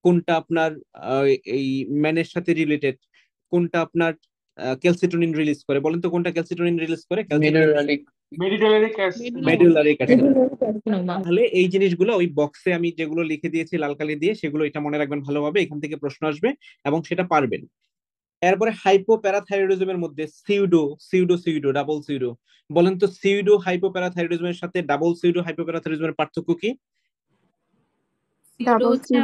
কোনটা আপনার আহ, এই ম্যানের সাথে রিলেটেড, কোনটা আপনার ক্যালসিটোনিন রিলিজ করে, বলেন তো কোনটা ক্যালসিটোনিন রিলিজ করে? Calcitonin medullary carcinoma. তাহলে এই জিনিসগুলো ওই বক্সে আমি যেগুলো লিখে দিয়েছি লাল কালি দিয়ে, সেগুলো এটা মনে রাখবেন ভালোভাবে, এখান থেকে প্রশ্ন আসবে এবং সেটা পারবেন। এরপরে হাইপোপ্যারাথাইরয়েডিজমের মধ্যে সিউডো ডাবল সিউডো, বলেন তো সিউডো হাইপোপ্যারাথাইরয়েডিজমের সাথে ডাবল সিউডো হাইপোপ্যারাথাইরয়েডিজমের পার্থক্য কি? সিউডো হচ্ছে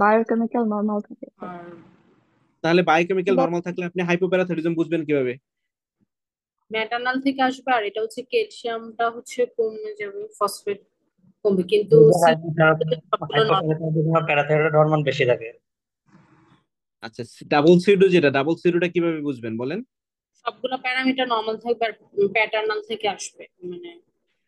বায়োকেমিক্যাল নর্মাল থাকে তাহলে বায়োকেমিক্যাল নরমাল থাকলে আপনি হাইপোপ্যারাথাইরয়েডিজম বুঝবেন কিভাবে? ম্যাটার্নাল থেকে আসবে, আর এটা হচ্ছে ক্যালসিয়ামটা হচ্ছে কমে যাবে, ফসফেট কমবে, কিন্তু সবগুলো normal। প্যারাথাইরয়েড হরমোন বেশি থাকে। আচ্ছা, ডাবল সিউডো যেটা, ডাবল সিউডোটা কিভাবে বুঝবেন বলেন? সবগুলো প্যারামিটার নর্মাল থাকবে আর প্যাটার্নাল থেকে আসবে, মানে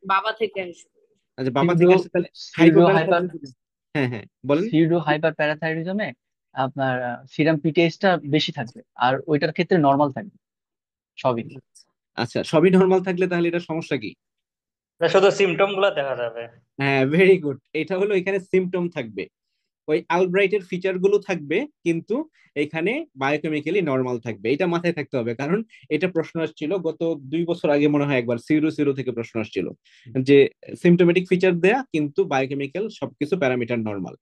বাবা থেকে আসবে। আচ্ছা, বাবা সিউডো থেকে আসছে তাহলে সিউডো হাইপার হাইপোপ্যারাথাইরয়েডিজম। হ্যাঁ হ্যাঁ, বলেন। সিউডো হাইপার প্যারাথাইরয়েডিজমে আপনার সিরাম পিটিএইচটা বেশি থাকবে, আর ওইটার ক্ষেত্রে নর্মাল থাকবে সবই। আচ্ছা, সবই নর্মাল থাকলে তাহলে এটা সমস্যা কি? শুধু সিমটম গুলা দেখা যাবে। হ্যাঁ, ভেরি গুড। এটা হলো এখানে সিম্পটম থাকবে, ওই আলব্রাইটের ফিচার গুলো থাকবে, কিন্তু এখানে বায়োকেমিক্যালি নর্মাল থাকবে। এটা মাথায় থাকতে হবে, কারণ এটা প্রশ্ন আসছিল গত 2 বছর আগে মনে হয় একবার, সিরো সিরো থেকে প্রশ্ন আসছিল যে সিমটোমেটিক ফিচার দেয়া কিন্তু বায়োকেমিক্যাল সবকিছু প্যারামিটার নর্মাল।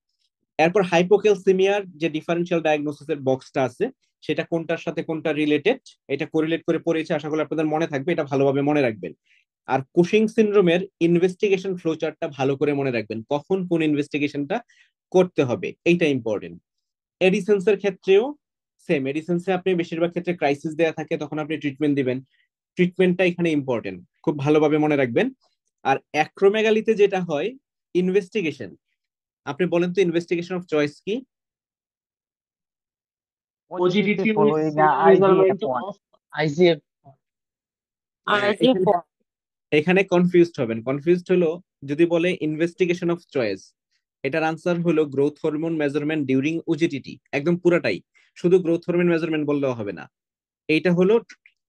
এরপর হাইপোক্যালসিমিয়ার যে ডিফারেন্সিয়াল ডায়াগনোসিসের বক্সটা আছে, সেটা কোনটার সাথে কোনটা রিলেটেড, এটা কোরিলেট করে পড়েছে, আশা করি আপনাদের মনে থাকবে, এটা ভালোভাবে মনে রাখবেন। আর কুশিং সিনড্রোমের ইনভেস্টিগেশন ফ্লোচার্টটা ভালো করে মনে রাখবেন, কখন কোন ইনভেস্টিগেশনটা করতে হবে, এইটা ইম্পর্টেন্ট। এডিসেন্সের ক্ষেত্রেও সেম, এডিসেন্সে আপনি বেশিরভাগ ক্ষেত্রে ক্রাইসিস দেয়া থাকে, তখন আপনি ট্রিটমেন্ট দিবেন, ট্রিটমেন্টটা এখানে ইম্পর্টেন্ট, খুব ভালোভাবে মনে রাখবেন। আর অ্যাক্রোমেগালিতে যেটা হয় ইনভেস্টিগেশন, আপনি বলেন তো ইনভেস্টিগেশন অফ চয়েস কি? OGDT following IGF-1 IGF হ্যাঁ, এখানে কনফিউজড হবেন। কনফিউজড হলো যদি বলে ইনভেস্টিগেশন অফ চয়েস, এটার আনসার হলো growth hormone measurement during OGTT, একদম পুরাটাই, শুধু গ্রোথ হরমোন মেজারমেন্ট বললেও হবে না, এইটা হলো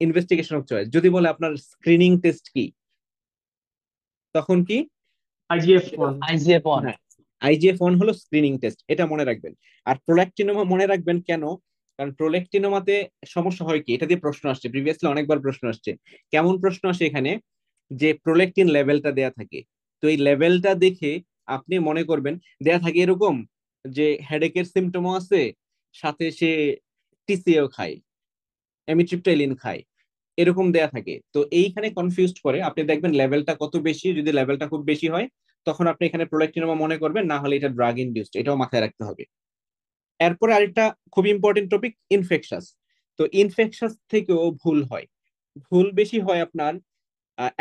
ইনভেস্টিগেশন অফ চয়েস। যদি বলে আপনার স্ক্রিনিং টেস্ট কি, তখন কি? IGF-1 হ্যাঁ, IGF-1 হলো স্ক্রিনিং টেস্ট, এটা মনে রাখবেন। আর প্রোল্যাকটিনোমা মনে রাখবেন কেন? কারণ প্রোল্যাকটিনোমাতে সমস্যা হয় কি, এটা দিয়ে প্রশ্ন আসছে প্রিভিয়াসলি, অনেকবার প্রশ্ন আসছে। কেমন প্রশ্ন আসে এখানে, যে প্রোল্যাকটিন লেভেলটা দেয়া থাকে, তো এই লেভেলটা দেখে আপনি মনে করবেন, দেয়া থাকে এরকম যে হেডেকের সিমটমও আছে, সাথে সে টিসিএও খায়, এমিট্রিপটাইলিন খায়, এরকম দেয়া থাকে। তো এইখানে কনফিউজড করে, আপনি দেখবেন লেভেলটা কত বেশি, যদি লেভেলটা খুব বেশি হয় তখন আপনি এখানে প্রোল্যাকটিনোমা মনে করবেন, না হলে এটা ড্রাগ ইনডিউসড, এটাও মাথায় রাখতে হবে। এরপরে আরেকটা খুব ইম্পর্টেন্ট টপিক, ইনফেকশাস। তো ইনফেকশাস থেকেও ভুল হয়, ভুল বেশি হয় আপনার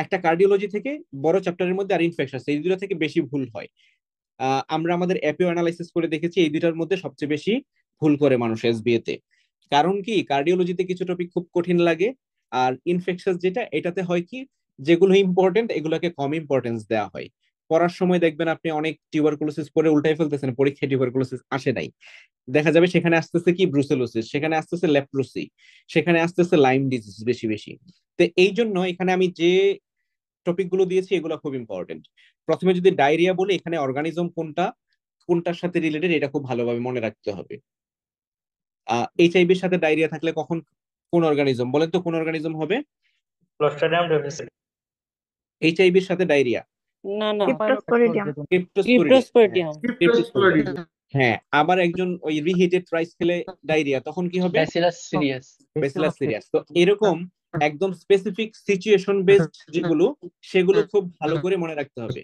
একটা কার্ডিওলজি থেকে বড় চ্যাপ্টারের মধ্যে, আর ইনফেকশাস, এই দুটো থেকে বেশি ভুল হয়। আমরা আমাদের অ্যাপিও অ্যানালাইসিস করে দেখেছি এই দুটার মধ্যে সবচেয়ে বেশি ভুল করে মানুষ এসবিএ তে। কারণ কি, কার্ডিওলজিতে কিছু টপিক খুব কঠিন লাগে, আর ইনফেকশাস যেটা, এটাতে হয় কি, যেগুলো ইম্পর্টেন্ট এগুলোকে কম ইম্পর্টেন্স দেওয়া হয়। পড়ার সময় দেখবেন আপনি অনেক টিউবারকুলোসিস পরে উল্টাই ফেলতেছেন, পরীক্ষায় টিউবারকুলোসিস আসে নাই, দেখা যাবে সেখানে আসতেছে কি ব্রুসেলোসিস, সেখানে আসতেছে লেপ্রোসি, সেখানে আসতেছে লাইম ডিজিজ বেশি বেশি। তো এই জন্য এখানে আমি যে টপিক গুলো দিয়েছি এগুলো খুব ইম্পর্টেন্ট। প্রথমে যদি ডায়রিয়া বলি, এখানে অর্গানিজম কোনটা কোনটার সাথে রিলেটেড, এটা খুব ভালোভাবে মনে রাখতে হবে। এইচআইভির সাথে ডায়রিয়া থাকলে কখন কোন অর্গানিজম, বলেন তো কোন অর্গানিজম হবে ক্লোস্ট্রিডিয়াম ডিফিসিট। এইচআইভির সাথে ডায়রিয়া? না না ক্রিপ্টোস্পোরিডিয়াম। ক্রিপ্টোস্পোরিডিয়াম। ক্রিপ্টোস্পোরিডিয়াম, হ্যাঁ। আবার একজন ওই রিহিটেড রাইস খেলে ডায়রিয়া, তখন কি হবে? Bacillus serious. Bacillus serious. তো এরকম একদম স্পেসিফিক সিচুয়েশন বেসড যেগুলো, সেগুলো খুব ভালো করে মনে রাখতে হবে,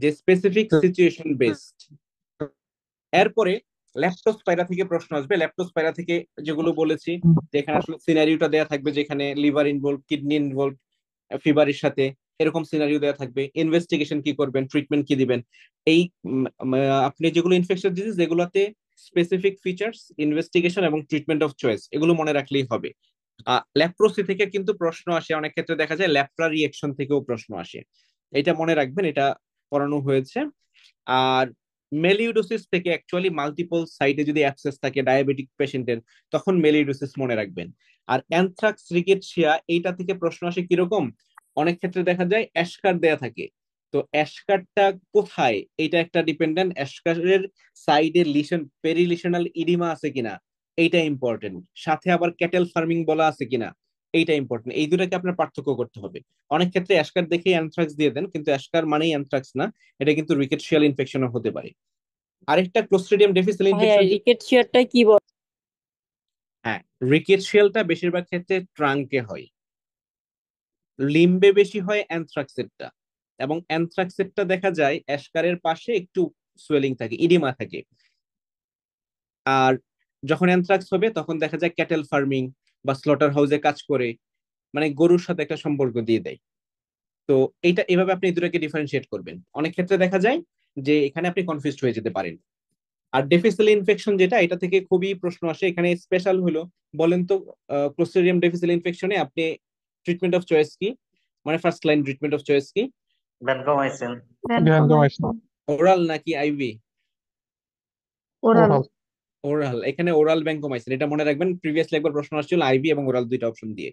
যে স্পেসিফিক সিচুয়েশন বেসড। এরপরে ল্যাপ্টোস্পাইরা থেকে প্রশ্ন আসবে, ল্যাপ্টোস্পাইরা থেকে যেগুলো বলেছি, যেখানে আসলে সিনারিওটা দেয়া থাকবে, যেখানে লিভার ইনভলভ, কিডনি ইনভলভ, ফিভারের সাথে, এরকম সিনারিও দেয়া থাকবে, ইনভেস্টিগেশন কি করবেন, ট্রিটমেন্ট কি দিবেন। এই আপনি যেগুলো ইনফেকশন ডিজিজ, যেগুলোতে স্পেসিফিক ফিচার্স, ইনভেস্টিগেশন এবং ট্রিটমেন্ট অফ চয়েস, এগুলো মনে রাখলেই হবে। ল্যাপ্রোসি থেকে কিন্তু প্রশ্ন আসে, অনেক ক্ষেত্রে দেখা যায় ল্যাপ্রা রিয়েকশন থেকেও প্রশ্ন আসে, এটা মনে রাখবেন, এটা পড়ানো হয়েছে। আর মেলিউডোসিস থেকে অ্যাকচুয়ালি মাল্টিপল সাইটে যদি অ্যাবসেস থাকে ডায়াবেটিক পেশেন্টের, তখন মেলিউডোসিস মনে রাখবেন। আর অ্যানথ্রাক্স রিকেটশিয়া, এইটা থেকে প্রশ্ন আসে কিরকম, অনেক ক্ষেত্রে দেখা যায় অ্যাশকার দেয়া থাকে, তো অ্যাশকারটা কোথায়, এটা একটা ডিপেন্ডেন্ট, অ্যাশকারের সাইডে লিশন, পেরিলিশনাল ইডিমা আছে কিনা, এইটা ইম্পর্টেন্ট, সাথে আবার ক্যাটেল ফার্মিং বলা আছে কিনা, এইটা ইম্পর্টেন্ট। এই দুটাকে আপনার পার্থক্য করতে হবে। অনেক ক্ষেত্রে অ্যাশকার দেখেই অ্যানথ্রাক্স দিয়ে দেন, কিন্তু অ্যাশকার মানেই অ্যানথ্রাক্স না, এটা কিন্তু রিকেটশিয়াল ইনফেকশনও হতে পারে। আরেকটা ক্লোস্ট্রিডিয়াম ডিফিসিল ভাইয়া ইনফেকশন। রিকেটশিয়ারটা কি বল? হ্যাঁ, রিকেটশিয়ালটা বেশিরভাগ ক্ষেত্রে ট্রাঙ্কে হয়, লিম্বে বেশি হয় অ্যানথ্রাক্সেরটা, এবং অ্যানথ্রাক্সেরটা দেখা যায় অ্যাশকারের পাশে একটু সোয়েলিং থাকে, ইডিমা থাকে। আর যখন অ্যানথ্রাক্স হবে তখন দেখা যায় ক্যাটেল ফার্মিং বা স্লটার হাউসে কাজ করে, মানে গরুর সাথে একটা সম্পর্ক দিয়ে দেয়। তো এইটা এভাবে আপনি এই দুটাকে ডিফারেন্সিয়েট করবেন। অনেক ক্ষেত্রে দেখা যায় যে এখানে আপনি কনফিউজড হয়ে যেতে পারেন। আর ডেফিসিল ইনফেকশন যেটা, এটা থেকে খুবই প্রশ্ন আসে। এখানে স্পেশাল হলো, বলেন তো ক্লোস্ট্রিডিয়াম ডেফিসিল ইনফেকশনে আপনি ট্রিটমেন্ট অফ চয়েস কি, মানে first line treatment of choice কি? ভ্যানকোমাইসিন। ওরাল নাকি আইভি? ওরাল। ওরাল। এখানে ওরাল ভ্যানকোমাইসিন, এটা মনে রাখবেন। প্রিভিয়াসলি একবার প্রশ্ন আসছিল আইভি এবং ওরাল দুইটা অপশন দিয়ে।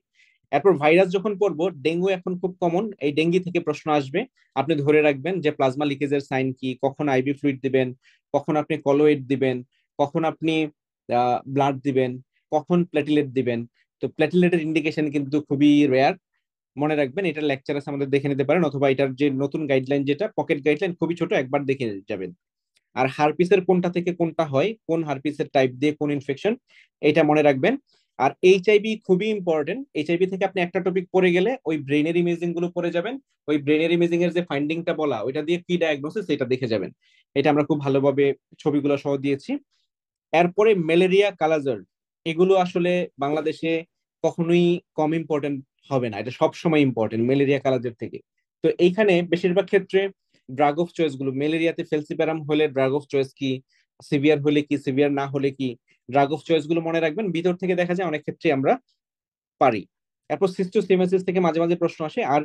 এরপর ভাইরাস যখন পড়বো, ডেঙ্গু এখন খুব কমন, এই ডেঙ্গি থেকে প্রশ্ন আসবে। আপনি ধরে রাখবেন যে প্লাজমা লিকেজের সাইন কি, কখন আইভি ফ্লুইড দিবেন, কখন আপনি কলোয়েড দিবেন, কখন আপনি ব্লাড দিবেন, কখন প্লেটিলেট দিবেন। তো প্লেটিলেটের ইন্ডিকেশন কিন্তু খুবই রেয়ার, মনে রাখবেন। এটা লেকচার আছে আমাদের, দেখে নিতে পারেন, অথবা এটার যে নতুন গাইডলাইন, যেটা পকেট গাইডলাইন, খুবই ছোট, একবার দেখে যাবেন। আর হারপিসের কোনটা থেকে কোনটা হয়, কোন হারপিসের টাইপ দিয়ে কোন ইনফেকশন, এটা মনে রাখবেন। আর এইচআইভি খুবই ইম্পর্টেন্ট। এইচআইভি থেকে আপনি একটা টপিক পড়ে গেলে ওই ব্রেনের ইমেজিং গুলো পড়ে যাবেন। ওই ব্রেনের ইমেজিং এর যে ফাইন্ডিংটা বলা, ওইটা দিয়ে কি ডায়াগনোসিস, এটা দেখে যাবেন। এটা আমরা খুব ভালোভাবে ছবিগুলো সহ দিয়েছি। এরপরে ম্যালেরিয়া, কালাজার, এগুলো আসলে বাংলাদেশে কখনোই কম ইম্পর্টেন্ট হবে না, এটা সবসময় ইম্পর্টেন্ট ম্যালেরিয়া, কালাজার থেকে। তো এইখানে বেশিরভাগ ক্ষেত্রে ড্রাগ অফ চয়েস গুলো, ম্যালেরিয়াতে ফেলসিপ্যারাম হলে ড্রাগ অফ চয়েস কি, সিভিয়ার হলে কি, সিভিয়ার না হলে কি, ড্রাগ অফ চয়েস গুলো মনে রাখবেন। ভিতর থেকে দেখা যায় অনেক ক্ষেত্রে আমরা পারি। এরপর সিস্টোসিমেসিস থেকে মাঝে মাঝে প্রশ্ন আসে। আর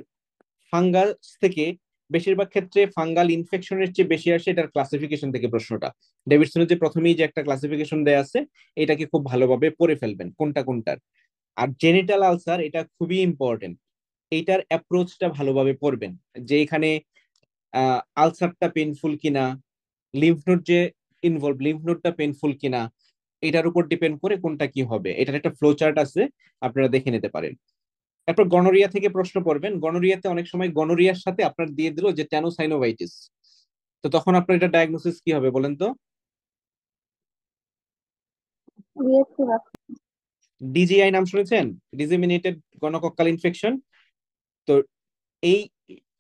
ফাঙ্গাস থেকে বেশিরভাগ ক্ষেত্রে ফাঙ্গাল ইনফেকশনের চেয়ে বেশি আসে এটার ক্লাসিফিকেশন থেকে প্রশ্নটা। ডেভিডসনের যে প্রথমেই যে একটা ক্লাসিফিকেশন দেয়া আছে, এটাকে খুব ভালোভাবে পড়ে ফেলবেন কোনটা কোনটার। আর জেনিটাল আলসার, এটা খুবই ইম্পর্টেন্ট, এইটার অ্যাপ্রোচটা ভালোভাবে পড়বেন, যে এখানে আলসারটা পেইনফুল কিনা, লিম্ফ নোড যে ইনভলভ, লিম্ফ নোডটা পেইনফুল কিনা, এটার উপর ডিপেন্ড করে কোনটা কি হবে। এটার একটা ফ্লো চার্ট আছে, আপনারা দেখে নিতে পারেন। তারপর গনোরিয়া থেকে প্রশ্ন পড়বেন। গনোরিয়াতে অনেক সময় গনোরিয়ার সাথে আপনার দিয়ে দিল যে ট্যানোসাইনোভাইটিস, তো তখন আপনার এটা ডায়াগনোসিস কি হবে বলেন তো? ডিজিআই নাম শুনেছেন? Disseminated gonococcal infection. তো এই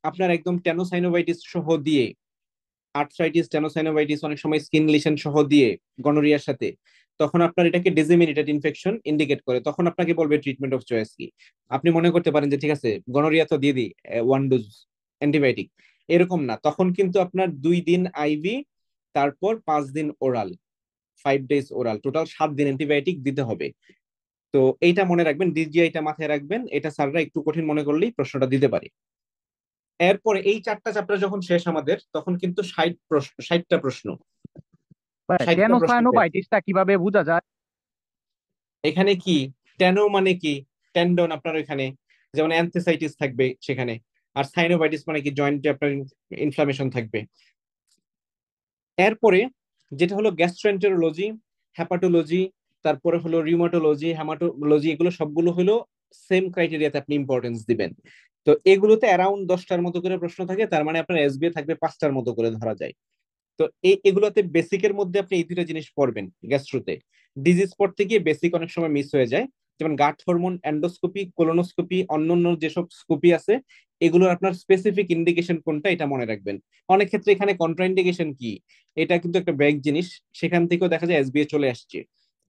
আপনার একদম ট্যানোসাইনোভাইটিস সহ দিয়ে, আর্থ্রাইটিস, ট্যানোসাইনোভাইটিস, অনেক সময় স্কিন লিশন সহ দিয়ে গনোরিয়ার সাথে, তখন আপনার এটাকে ডিসেমিনেটেড ইনফেকশন ইন্ডিকেট করে। তখন আপনাকে বলবে ট্রিটমেন্ট অফ চয়েস কি। আপনি মনে করতে পারেন যে ঠিক আছে, গনোরিয়া তো দিয়ে দিই 1 ডোজ অ্যান্টিবায়োটিক, এরকম না। তখন কিন্তু আপনার 2 দিন আইভি, তারপর 5 দিন ওরাল, 5 days ওরাল, টোটাল 7 দিন অ্যান্টিবায়োটিক দিতে হবে। তো এইটা মনে রাখবেন, ডিজিআইটা মাথায় রাখবেন। এটা স্যাররা একটু কঠিন মনে করলেই প্রশ্নটা দিতে পারে। এরপরে এই 4টা চ্যাপ্টার যখন শেষ আমাদের, তখন কিন্তু 60টা প্রশ্ন, 60টা প্রশ্ন পেয়েছি। ট্যানোসাইনোভাইটিসটা কিভাবে বোঝা যায়? এখানে কি ট্যানো মানে কি, টেন্ডন আপনার ওইখানে, যেমন অ্যানথেসাইটিস থাকবে সেখানে। আর সাইনোভাইটিস মানে কি, জয়েন্টে আপনার ইনফ্লামেশন থাকবে। এরপরে যেটা হলো গ্যাস্ট্রোএন্টেরোলজি, হ্যাপাটোলজি, তারপরে হলো রিউমাটোলজি, হ্যামাটোলজি, এগুলো সবগুলো হলো সেম ক্রাইটেরিয়াতে আপনি ইম্পর্টেন্স দিবেন। তো এগুলোতে অ্যারাউন্ড 10টার মতো করে প্রশ্ন থাকে, তার মানে আপনার এসবিএ থাকবে 5টার মতো করে ধরা যায়। তো এগুলোতে বেসিকের মধ্যে আপনি এই 2টা জিনিস পড়বেন গ্যাস্ট্রোতে। ডিজিজ পড়তে গিয়ে বেসিক অনেক সময় মিস হয়ে যায়, যেমন গাট হরমোন, এন্ডোস্কোপি, কোলোনোস্কোপি, অন্যান্য যেসব স্কোপি আছে, এগুলোর আপনার স্পেসিফিক ইন্ডিকেশন কোনটা, এটা মনে রাখবেন। অনেক ক্ষেত্রে এখানে কন্ট্রাইন্ডিকেশন কি, এটা কিন্তু একটা ব্যাক জিনিস, সেখান থেকেও দেখা যায় এসবিএ চলে আসছে,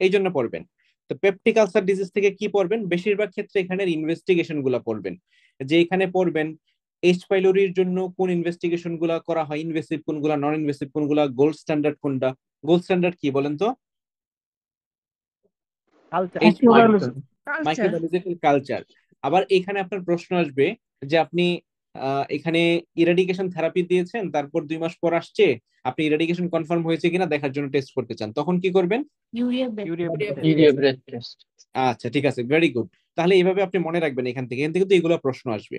এই জন্য পড়বেন। তো পেপটিক আলসার ডিজিজ থেকে কি পড়বেন, বেশিরভাগ ক্ষেত্রে এখানে ইনভেস্টিগেশন গুলা পড়বেন, যে এখানে পড়বেন এইচ পাইলোরির জন্য কোন ইনভেস্টিগেশন গুলা করা হয়, ইনভেসিভ কোনগুলা, নন ইনভেসিভ কোনগুলা, গোল্ড স্ট্যান্ডার্ড কোনটা। গোল্ড স্ট্যান্ডার্ড কি বলেন তো? H culture. Microbiological culture. আবার এখানে আপনার প্রশ্ন আসবে যে আপনি এখানে ইরাডিকেশন থেরাপি দিয়েছেন, তারপর 2 মাস পর আসছে, আপনি ইরাডিকেশন কনফার্ম হয়েছে কিনা দেখার জন্য টেস্ট করতে চান, তখন কি করবেন? Urea breath test. আচ্ছা, ঠিক আছে, ভেরি গুড। তাহলে এইভাবে আপনি মনে রাখবেন, এখান থেকে কিন্তু এগুলো প্রশ্ন আসবে।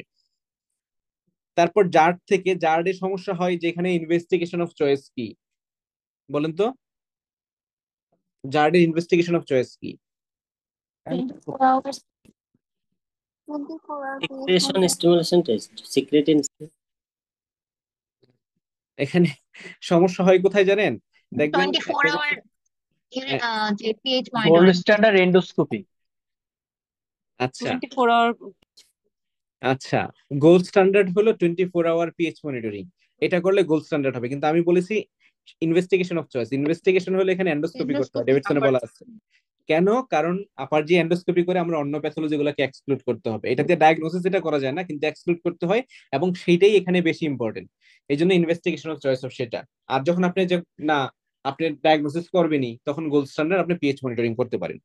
তারপর জার্ড থেকে, জার্ডের সমস্যা হয় যেখানে ইনভেস্টিগেশন অফ চয়েস কি বলেন তো? জার্ডের ইনভেস্টিগেশন অফ চয়েস কি? Secretion stimulation test. Secretin. এখানে সমস্যা হয় কোথায় জানেন? দেখবেন 24 hour যে pH gold monitoring. Standard endoscopy. আচ্ছা 24 hour. আচ্ছা, গোল্ড স্ট্যান্ডার্ড হলো 24 আওয়ার পিএইচ মনিটরিং, এটা করলে গোল্ড স্ট্যান্ডার্ড হবে। কিন্তু আমি বলেছি ইনভেস্টিগেশন অফ চয়েস, ইনভেস্টিগেশন হলে এখানে এন্ডোস্কোপি করতে হয়, Endoscopy ডেভিডসনে বলা আছে। কেন? কারণ আপার যে এন্ডোস্কোপি করে আমরা অন্য প্যাথোলজি গুলোকে এক্সক্লুড করতে হবে, এটাতে ডায়াগনোসিস এটা করা যায় না, কিন্তু এক্সক্লুড করতে হয়, এবং সেইটাই এখানে বেশি ইম্পর্টেন্ট। এই জন্য ইনভেস্টিগেশন অফ চয়েস অফ সেটা। আর যখন আপনি যে না আপনি ডায়াগনোসিস করবেনই, তখন গোল্ড স্ট্যান্ডার্ড আপনি পিএইচ মনিটরিং করতে পারেন।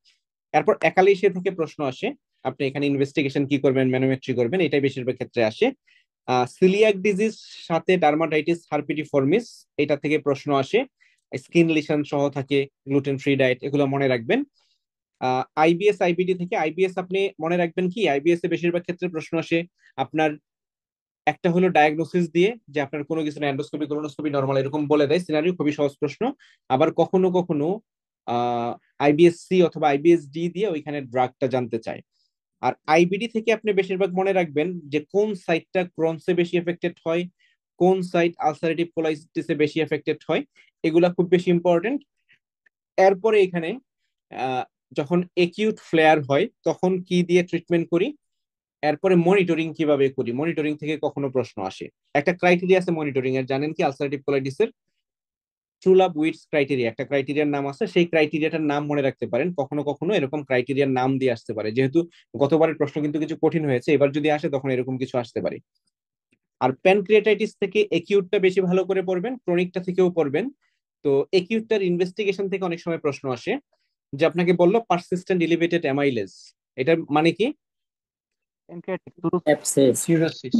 এরপর একালিশিয়া থেকে প্রশ্ন আসে, আপনি এখানে ইনভেস্টিগেশন কি করবেন, ম্যানোমেট্রি করবেন, এটাই বেশিরভাগ ক্ষেত্রে আসে। সিলিয়াক ডিজিজ সাথে ডার্মাটাইটিস হার্পিটিফর্মিস, এটা থেকে প্রশ্ন আসে। স্কিন লিশন সহ থাকে, গ্লুটেন ফ্রি ডায়েট, এগুলো মনে রাখবেন। আইবিএস আইবিডি থেকে আইবিএস আপনি মনে রাখবেন কি, আইবিএস এ বেশিরভাগ ক্ষেত্রে প্রশ্ন আসে আপনার একটা হলো ডায়াগনোসিস দিয়ে, যে আপনার কোনো কিছু এন্ডোস্কোপি কোলোনোস্কোপি নরমাল এরকম বলে দেয়, সিনারিও খুবই সহজ প্রশ্ন। আবার কখনো কখনো আইবিএসসি অথবা আইবিএসডি দিয়ে ওইখানে ড্রাগটা জানতে চায়। আর আইবিডি থেকে আপনি বেশিরভাগ মনে রাখবেন যে কোন সাইটটা ক্রনসে বেশি এফেক্টেড হয়, কোন সাইট আলসারেটিভ কোলাইটিসে বেশি এফেক্টেড হয়, এগুলা খুব বেশি ইম্পর্টেন্ট। এরপরে এখানে যখন একিউট ফ্লেয়ার হয় তখন কি দিয়ে ট্রিটমেন্ট করি, এরপরে মনিটরিং কিভাবে করি, মনিটরিং থেকে কখনো প্রশ্ন আসে। একটা ক্রাইটেরিয়া আছে মনিটরিং এর, জানেন কি? আলসারেটিভ কোলাইটিসের ট্রুলাভ উইটস ক্রাইটেরিয়া, একটা ক্রাইটেরিয়ার নাম আছে, সেই ক্রাইটেরিয়াটার নাম মনে রাখতে পারেন। কখনো কখনো এরকম ক্রাইটেরিয়ার নাম দিয়ে আসতে পারে, যেহেতু গতবারের প্রশ্ন কিন্তু কিছু কঠিন হয়েছে, এবার যদি আসে তখন এরকম কিছু আসতে পারে। আর প্যানক্রিয়াটাইটিস থেকে একিউটটা বেশি ভালো করে পড়বেন, ক্রনিকটা থেকেও পড়বেন। তো একিউটটার ইনভেস্টিগেশন থেকে অনেক সময় প্রশ্ন আসে, যে আপনাকে বললো পারসিস্টেন্ট এলিভেটেড অ্যামাইলেজ, এটার মানে কি? Abscess. সিউরোসিস।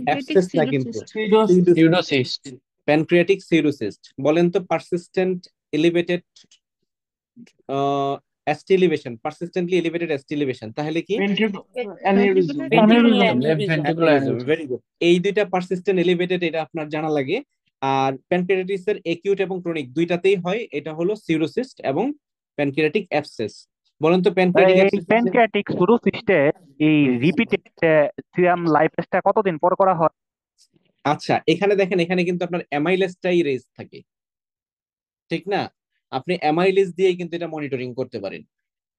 অ্যাবসেস না কিন্তু, সিউরোসিস্ট। প্যানক্রিয়াটিক সিরোসিস্ট। বলেন তো persistent elevated ST elevation, persistently elevated ST elevation, তাহলে কি? Very good. এই দুইটা পারসিস্টেন্ট এলিভেটেড, এটা আপনার জানা লাগে। আর প্যানক্রিয়াটিস এর একিউট এবং ক্রনিক দুইটাতেই হয়, এটা হলো সিরোসিস্ট এবং প্যানক্রিয়াটিক অ্যাবসেস। বলেন তো প্যানক্রিয়াটিক এই অ্যাবসেস। প্যানক্রিয়াটিক সিরোসিস্টে এই রিপিটেড সিরাম লাইপেসটা কতদিন পর করা হয়? আচ্ছা, এখানে দেখেন, এখানে কিন্তু আপনার অ্যামাইলেজটাই রেজ থাকে, ঠিক না? আপনি অ্যামাইলেজ দিয়েই কিন্তু এটা মনিটরিং করতে পারেন,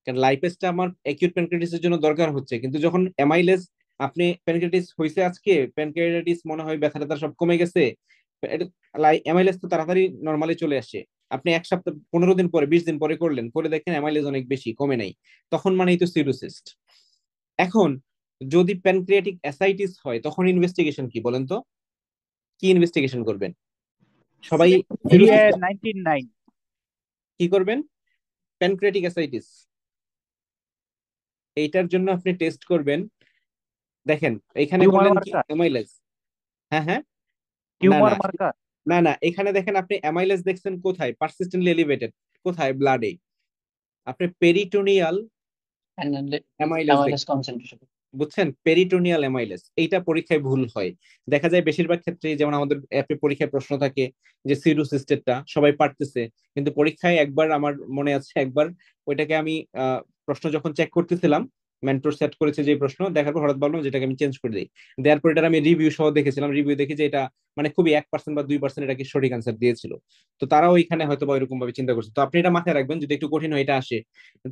কারণ লাইপেসটা আমার অ্যাকিউট প্যানক্রিয়াটিসের জন্য দরকার হচ্ছে, কিন্তু যখন অ্যামাইলেজ, আপনি প্যানক্রিয়াটিস হয়েছে আজকে, প্যানক্রিয়াটিস মনে হয় ব্যথা ট্যাথা সব কমে গেছে, অ্যামাইলেজ তো তাড়াতাড়ি নর্মালি চলে আসে, আপনি এক সপ্তাহ 15 দিন পরে 20 দিন পরে করলেন, করে দেখেন অ্যামাইলেজ অনেক বেশি কমে নাই, তখন মানেই তো সিরোসিস্ট। এখন যদি প্যানক্রিয়াটিক অ্যাসাইটিস হয় তখন ইনভেস্টিগেশন কি বলেন তো? কি ইনভেস্টিগেশন করবেন সবাই? CA-19-9 কি করবেন? প্যানক্রিয়াটিক অ্যাসাইটিস, এইটার জন্য আপনি টেস্ট করবেন, দেখেন এখানে টিউমার করলেন কি মার্কার, অ্যামাইলেজ। হ্যাঁ হ্যাঁ, না টিউমার না মার্কার। না না, এখানে দেখেন আপনি অ্যামাইলেজ দেখছেন কোথায়? পারসিস্টেন্টলি এলিভেটেড কোথায়? ব্লাডে। আপনি পেরিটোনিয়াল অ্যামাইলেজ অ্যামাইলেজ দেখছেন, কনসেন্ট্রেশন। বুঝছেন? পেরিটোনিয়াল অ্যামাইলেস, এইটা পরীক্ষায় ভুল হয়, দেখা যায় বেশিরভাগ ক্ষেত্রে। যেমন আমাদের অ্যাপে পরীক্ষায় প্রশ্ন থাকে যে সিরোসিস্টেরটা সবাই পারতেছে, কিন্তু পরীক্ষায় একবার আমার মনে আছে, একবার ওইটাকে আমি প্রশ্ন যখন চেক করতেছিলাম, মেন্টর সেট করেছে যে প্রশ্ন, দেখার পর হঠাৎ ভাবলাম যেটাকে আমি চেঞ্জ করে দিই। দেওয়ার পর এটার আমি রিভিউ সহ দেখেছিলাম, রিভিউ দেখি যে এটা মানে খুবই 1% বা 2% এটাকে সঠিক আনসার দিয়েছিল। তো তারাও এখানে হয়তো বা এরকম ভাবে চিন্তা করছে। তো আপনি এটা মাথায় রাখবেন, যদি একটু কঠিন হয় এটা আসে,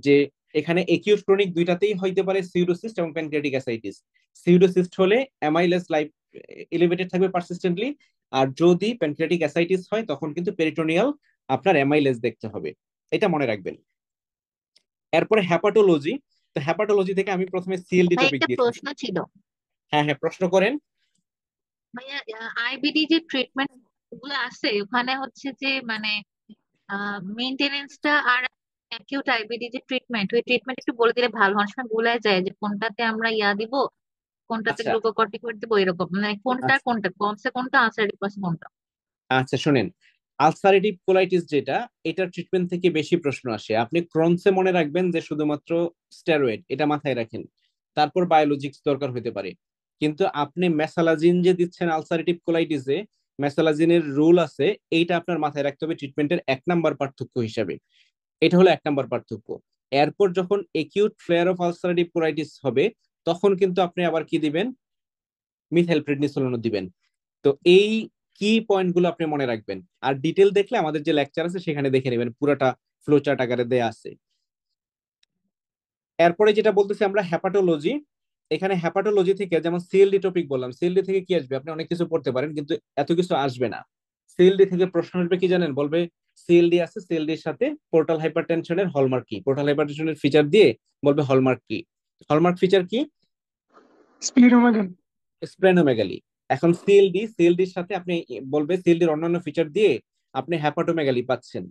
যে এখানে একিউট ক্রনিক দুইটাতেই হইতে পারে সিউডোসিস্ট এবং প্যানক্রিয়াটিক অ্যাসাইটিস। সিউডোসিস্ট হলে অ্যামাইলেজ লাইফ এলিভেটেড থাকবে পারসিস্টেন্টলি, আর যদি প্যানক্রিয়াটিক অ্যাসাইটিস হয় তখন কিন্তু পেরিটোনিয়াল আপনার অ্যামাইলেজ দেখতে হবে, এটা মনে রাখবেন। এরপরে হ্যাপাটোলজি। তো হ্যাপাটোলজি থেকে আমি প্রথমে সিএলডি ভাই টপিক একটা দিয়েছি। প্রশ্ন ছিল। হ্যাঁ হ্যাঁ, প্রশ্ন করেন। ভাইয়া আইবিডি যে ট্রিটমেন্ট গুলো আছে ওখানে হচ্ছে যে মানে মেইনটেনেন্সটা আর অ্যাকিউট আইবিডি যে ট্রিটমেন্ট, ওই ট্রিটমেন্ট একটু বলে দিলে ভালো হয়। অনেক সময় ভুলে যায় যে কোনটাতে আমরা দিব, কোনটাতে আচ্ছা গ্লুকোকর্টিকয়েড দিব, এরকম মানে কোনটা আচ্ছা কোনটা কমসে কোনটা আনসারেটিভ পাশে কোনটা। আচ্ছা, শুনেন, আলসারেটিভ কোলাইটিস যেটা, এটার ট্রিটমেন্ট থেকে বেশি প্রশ্ন আসে। আপনি ক্রনসে মনে রাখবেন যে শুধুমাত্র স্টেরয়েড, এটা মাথায় রাখেন, তারপর বায়োলজিক্স দরকার হতে পারে। কিন্তু আপনি মেসালাজিন যে দিচ্ছেন আলসারেটিভ কোলাইটিসে, মেসালাজিনের রুল আছে, এইটা আপনার মাথায় রাখতে হবে ট্রিটমেন্টের 1 নাম্বার পার্থক্য হিসাবে। এটা হলো 1 নাম্বার পার্থক্য। এরপর যখন acute flare of ulcerative colitis হবে, তখন কিন্তু আপনি আবার কি দিবেন? মিথাইলপ্রেডনিসোলোন দিবেন। তো এই কি পয়েন্ট গুলো আপনি মনে রাখবেন, আর ডিটেল দেখলে আমাদের যে লেকচার আছে সেখানে দেখে নেবেন, পুরোটা ফ্লো চার্ট আকারে দেয়া আছে। এরপরে যেটা বলতেছি আমরা হ্যাপাটোলজি। এখানে হ্যাপাটোলজি থেকে যেমন সিএলডি টপিক বললাম, সিএলডি থেকে কি আসবে? আপনি অনেক কিছু পড়তে পারেন কিন্তু এত কিছু আসবে না। সিএলডি থেকে প্রশ্ন আসবে কি জানেন? বলবে সিএলডি আছে, সিএলডির সাথে পোর্টাল হাইপারটেনশনের হলমার্ক কি, পোর্টাল হাইপারটেনশনের ফিচার দিয়ে বলবে হলমার্ক কি। হলমার্ক ফিচার কি? স্প্লেনোমেগালি। এখন সিএলডির সাথে আপনি বলবে সিএলডির অন্যান্য ফিচার দিয়ে আপনি হ্যাপাটোমেগালি পাচ্ছেন,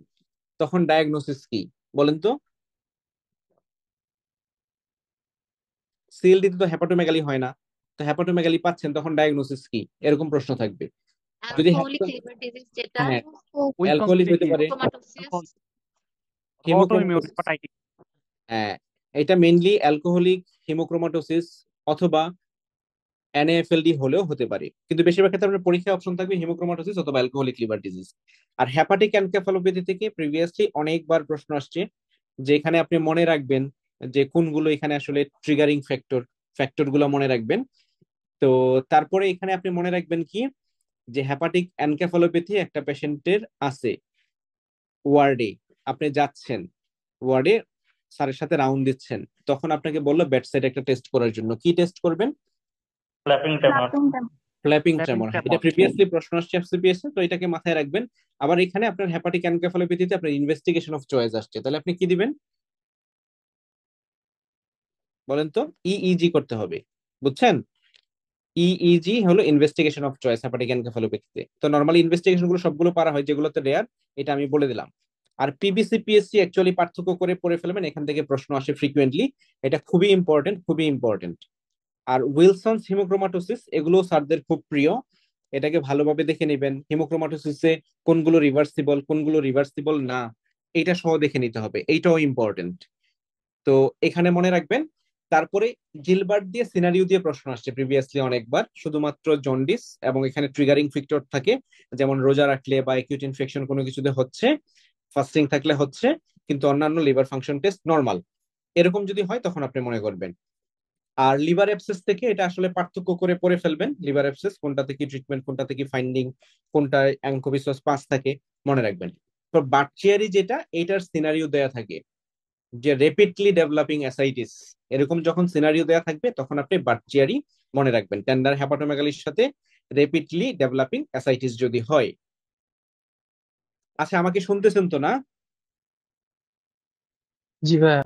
তখন ডায়াগনোসিস কি বলেন তো? সিএলডি তো হ্যাপাটোমেগালি হয় না, তো হ্যাপাটোমেগালি পাচ্ছেন, তখন ডায়াগনোসিস কি, এরকম প্রশ্ন থাকবে। যদি অ্যালকোহলিক লিভার ডিজিজ যেটা, হ্যাঁ ওই অ্যালকোহলিক হতে পারে, হেমোক্রোমাটোসিস, হিমোক্রোমাটোসিস, অটোইমিউন হ্যাঁ এটা মেইনলি অ্যালকোহলিক, হিমোক্রোমাটোসিস অথবা এনএফএলডি হলেও হতে পারে, কিন্তু বেশিরভাগ ক্ষেত্রে আপনার পরীক্ষায় অপশন থাকবে হিমোক্রোমাটোসিস অথবা অ্যালকোহলিক লিভার ডিজিজ। আর হ্যাপাটিক এনকেফালোপ্যাথি থেকে প্রিভিয়াসলি অনেকবার প্রশ্ন আসছে, যে এখানে আপনি মনে রাখবেন যে কোনগুলো এখানে আসলে ট্রিগারিং ফ্যাক্টর গুলো মনে রাখবেন। তো তারপরে এখানে আপনি মনে রাখবেন কি, যে হ্যাপাটিক এনকেফালোপ্যাথি একটা পেশেন্টের আছে, ওয়ার্ডে আপনি যাচ্ছেন, ওয়ার্ডে স্যারের সাথে রাউন্ড দিচ্ছেন, তখন আপনাকে বললো বেডসাইড একটা টেস্ট করার জন্য, কি টেস্ট করবেন? Clapping tremor. ফ্ল্যাপিং ট্রেমর, এটা প্রিভিয়াসলি প্রশ্ন আসছে এফসিপিএস এ, তো এটাকে মাথায় রাখবেন। আবার এখানে আপনার হ্যাপাটিক এনকেফালোপ্যাথিতে আপনার ইনভেস্টিগেশন অফ চয়েস আসছে, তাহলে আপনি কি দিবেন বলেন তো? ইইজি করতে হবে, বুঝছেন? ইইজি হলো ইনভেস্টিগেশন অফ চয়েস হ্যাপাটিক এনকেফালোপ্যাথিতে। তো নরমালি ইনভেস্টিগেশন গুলো সবগুলো পারা হয়, যেগুলোতে রেয়ার এটা আমি বলে দিলাম। আর পিবিসি পিএসসি অ্যাকচুয়ালি পার্থক্য করে পড়ে ফেলবেন, এখান থেকে প্রশ্ন আসে ফ্রিকুয়েন্টলি, এটা খুবই ইম্পর্টেন্ট, খুবই ইম্পর্টেন্ট। আর উইলসনস হিমোক্রোমাটোসিস এগুলো স্যারদের খুব প্রিয়, এটাকে ভালোভাবে দেখে নেবেন। হিমোক্রোমাটোসিসে কোনগুলো রিভার্সিবল না, এটা সহ দেখে নিতে হবে, এইটাও ইম্পর্টেন্ট। তো এখানে মনে রাখবেন। তারপরে গিলবার্ট দিয়ে সিনারিও দিয়ে প্রশ্ন আসছে প্রিভিয়াসলি অনেকবার, শুধুমাত্র জন্ডিস এবং এখানে ট্রিগারিং ফ্যাক্টর থাকে, যেমন রোজা রাখলে বা একিউট ইনফেকশন কোনো কিছুতে হচ্ছে, ফাস্টিং থাকলে হচ্ছে, কিন্তু অন্যান্য লিভার ফাংশন টেস্ট নর্মাল, এরকম যদি হয় তখন আপনি মনে করবেন। আর লিভার অ্যাবসেস থেকে এটা আসলে পার্থক্য করে পড়ে ফেলবেন, লিভার অ্যাবসেস কোনটাতে কি ট্রিটমেন্ট, কোনটাতে কি ফাইন্ডিং, কোনটা অ্যাঙ্কোবিসাস পাস থাকে, মনে রাখবেন। তো বার্চিয়ারি যেটা, এটার সিনারিও দেয়া থাকে যে রেপিডলি ডেভেলপিং অ্যাসাইটিস, এরকম যখন সিনারিও দেয়া থাকবে তখন আপনি বার্চিয়ারি মনে রাখবেন, টেন্ডার হ্যাপাটোমেগালির সাথে রেপিডলি ডেভেলপিং অ্যাসাইটিস যদি হয়। আচ্ছা আমাকে শুনতেছেন তো না? জি ভাইয়া।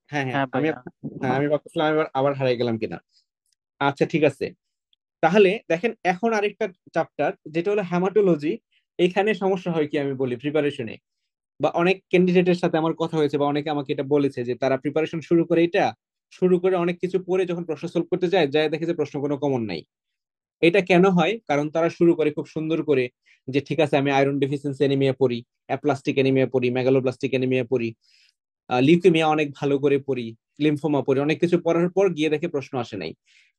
হ্যাঁ হ্যাঁ হ্যাঁ আমি ভাইয়া। আমি ভাবছিলাম আবার হারিয়ে গেলাম কিনা। আচ্ছা ঠিক আছে, তাহলে দেখেন এখন আরেকটা চ্যাপ্টার যেটা হলো হ্যামাটোলজি। এখানে সমস্যা হয় কি আমি বলি প্রিপারেশনে, বা অনেক ক্যান্ডিডেটের সাথে আমার কথা হয়েছে, বা অনেকে আমাকে এটা বলেছে যে তারা প্রিপারেশন শুরু করে অনেক কিছু পড়ে যখন প্রশ্ন সলভ করতে যায় দেখে যে প্রশ্ন কোনো কমন নাই। এটা কেন হয়? কারণ তারা শুরু করে খুব সুন্দর করে, যে ঠিক আছে আমি আয়রন ডেফিসিয়েন্সি অ্যানিমিয়া পড়ি, অ্যাপ্লাস্টিক অ্যানিমিয়া পড়ি, মেগালোপ্লাস্টিক অ্যানিমিয়া পড়ি, লিউকেমিয়া অনেক ভালো করে পড়ি, লিম্ফোমা পড়ি, অনেক কিছু পড়ার পর গিয়ে দেখে প্রশ্ন আসে নাই।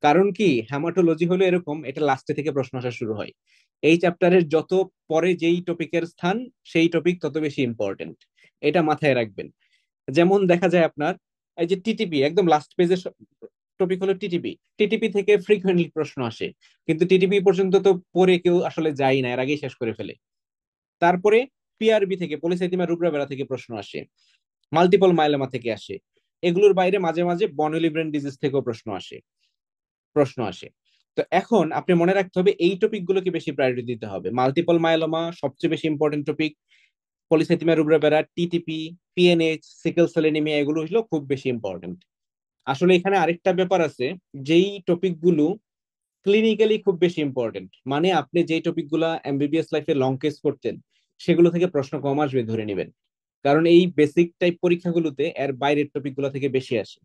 কারণ কি, হ্যামাটোলজি হলো এরকম, এটা লাস্টে থেকে প্রশ্ন আসা শুরু হয়। এই চ্যাপ্টারের যত পরে যেই টপিকের স্থান, সেই টপিক তত বেশি ইম্পর্টেন্ট, এটা মাথায় রাখবেন। যেমন দেখা যায় আপনার এই যে টিটিপি, একদম লাস্ট পেজের টপিক হলো টিটিপি, টিটিপি থেকে ফ্রিকুয়েন্টলি প্রশ্ন আসে, কিন্তু টিটিপি পর্যন্ত তো পড়ে কেউ আসলে যায় না, এর আগেই শেষ করে ফেলে। তারপরে পিআরবি থেকে, পলিসাইথিমা রুব্রাবেরা থেকে প্রশ্ন আসে, মাল্টিপল মাইলোমা থেকে আসে, এগুলোর বাইরে মাঝে মাঝে বর্নোলি ব্রেন ডিজিজ থেকেও প্রশ্ন আসে। তো এখন আপনি মনে রাখতে হবে এই টপিক গুলোকে বেশি প্রায়োরিটি দিতে হবে। মাল্টিপল মাইলোমা সবচেয়ে বেশি important topic, polycythaemia rubra vera, TTP, PNH, sickle cell anaemia, এগুলো হলো খুব বেশি ইম্পর্টেন্ট। আসলে এখানে আরেকটা ব্যাপার আছে, যেই টপিক গুলো ক্লিনিক্যালি খুব বেশি ইম্পর্টেন্ট, মানে আপনি যেই টপিক গুলা এমবিবিএস লাইফে লং কেস করতেন, সেগুলো থেকে প্রশ্ন কম আসবে ধরে নেবেন, কারণ এই বেসিক টাইপ পরীক্ষাগুলোতে এর বাইরের টপিক গুলো থেকে বেশি আসে।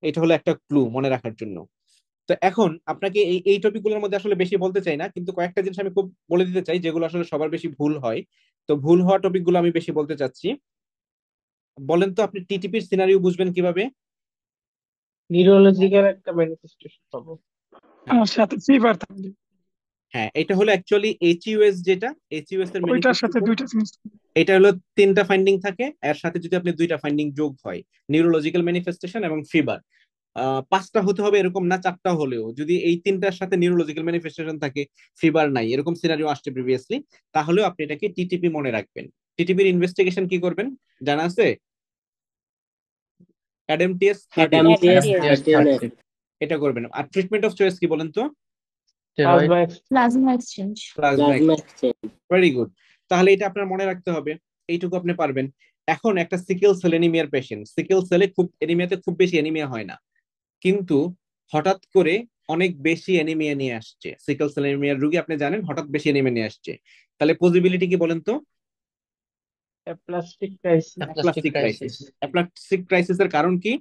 এটা হলো একটা ক্লু মনে রাখার জন্য। তো এখন আপনাকে এই টপিক গুলোর মধ্যে আসলে বেশি বলতে চাই না, কিন্তু কয়েকটা জিনিস আমি খুব বলে দিতে চাই যেগুলো আসলে সবার বেশি ভুল হয়। তো ভুল হওয়া টপিক গুলো আমি বেশি বলতে চাচ্ছি। বলেন তো আপনি টিটিপির সিনারিও বুঝবেন কিভাবে? নিউরোলজিক্যাল একটা ম্যানিফেস্টেশন পাবো, হ্যাঁ আমার সাথে ফিভার থাকবে, হ্যাঁ, এটা হলো অ্যাকচুয়ালি এইচইউএস, যেটা এইচইউএস এর ওইটার সাথে ম্যানিফেস্টেশন। দুইটা জিনিস। এটা হলো 3টা ফাইন্ডিং থাকে, এর সাথে যদি আপনি 2টা ফাইন্ডিং যোগ হয়, নিউরোলজিক্যাল ম্যানিফেস্টেশন এবং ফিভার, 5টা হতে হবে এরকম না, 4টা হলেও যদি এই 3টার সাথে নিউরোলজিক্যাল ম্যানিফেস্টেশন থাকে, ফিভার নাই, এরকম সিনারিও আসছে প্রিভিয়াসলি, তাহলেও আপনি এটাকে টিটিপি মনে রাখবেন। টিটিপির ইনভেস্টিগেশন কি করবেন জানা আছে? অ্যাডামটিএস 30, ADAMTS Yes, 30 এটা করবেন। আর ট্রিটমেন্ট অফ চয়েস কি বলেন তো? Steroid. Plasma plasma exchange. Plasma. plasma exchange. Very good, তাহলে এটা আপনার মনে রাখতে হবে। এইটুকু আপনি পারবেন। এখন একটা সিকেল সেল এনিমিয়ার পেশেন্ট, সিকেল সেলে এনিমিয়াতে খুব বেশি এনিমিয়া হয় না, কিন্তু হঠাৎ করে অনেক বেশি এনিমিয়া নিয়ে আসছে, সিকেল সেল এনিমিয়ার রোগী আপনি জানেন হঠাৎ বেশি এনিমিয়া নিয়ে আসছে, তাহলে পসিবিলিটি কি বলেন তো? Aplastic crisis, aplastic aplastic crisis. Crisis, aplastic ক্রাইসিসের কারণ কি?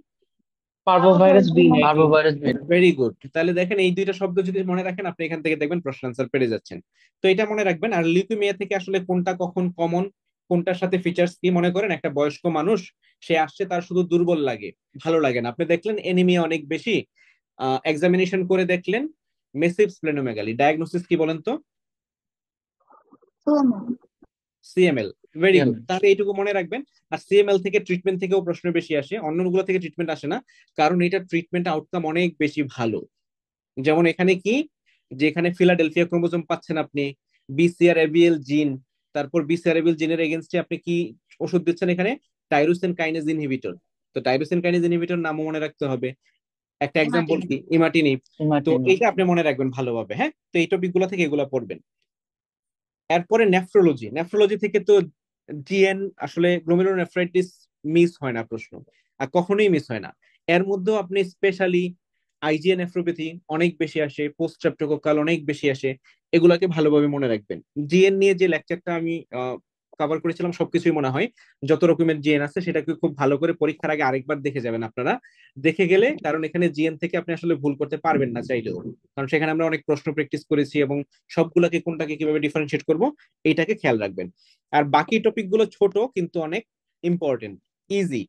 Parvovirus B negative. Parvovirus B. Very good. তাহলে দেখেন এই দুইটা শব্দ যদি মনে রাখেন আপনি এখান থেকে দেখবেন প্রশ্ন আনসার পেরে যাচ্ছেন। তো এটা মনে রাখবেন। আর লিউকেমিয়া থেকে আসলে কোনটা কখন কমন, কোনটার সাথে ফিচার্স কি, মনে করেন একটা বয়স্ক মানুষ সে আসছে, তার শুধু দুর্বল লাগে, ভালো লাগে না, আপনি দেখলেন এনিমিয়া অনেক বেশি, এক্সামিনেশন করে দেখলেন মেসিভ স্প্লেনোমেগালি, ডায়াগনোসিস কি বলেন তো? সিএমএল। Very good. তাহলে এইটুকু মনে রাখবেন। আর সিএমএল থেকে ট্রিটমেন্ট থেকেও প্রশ্ন বেশি আসে, অন্যগুলো থেকে ট্রিটমেন্ট আসে না, কারণ এটা ট্রিটমেন্ট আউটকাম অনেক বেশি ভালো। যেমন এখানে কি, যে এখানে ফিলাডেলফিয়া ক্রোমোজোম পাচ্ছেন আপনি, বিসিআরএবিএল জিন, তারপর বিসিআরএবিএল জিনের এগেনস্টে আপনি কি ওষুধ দিচ্ছেন? এখানে টাইরোসিন কাইনেজ ইনহিবিটর। তো টাইরোসিন কাইনেজ ইনহিবিটর নামও মনে রাখতে হবে। একটা এক্সাম্পল কি, ইমাটিনিব। তো এইটা আপনি মনে রাখবেন ভালোভাবে। হ্যাঁ, তো এই টপিক গুলো থেকে এগুলো পড়বেন। এরপরে নেফ্রোলজি, নেফ্রোলজি থেকে তো জিএন, আসলে গ্লোমেরুলোনেফ্রাইটিস মিস হয় না প্রশ্ন, আর কখনোই মিস হয় না। এর মধ্যেও আপনি স্পেশালি আইজিএন নেফ্রোপ্যাথি অনেক বেশি আসে, পোস্ট স্ট্রেপ্টোকোকাল অনেক বেশি আসে, এগুলাকে ভালোভাবে মনে রাখবেন। জিএন নিয়ে যে লেকচারটা আমি কভার করেছিলাম সবকিছুই মনে হয়, যত রকমের জিএন আছে সেটাকে খুব ভালো করে পরীক্ষার আগে আরেকবার দেখে যাবেন আপনারা, দেখে গেলে, কারণ এখানে জিএন থেকে আপনি আসলে ভুল করতে পারবেন না চাইলেও, কারণ সেখানে আমরা অনেক প্রশ্ন প্র্যাকটিস করেছি এবং সবগুলোকে কোনটাকে কিভাবে ডিফারেন্সিয়েট করব এইটাকে খেয়াল রাখবেন। আর বাকি টপিক গুলো ছোট কিন্তু অনেক ইম্পর্টেন্ট, ইজি,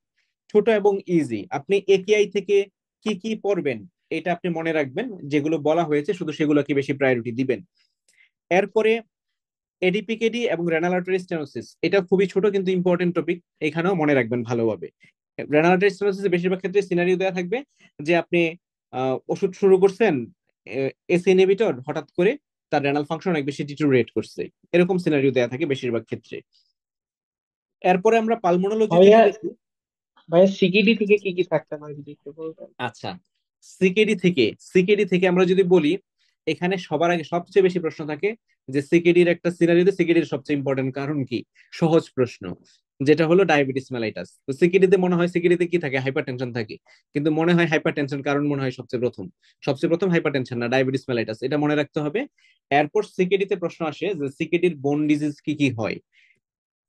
ছোট এবং ইজি। আপনি একেআই থেকে কি কি পড়বেন এটা আপনি মনে রাখবেন, যেগুলো বলা হয়েছে শুধু সেগুলোকে বেশি প্রায়োরিটি দিবেন। এরপরে এডিপিকেডি এবং রেনাল আর্টারি স্টেনোসিস, এটা খুবই ছোট কিন্তু ইম্পর্টেন্ট টপিক, এখানেও মনে রাখবেন ভালোভাবে। রেনাল আর্টারি স্টেনোসিস বেশিরভাগ ক্ষেত্রে সিনারিও দেওয়া থাকবে যে আপনি ওষুধ শুরু করছেন এসি ইনহিবিটর, হঠাৎ করে তার রেনাল ফাংশন অনেক বেশি ডিটোরিয়েট করছে, এরকম সিনারিও দেওয়া থাকে বেশিরভাগ ক্ষেত্রে। এরপরে আমরা পালমোনোলজি ভাইয়া, যদি দেখি। ভাইয়া সিকিডি থেকে কি কি থাকতে পারে যদি একটু বলতেন? আচ্ছা, সিকেডি থেকে আমরা যদি বলি, এখানে সবার আগে সবচেয়ে বেশি প্রশ্ন থাকে যে সিকেডির একটা সিনারিওতে সিকেডির সবচেয়ে ইম্পর্টেন্ট কারণ কি, সহজ প্রশ্ন, যেটা হলো ডায়াবেটিস মেলাইটাস। তো সিকেডিতে মনে হয় সিকেডিতে কি থাকে, হাইপারটেনশন থাকে, কিন্তু মনে হয় হাইপারটেনশন কারণ মনে হয় সবচেয়ে প্রথম হাইপারটেনশন না, ডায়াবেটিস মেলাইটাস, এটা মনে রাখতে হবে। এরপর সিকেডিতে প্রশ্ন আসে যে সিকেডির বোন ডিজিজ কি কি হয়,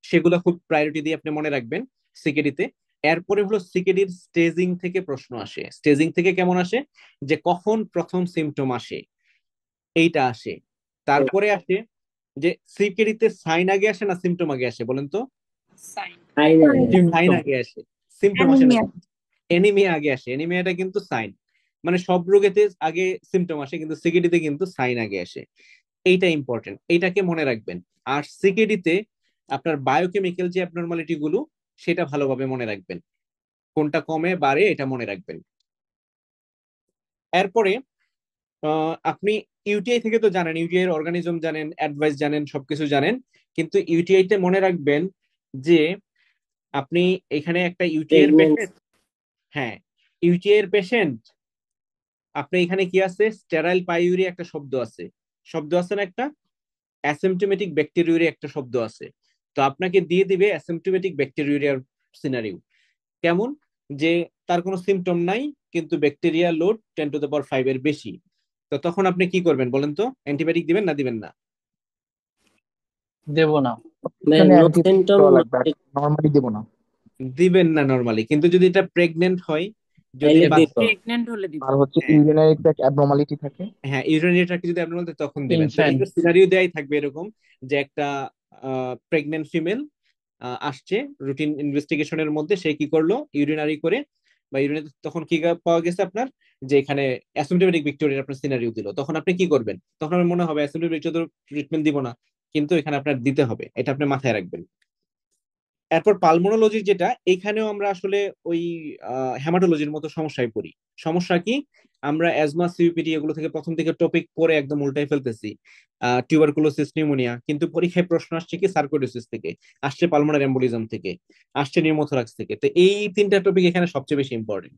সেগুলো খুব প্রায়োরিটি দিয়ে আপনি মনে রাখবেন সিকেডিতে। এরপরে হলো সিকেডির স্টেজিং থেকে প্রশ্ন আসে। স্টেজিং থেকে কেমন আসে, যে কখন প্রথম সিমটম আসে এইটা আসে। তারপরে আসে যে সিকেডিতে সাইন আগে আসে না সিমটম আগে আসে, বলেন তো? সাইন আগে আসে, সিমটম আসে না, এনিমিয়া আগে আসে। এনিমিয়াটা কিন্তু সাইন, মানে সব রোগেতে আগে সিমটম আসে, কিন্তু সিকেডিতে কিন্তু সাইন আগে আসে। এইটা ইম্পর্টেন্ট, এইটাকে মনে রাখবেন। আর সিকেডিতে আপনার বায়োকেমিক্যাল যে অ্যাবনরমালিটি গুলো সেটা ভালোভাবে মনে রাখবেন, কোনটা কমে বাড়ে এটা মনে রাখবেন। এরপরে আপনি ইউটিআই থেকে তো জানেন, ইউটিআই এর অর্গানিজম জানেন, অ্যাডভাইস জানেন, সবকিছু জানেন, কিন্তু ইউটিআই তে মনে রাখবেন যে আপনি এখানে একটা ইউটিআই এর পেশেন্ট, হ্যাঁ ইউটিআই এর পেশেন্ট, আপনি এখানে কি আছে, স্টেরাইল পাইউরি একটা শব্দ আছে না, একটা অ্যাসিম্পটোমেটিক ব্যাকটেরিউরিয়া একটা শব্দ আছে। তো আপনাকে দিয়ে দিবে অ্যাসিম্পটোমেটিক ব্যাকটেরিউরিয়ার সিনারিও, কেমন, যে তার কোনো সিমটম নাই কিন্তু ব্যাকটেরিয়া লোড 10⁵ এর বেশি। তো তখন আপনি কি করবেন বলেন তো, অ্যান্টিবায়োটিক দিবেন না দিবেন না? দেব না। নরমালি দেব না। দিবেন না নরমালি, কিন্তু যদি এটা প্রেগনেন্ট হয়, যদি প্রেগন্যান্ট হলে দিব। আর হচ্ছে ইউরিনারি ট্র্যাক্ট অ্যাবনর্মালিটি থাকে, হ্যাঁ ইউরিনারি ট্র্যাক্ট যদি অ্যাবনর্মাল থাকে তখন দিবেন। তো ইনফ্যান্ট, এটা সিনারিও দেয়াই থাকবে এরকম, যে একটা প্রেগনেন্ট ফিমেল আসছে রুটিন ইনভেস্টিগেশনের মধ্যে, সে কি করলো, ইউরিনারি করে বা ইউরিনে তখন কি পাওয়া গেছে আপনার, যে এখানে অ্যাসিম্পটোমেটিক ব্যাকটেরিয়া আপনার সিনারিও দিল, তখন আপনি কি করবেন? তখন আমার মনে হবে অ্যাসিম্পটোমেটিক ব্যাকটেরিয়া ট্রিটমেন্ট দিব না, কিন্তু এখানে আপনার দিতে হবে, এটা আপনি মাথায় রাখবেন। এরপর পালমোনোলজি, যেটা এখানেও আমরা আসলে ওই হেমাটোলজির মতো সমস্যায় পড়ি। সমস্যা কি, আমরা অ্যাজমা সিওপিডি এগুলো থেকে প্রথম থেকে টপিক পরে একদম উল্টাই ফেলতেছি, টিউবারকুলোসিস নিউমোনিয়া, কিন্তু পরীক্ষায় প্রশ্ন আসছে কি সার্কোইডোসিস থেকে, আসছে পালমোনারি এম্বোলিজম থেকে, আসছে নিউমোথোরাক্স থেকে। তো এই তিনটা টপিক এখানে সবচেয়ে বেশি ইম্পর্টেন্ট।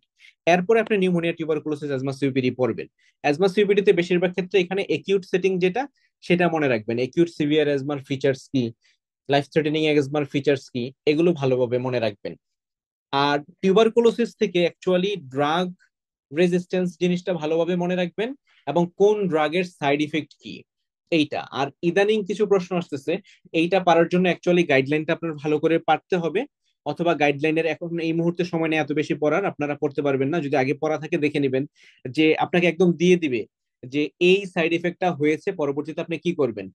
এরপরে আপনি নিউমোনিয়া, টিউবারকুলোসিস, অ্যাজমা সিওপিডি পড়বেন। অ্যাজমা সিওপিডিতে বেশিরভাগ ক্ষেত্রে এখানে একিউট সেটিং যেটা, সেটা মনে রাখবেন, একিউট সিভিয়ার অ্যাজমার ফিচার্স কি, লাইফ থ্রেটেনিং এক্সমার ফিচার্স কি, এগুলো ভালোভাবে মনে রাখবেন। আর টিউবারকুলোসিস থেকে অ্যাকচুয়ালি ড্রাগ রেজিস্ট্যান্স জিনিসটা ভালোভাবে মনে রাখবেন, এবং কোন ড্রাগের সাইড ইফেক্ট কি এইটা। আর ইদানিং কিছু প্রশ্ন আসতেছে, এইটা পারার জন্য অ্যাকচুয়ালি গাইডলাইনটা আপনার ভালো করে পড়তে হবে, অথবা গাইডলাইনের এখন এই মুহূর্তে সময় নেই এত বেশি পড়ার, আপনারা পড়তে পারবেন না। যদি আগে পড়া থাকে দেখে নেবেন, যে আপনাকে একদম দিয়ে দিবে যে এই সাইড ইফেক্টটা হয়েছে, পরবর্তীতে আপনি কি করবেন,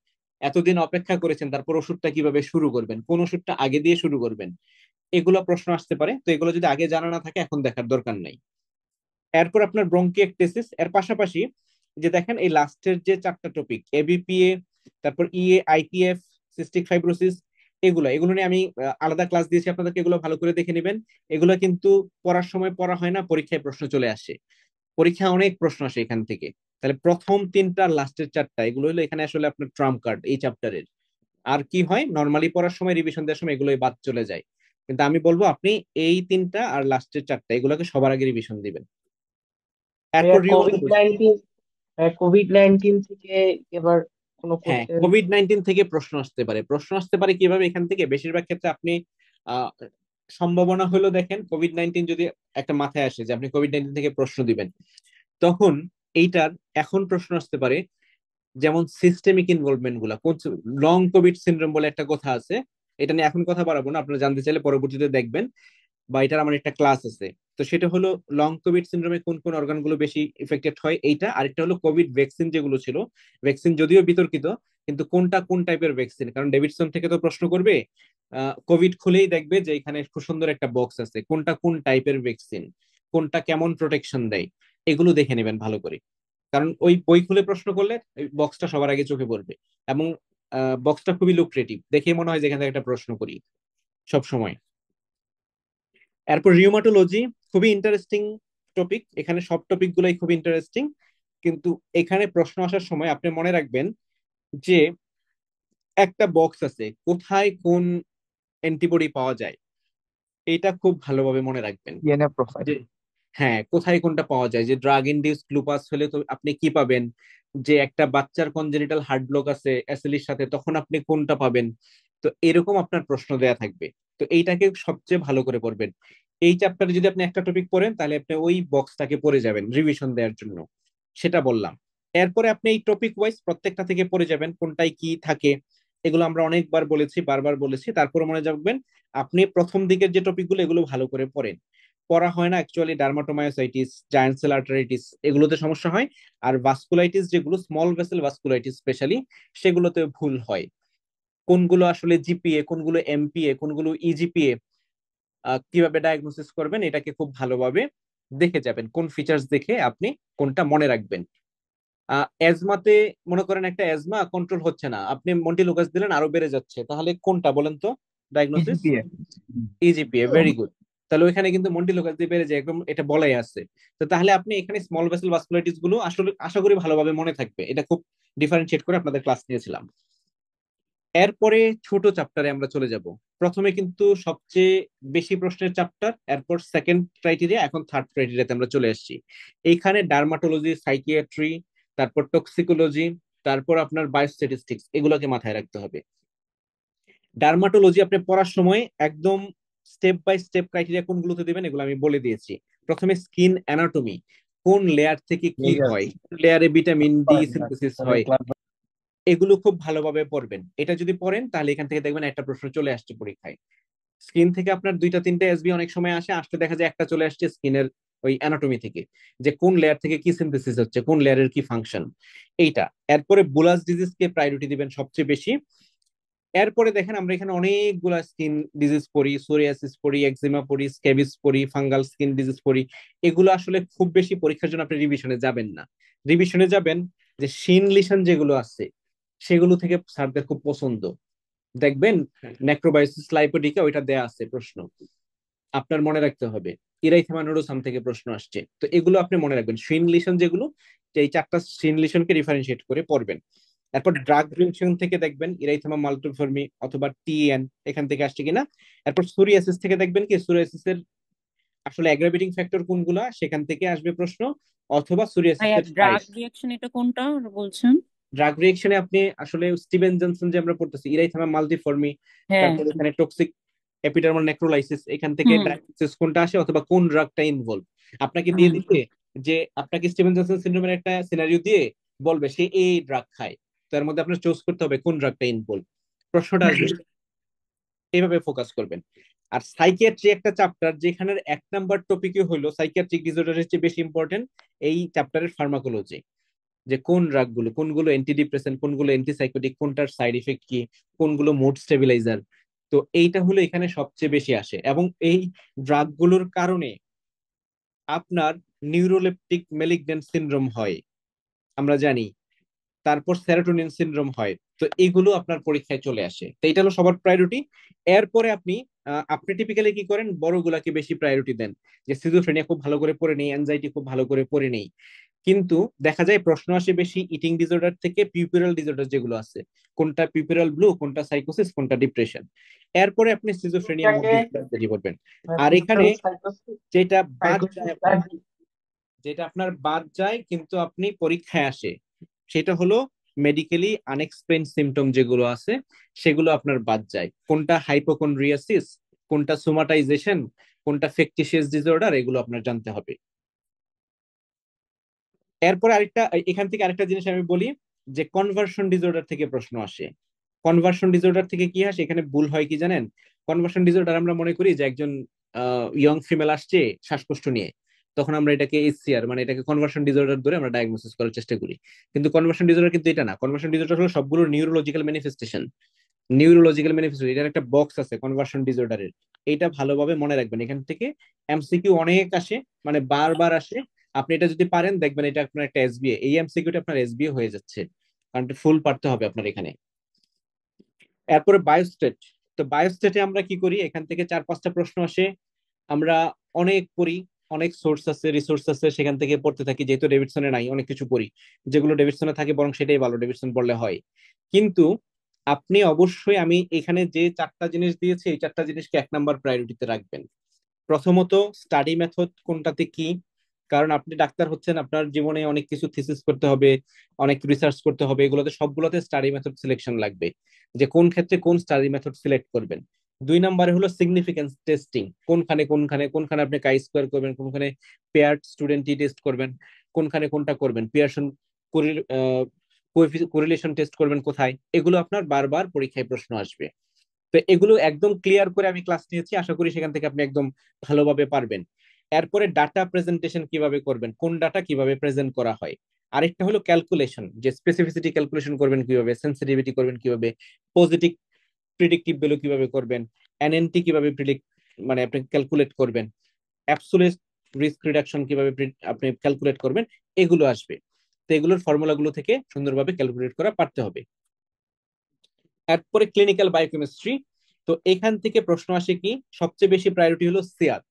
এতদিন অপেক্ষা করেছেন, তারপর ওষুধটা কিভাবে শুরু করবেন, কোন ওষুধটা আগে দিয়ে শুরু করবেন, এগুলো প্রশ্ন আসতে পারে। তো এগুলো যদি আগে জানা না থাকে এখন দেখার দরকার নাই। এরপর আপনার ব্রঙ্কিয়েকটেসিস এর পাশাপাশি যে দেখেন এই লাস্টের যে 4টা টপিক, এবিপিএ, তারপর ইএ, আইপিএফ, সিস্টিক ফাইব্রোসিস, এগুলো নিয়ে আমি আলাদা ক্লাস দিয়েছি আপনাদেরকে, এগুলো ভালো করে দেখে নেবেন। এগুলো কিন্তু পড়ার সময় পড়া হয় না, পরীক্ষায় প্রশ্ন চলে আসে, পরীক্ষায় অনেক প্রশ্ন আসে এখান থেকে। তাহলে প্রথম 3টা লাস্টের 4টা এগুলো হলো এখানে আসলে আপনার ট্রাম্প কার্ড এই চ্যাপ্টারের। আর কি হয়, নর্মালি পড়ার সময় রিভিশন দেওয়ার সময় এগুলোই বাদ চলে যায়, কিন্তু আমি বলবো আপনি এই 3টা আর লাস্টের 4টা এগুলোকে সবার আগে রিভিশন দিবেন। ভাইয়া এরপর রিউমাটোলজি। কোভিড-19 থেকে এবার কোনো হ্যাঁ, কোশ্চেন? কোভিড-19 থেকে প্রশ্ন আসতে পারে কিভাবে, এখান থেকে বেশিরভাগ ক্ষেত্রে আপনি আহ সম্ভাবনা হলো, দেখেন কোভিড-19 যদি একটা মাথায় আসে যে আপনি কোভিড-19 থেকে প্রশ্ন দিবেন, তখন এইটার এখন প্রশ্ন আসতে পারে যেমন সিস্টেমিক ইনভলভমেন্ট গুলা। লং কোভিড সিনড্রোম বলে একটা কথা আছে, এটা নিয়ে এখন কথা বাড়াবো না, আপনারা জানতে চাইলে পরবর্তীতে দেখবেন, বা এটার আমার একটা ক্লাস আছে। তো সেটা হলো লং কোভিড সিনড্রোমে কোন কোন অর্গান গুলো বেশি ইফেক্টেড হয় এইটা। আরেকটা হলো কোভিড ভ্যাকসিন যেগুলো ছিল, ভ্যাকসিন যদিও বিতর্কিত, কিন্তু কোনটা কোন টাইপের ভ্যাকসিন, কারণ ডেভিডসন থেকে তো প্রশ্ন করবে, কোভিড খুলেই দেখবে যে এখানে খুব সুন্দর একটা বক্স আছে, কোনটা কোন টাইপের ভ্যাকসিন, কোনটা কেমন প্রোটেকশন দেয়, এগুলো দেখে নেবেন ভালো করে। কারণ ওই বই খুলে প্রশ্ন করলে ওই বক্সটা সবার আগে চোখে পড়বে, এবং বক্সটা খুবই লুক্রেটিভ, দেখে মনে হয় যেখান থেকে একটা প্রশ্ন করি সব সময়। এরপর রিউমাটোলজি, খুবই ইন্টারেস্টিং টপিক, এখানে সব টপিক গুলাই খুব ইন্টারেস্টিং, কিন্তু এখানে প্রশ্ন আসার সময় আপনি মনে রাখবেন যে একটা বক্স আছে কোথায় কোন অ্যান্টিবডি পাওয়া যায়, এটা খুব ভালোভাবে মনে রাখবেন। DNA profile. যে হ্যাঁ, কোথায় কোনটা পাওয়া যায়, যে ড্রাগ ইনডিউসড লুপাস হলে তো আপনি কি পাবেন, যে একটা বাচ্চার কনজেনিটাল হার্ট ব্লক আছে এসএলির সাথে, তখন আপনি কোনটা পাবেন। তো এরকম আপনার প্রশ্ন দেয়া থাকবে, তো এইটাকে সবচেয়ে ভালো করে পড়বেন। এই চ্যাপ্টারে যদি আপনি একটা টপিক পড়েন, তাহলে আপনি ওই বক্সটাকে পড়ে যাবেন রিভিশন দেওয়ার জন্য, সেটা বললাম। এরপরে আপনি এই টপিক ওয়াইজ প্রত্যেকটা থেকে পড়ে যাবেন কোনটায় কি থাকে, এগুলো আমরা অনেকবার বলেছি, বারবার বলেছি, তারপরে মনে রাখবেন আপনি প্রথম দিকের যে টপিকগুলো এগুলো ভালো করে পড়েন। পড়া হয় না actually dermatomyositis, giant cell arteritis, এগুলোতে সমস্যা হয়। আর ভাস্কুলাইটিস যেগুলো স্মল ভেসেল ভাস্কুলাইটিস স্পেশালি, সেগুলোতে ভুল হয়। কোনগুলো আসলে জিপিএ, কোনগুলো এমপিএ, কোনগুলো ইজিপিএ, কিভাবে ডায়াগনোসিস করবেন এটাকে খুব ভালোভাবে দেখে যাবেন, কোন ফিচার্স দেখে আপনি কোনটা মনে রাখবেন। এজমাতে মনে করেন একটা এজমা কন্ট্রোল হচ্ছে না, আপনি মন্টিলুকাস দিলেন আরো বেড়ে যাচ্ছে, তাহলে কোনটা বলেন তো diagnosis? EGPA. EGPA, very good. তাহলে ওইখানে কিন্তু মন্টিলুকাস দিয়ে বেড়ে যায় একদম, এটা বলাই আছে। তো তাহলে আপনি এখানে স্মল ভেসেল ভাস্কুলাইটিস গুলো আসলে আশা করি ভালোভাবে মনে থাকবে, এটা খুব ডিফারেন্সিয়েট করে আপনাদের ক্লাস নিয়েছিলাম। এরপরে ছোট চ্যাপ্টারে আমরা চলে যাব। প্রথমে কিন্তু সবচেয়ে বেশি প্রশ্নের চ্যাপ্টার, এরপর সেকেন্ড ক্রাইটেরিয়া, এখন থার্ড ক্রাইটেরিয়াতে আমরা চলে আসছি। এইখানে ডার্মাটোলজি, সাইকিয়াট্রি, তারপর টক্সিকোলজি, তারপর আপনার বায়োস্ট্যাটিস্টিক্স, এগুলোকে মাথায় রাখতে হবে। ডার্মাটোলজি আপনি পড়ার সময় একদম স্টেপ বাই স্টেপ ক্রাইটেরিয়া কোনগুলোতে দিবেন এগুলো আমি বলে দিয়েছি। প্রথমে স্কিন অ্যানাটমি, কোন লেয়ার থেকে কি হয়, লেয়ারে ভিটামিন ডি সিনথেসিস হয়, এগুলো খুব ভালোভাবে পড়বেন। এটা যদি পড়েন তাহলে এখান থেকে দেখবেন একটা প্রশ্ন চলে আসছে পরীক্ষায়। স্কিন থেকে আপনার 2টা 3টা এসবি অনেক সময় আসলে দেখা যায় একটা চলে আসছে স্কিনের ওই অ্যানাটমি থেকে, যে কোন লেয়ার থেকে কি সিনথেসিস হচ্ছে, কোন লেয়ারের কি ফাংশন, এইটা। এরপরে বুলাস ডিজিজ কে প্রায়োরিটি দিবেন সবচেয়ে বেশি। এরপরে দেখেন আমরা এখানে অনেকগুলা স্কিন ডিজিজ পড়ি, সোরিয়াসিস পড়ি, এক্সিমা পড়ি, স্ক্যাবিস পড়ি, ফাঙ্গাল স্কিন ডিজিজ পড়ি। এগুলো আসলে খুব বেশি পরীক্ষার জন্য আপনি রিভিশনে যাবেন না, রিভিশনে যাবেন যে শিন লিশন যেগুলো আছে সেগুলো থেকে স্যারদের খুব পছন্দ, দেখবেন নেক্রোবায়োসিস লাইপোডিকা ওইটা দেয়া আছে প্রশ্ন, আপনার মনে রাখতে হবে। ইরাইথেমা নোডোসাম থেকে প্রশ্ন আসছে, তো এগুলো আপনি মনে রাখবেন। শিন লিশন যেগুলো, এই 4টা শিন লিশনকে ডিফারেন্সিয়েট করে পড়বেন। এরপর ড্রাগ রিলেশন থেকে দেখবেন ইরাইথেমা মাল্টিফর্মি অথবা টিএন এখান থেকে আসছে কিনা। এরপর সোরিয়াসিস থেকে দেখবেন কি সোরিয়াসিসের আসলে অ্যাগ্রাভেটিং ফ্যাক্টর কোনগুলা, সেখান থেকে আসবে প্রশ্ন, অথবা ভাইয়া সোরিয়াসিসের ড্রাগ টাইপ। রিয়াকশন এটা কোনটা বলছেন? ড্রাগ রিঅ্যাকশনে আপনি আসলে স্টিভেন জনসন যে আমরা পড়তেছি ইরাইথামা মাল্টিফর্মি, হ্যাঁ তারপর এখানে টক্সিক এপিডার্মাল নেক্রোলাইসিস, এখান থেকে হুম ডায়াগনোসিস কোনটা আসে অথবা কোন ড্রাগটা ইনভলভ আপনাকে দিয়ে হুম দিচ্ছে, যে আপনাকে স্টিভেন জনসন সিনড্রোমের একটা সিনারিও দিয়ে বলবে সে এই ড্রাগ খায়, তার মধ্যে আপনার চুজ করতে হবে কোন ড্রাগটা ইনভলভ, প্রশ্নটা আসবে, এইভাবে ফোকাস করবেন। আর সাইকিয়াট্রি একটা চ্যাপ্টার যেখানের 1 নাম্বার টপিকই হলো সাইকিয়াট্রিক ডিসঅর্ডারের চেয়ে বেশি ইম্পর্টেন্ট এই চ্যাপ্টারের ফার্মাকোলজি, যে কোন ড্রাগগুলো, কোনগুলো অ্যান্টিডিপ্রেসেন্ট, কোনগুলো অ্যান্টিসাইকোটিক, কোনটার সাইড ইফেক্ট কি, কোনগুলো মুড স্টেবিলাইজার। তো এইটা হলো এখানে সবচেয়ে বেশি আসে, এবং এই ড্রাগগুলোর কারণে আপনার নিউরোলেপটিক ম্যালিগন্যান্ট সিনড্রোম হয় আমরা জানি, তারপর সেরোটোনিন সিনড্রোম হয়। তো এগুলো আপনার পরীক্ষায় চলে আসে, তো এটা হলো সবার প্রায়োরিটি। এরপরে আপনি টিপিক্যালি কি করেন, বড়গুলাকে বেশি প্রায়োরিটি দেন, যে সিজোফ্রেনিয়া খুব ভালো করে পড়ে নেই, অ্যাংজাইটি খুব ভালো করে পড়ে নেই। কিন্তু দেখা যায় প্রশ্ন আসে বেশি ইটিং ডিসঅর্ডার থেকে পিউপেরাল ডিসঅর্ডার যেগুলো আছে, কোনটা পিউপেরাল ব্লু, কোনটা সাইকোসিস, কোনটা ডিপ্রেশন। এরপরে আপনি সিজোফ্রেনিয়া মোড স্ট্র্যাটেজি করবেন। আর এখানে যেটা বাদ যায় যেটা আপনার বাদ যায় কিন্তু আপনি পরীক্ষায় আসে, সেটা হলো মেডিকেলি আনএক্সপ্লেইন সিমটম যেগুলো আছে সেগুলো আপনার বাদ যায়, কোনটা হাইপোকন্ড্রিয়াসিস, কোনটা সোমাটাইজেশন, কোনটা ফেকটিশিয়াস ডিসঅর্ডার, এগুলো আপনার জানতে হবে। এরপরে এখান থেকে আরেকটা জিনিস আমি বলি, যে কনভার্সন ডিসঅর্ডার থেকে প্রশ্ন আসে। কনভার্সন ডিসঅর্ডার থেকে কি আসে, এখানে ভুল হয় কি জানেন, কনভার্সন ডিসঅর্ডার আমরা মনে করি যে একজন ইয়ং ফিমেল আসছে শ্বাসকষ্ট নিয়ে, তখন আমরা এটাকে এসসিআর মানে এটাকে কনভার্সন ডিসঅর্ডার ধরে আমরা ডায়াগনোসিস করার চেষ্টা করি। কিন্তু কনভার্সন ডিসঅর্ডার কিন্তু এটা না, কনভার্সন ডিসঅর্ডার হলো সবগুলো নিউরোলজিক্যাল ম্যানিফেস্টেশন। নিউরোলজিক্যাল ম্যানিফেস্টেশন, এটার একটা বক্স আছে কনভার্সন ডিসঅর্ডারের, এটা ভালোভাবে মনে রাখবেন। এখান থেকে এমসিকিউ অনেক আসে, মানে বারবার আসে। আপনি এটা যদি পারেন দেখবেন এটা আপনার একটা এসবিএ, এই এমসিকিউটা আপনার এসবিএ হয়ে যাচ্ছে, কারণ ফুল পারতে হবে আপনার এখানে। এরপরে বায়োস্টেট, তো বায়োস্টেটে আমরা কি করি, এখান থেকে 4-5টা প্রশ্ন আসে, আমরা অনেক পড়ি, অনেক সোর্স আছে, রিসোর্স আছে, সেখান থেকে পড়তে থাকি, যেহেতু ডেভিডসনে নাই অনেক কিছু পড়ি, যেগুলো ডেভিডসনে থাকে বরং সেটাই ভালো, ডেভিডসন পড়লে হয়। কিন্তু আপনি অবশ্যই, আমি এখানে যে 4টা জিনিস দিয়েছি এই 4টা জিনিসকে 1 নাম্বার প্রায়োরিটিতে রাখবেন। প্রথমত স্টাডি মেথড কোনটাতে কি, কারণ আপনি ডাক্তার হচ্ছেন, আপনার জীবনে অনেক কিছু থিসিস করতে হবে, অনেক রিসার্চ করতে হবে, এগুলোতে সবগুলোতে স্টাডি মেথড সিলেকশন লাগবে, যে কোন ক্ষেত্রে কোন স্টাডি মেথড সিলেক্ট করবেন। 2 নম্বরে হলো সিগনিফিকেন্স টেস্টিং, কোনখানে কোনখানে কোনখানে আপনি কাই স্কোয়ার করবেন, কোনখানে পেয়ার্ড স্টুডেন্ট টেস্ট করবেন, কোনখানে কোনটা করবেন, পিয়ারসন কোরিলেশন টেস্ট করবেন কোথায়, এগুলো আপনার বারবার পরীক্ষায় প্রশ্ন আসবে। তো এগুলো একদম ক্লিয়ার করে আমি ক্লাস নিয়েছি, আশা করি সেখান থেকে আপনি একদম ভালোভাবে পারবেন। এরপরে ডাটা প্রেজেন্টেশন কিভাবে করবেন, কোন ডাটা কিভাবে প্রেজেন্ট করা হয়। আরেকটা হলো ক্যালকুলেশন, যে স্পেসিফিসিটি ক্যালকুলেশন করবেন কিভাবে, সেন্সিটিভিটি করবেন কিভাবে, পজিটিভ প্রিডিক্টিভ ভ্যালু কিভাবে করবেন, এনএনটি কিভাবে মানে আপনি ক্যালকুলেট করবেন, অ্যাবসোলিউট রিস্ক রিডাকশন কিভাবে আপনি ক্যালকুলেট করবেন, এগুলো আসবে। তো এগুলোর ফর্মুলাগুলো থেকে সুন্দরভাবে ক্যালকুলেট করা পারতে হবে। এরপরে ক্লিনিক্যাল বায়োকেমিস্ট্রি, তো এখান থেকে প্রশ্ন আসে কি, সবচেয়ে বেশি প্রায়োরিটি হলো সিআর।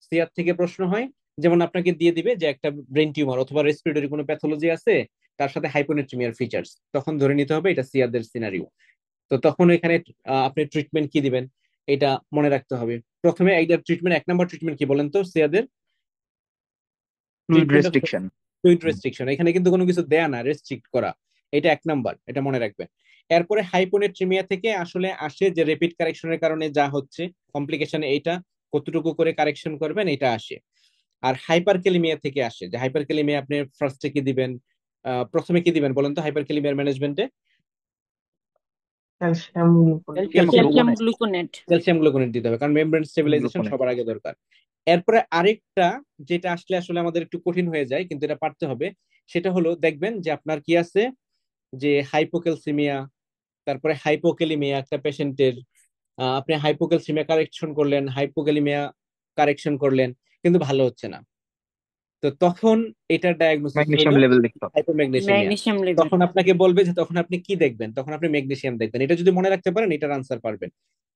সিআর থেকে প্রশ্ন হয়, যেমন আপনাকে দিয়ে দিবে যে একটা ব্রেন টিউমার অথবা রেসপিরেটরি কোনো প্যাথোলজি আছে, তার সাথে হাইপোনেট্রিমিয়ার ফিচার্স, তখন ধরে নিতে হবে এটা সিআরদের সিনারিও। তো তখন এখানে আপনি ট্রিটমেন্ট কি দিবেন এটা মনে রাখতে হবে। প্রথমে এইটার ট্রিটমেন্ট, 1 নম্বর ট্রিটমেন্ট কি বলেন তো সিআরদের? Fluid restriction. ফ্লুইড রেস্ট্রিকশন, এখানে কিন্তু কোনো কিছু দেয়া না, রেস্ট্রিক্ট করা, এটা 1 নম্বর, এটা মনে রাখবেন। এরপরে হাইপোনেট্রিমিয়া থেকে আসলে আসে যে রেপিড কারেকশনের কারণে যা হচ্ছে কমপ্লিকেশন, এইটা কতটুকু করে কারেকশন করবেন এটা আসে। আর হাইপারক্যালিমিয়া থেকে আসে, যে হাইপারক্যালিমিয়া আপনি ফার্স্টে কি দিবেন, প্রথমে কি দিবেন বলেন তো হাইপারক্যালিমিয়ার ম্যানেজমেন্টে? Calcium calcium gluconate calcium gluconate দিতে হবে, কারণ মেমব্রেন স্টেবিলাইজেশন সবার আগে দরকার। এরপরে আরেকটা যেটা আসলে আসলে আমাদের একটু কঠিন হয়ে যায়, কিন্তু এটা পারতে হবে, সেটা হলো দেখবেন যে আপনার কি আছে, যে হাইপোক্যালসিমিয়া, তারপরে হাইপোক্যালিমিয়া একটা পেশেন্টের, আপনি হাইপোক্যালসিমিয়া কারেকশন করলেন, হাইপোক্যালিমিয়া কারেকশন করলেন, কিন্তু ভালো হচ্ছে না, তো তখন এটার ডায়াগনোসিস ম্যাগনেসিয়াম হলো লেভেল দেখতে হবে। হাইপোম্যাগনেসিমিয়া। ম্যাগনেসিয়াম লেভেল তখন আপনাকে বলবে যে তখন আপনি কি দেখবেন, তখন আপনি ম্যাগনেসিয়াম দেখবেন, এটা যদি মনে রাখতে পারেন এটার আনসার পারবেন।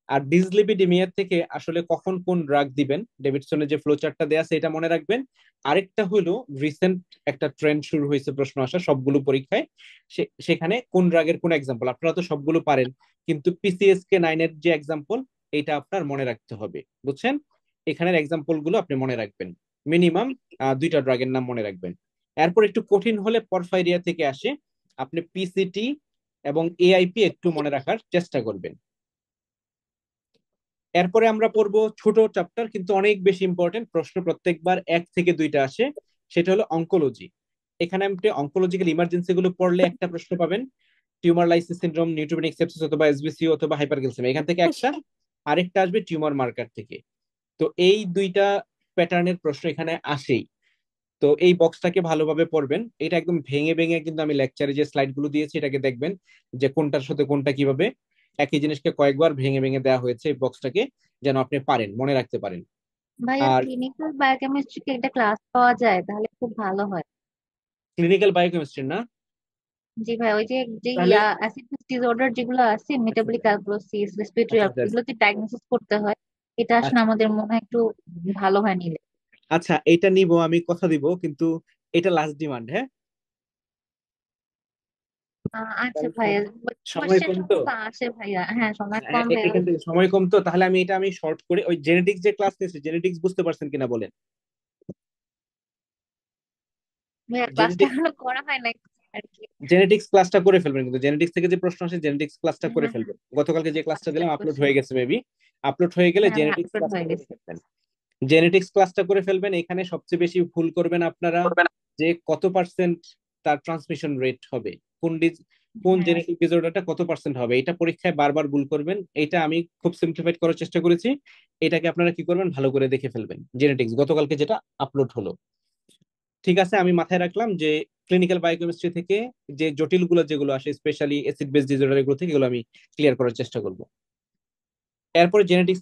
আর ডিসলিপিডিমিয়া থেকে আসলে কখন কোন ড্রাগ দিবেন, ডেভিডসনের যে ফ্লো চার্টটা দেয়া আছে এটা মনে রাখবেন। আরেকটা হলো রিসেন্ট একটা ট্রেন্ড শুরু হয়েছে প্রশ্ন আসা সবগুলো পরীক্ষায়, সেখানে কোন ড্রাগের কোন এক্সাম্পল, আপনারা তো সবগুলো পারেন, কিন্তু PCSK9 এর যে এক্সাম্পল এটা আপনার মনে রাখতে হবে, বুঝছেন? এখানের এক্সাম্পল গুলো আপনি মনে রাখবেন, মিনিমাম 2টা ড্রাগের নাম মনে রাখবেন। এরপর একটু কঠিন হলে পরফাইরিয়া থেকে আসে, আপনি পিসিটি এবং এআইপি একটু মনে রাখার চেষ্টা করবেন। এরপরে আমরা পড়বো ছোট চ্যাপ্টার কিন্তু অনেক বেশি ইম্পর্টেন্ট, প্রশ্ন প্রত্যেকবার 1 থেকে 2টা আসে, সেটা হলো অঙ্কোলজি। এখানে আপনি অঙ্কোলজিক্যাল ইমার্জেন্সি গুলো পড়লে একটা প্রশ্ন পাবেন, টিউমার লাইসিস সিনড্রোম, নিউট্রোপেনিক সেপসিস অথবা এসবিসি অথবা হাইপারক্যালসিয়ামিয়া, এখান থেকে একটা, আরেকটা আসবে টিউমার মার্কার থেকে। তো এই 2টা প্যাটার্নের প্রশ্ন এখানে আসেই। তো এই বক্সটাকে ভালোভাবে পড়বেন, এটা একদম ভেঙে ভেঙে কিন্তু আমি লেকচারে যে স্লাইড গুলো দিয়েছি এটাকে দেখবেন যে কোনটার সাথে কোনটা কিভাবে, একই জিনিসকে কয়েকবার ভেঙে ভেঙে দেওয়া হয়েছে এই বক্সটাকে, যেন আপনি পারেন, মনে রাখতে পারেন। ভাইয়া আর ক্লিনিক্যাল বায়োকেমিস্ট্রি কি একটা ক্লাস পাওয়া যায় তাহলে খুব ভালো হয়। ক্লিনিক্যাল বায়োকেমিস্ট্রি না, জি ভাই, ওই যে যে তাহলে অ্যাসিড ডিসঅর্ডার যেগুলো আছে, আচ্ছা মেটাবলিক অ্যালকোসিস, রেসপিরেটরি আচ্ছা আচ্ছা এগুলো যে ডায়াগনোসিস করতে হয়, এটা আসলে আচ্ছা আমাদের মনে হয় একটু ভালো হয় নিলে। আচ্ছা, এটা নিব, আমি কথা দিব, কিন্তু এটা লাস্ট ডিমান্ড। হ্যাঁ, আচ্ছা কারণ ভাইয়া, সময় কোয়েশ্চেন কম তো। সম্ভবত আসে ভাইয়া, হ্যাঁ সময় হ্যাঁ, কম ভাইয়া। এখান থেকে সময় কম তো, তাহলে আমি শর্ট করে ওই জেনেটিক্স যে ক্লাস নিয়েছি, জেনেটিক্স বুঝতে পারছেন কিনা বলেন। ভাইয়া ক্লাসটা জেনেটিক্স এখনো করা হয় নাই আর কি। জেনেটিক্স ক্লাসটা করে ফেলবেন, কিন্তু জেনেটিক্স থেকে যে প্রশ্ন আসে জেনেটিক্স ক্লাসটা করে হ্যাঁ হ্যাঁ, ফেলবেন। গতকালকে যে ক্লাসটা আচ্ছা দিলাম আপলোড বুঝছি। হয়ে গেছে মেবি, আপলোড হয়ে গেলে হ্যাঁ ভাইয়া জেনেটিক্স আপলোড ক্লাসটা হয়ে করে গেছে। ফেলবেন। জেনেটিক্স ক্লাসটা করে ফেলবেন, এখানে সবচেয়ে বেশি ভুল করবেন আপনারা যে কত পার্সেন্ট তার ট্রান্সমিশন রেট হবে, কোন হ্যাঁ জেনেটিক ডিসঅর্ডারটা কত পার্সেন্ট হবে, এটা পরীক্ষায় বারবার ভুল করবেন। এটা আমি খুব সিম্পলিফাইড করার চেষ্টা করেছি, এটাকে আপনারা কি করবেন, ভালো করে দেখে ফেলবেন। জেনেটিক্স গতকালকে যেটা আপলোড হলো, ঠিক আছে, আমি মাথায় রাখলাম যে ক্লিনিক্যাল বায়োকেমিস্ট্রি থেকে যে জটিল গুলো যেগুলো আসে, স্পেশালি অ্যাসিড বেস ডিসঅর্ডার, এগুলো থেকে এগুলো আমি ক্লিয়ার করার চেষ্টা করব। এরপর জেনেটিক্স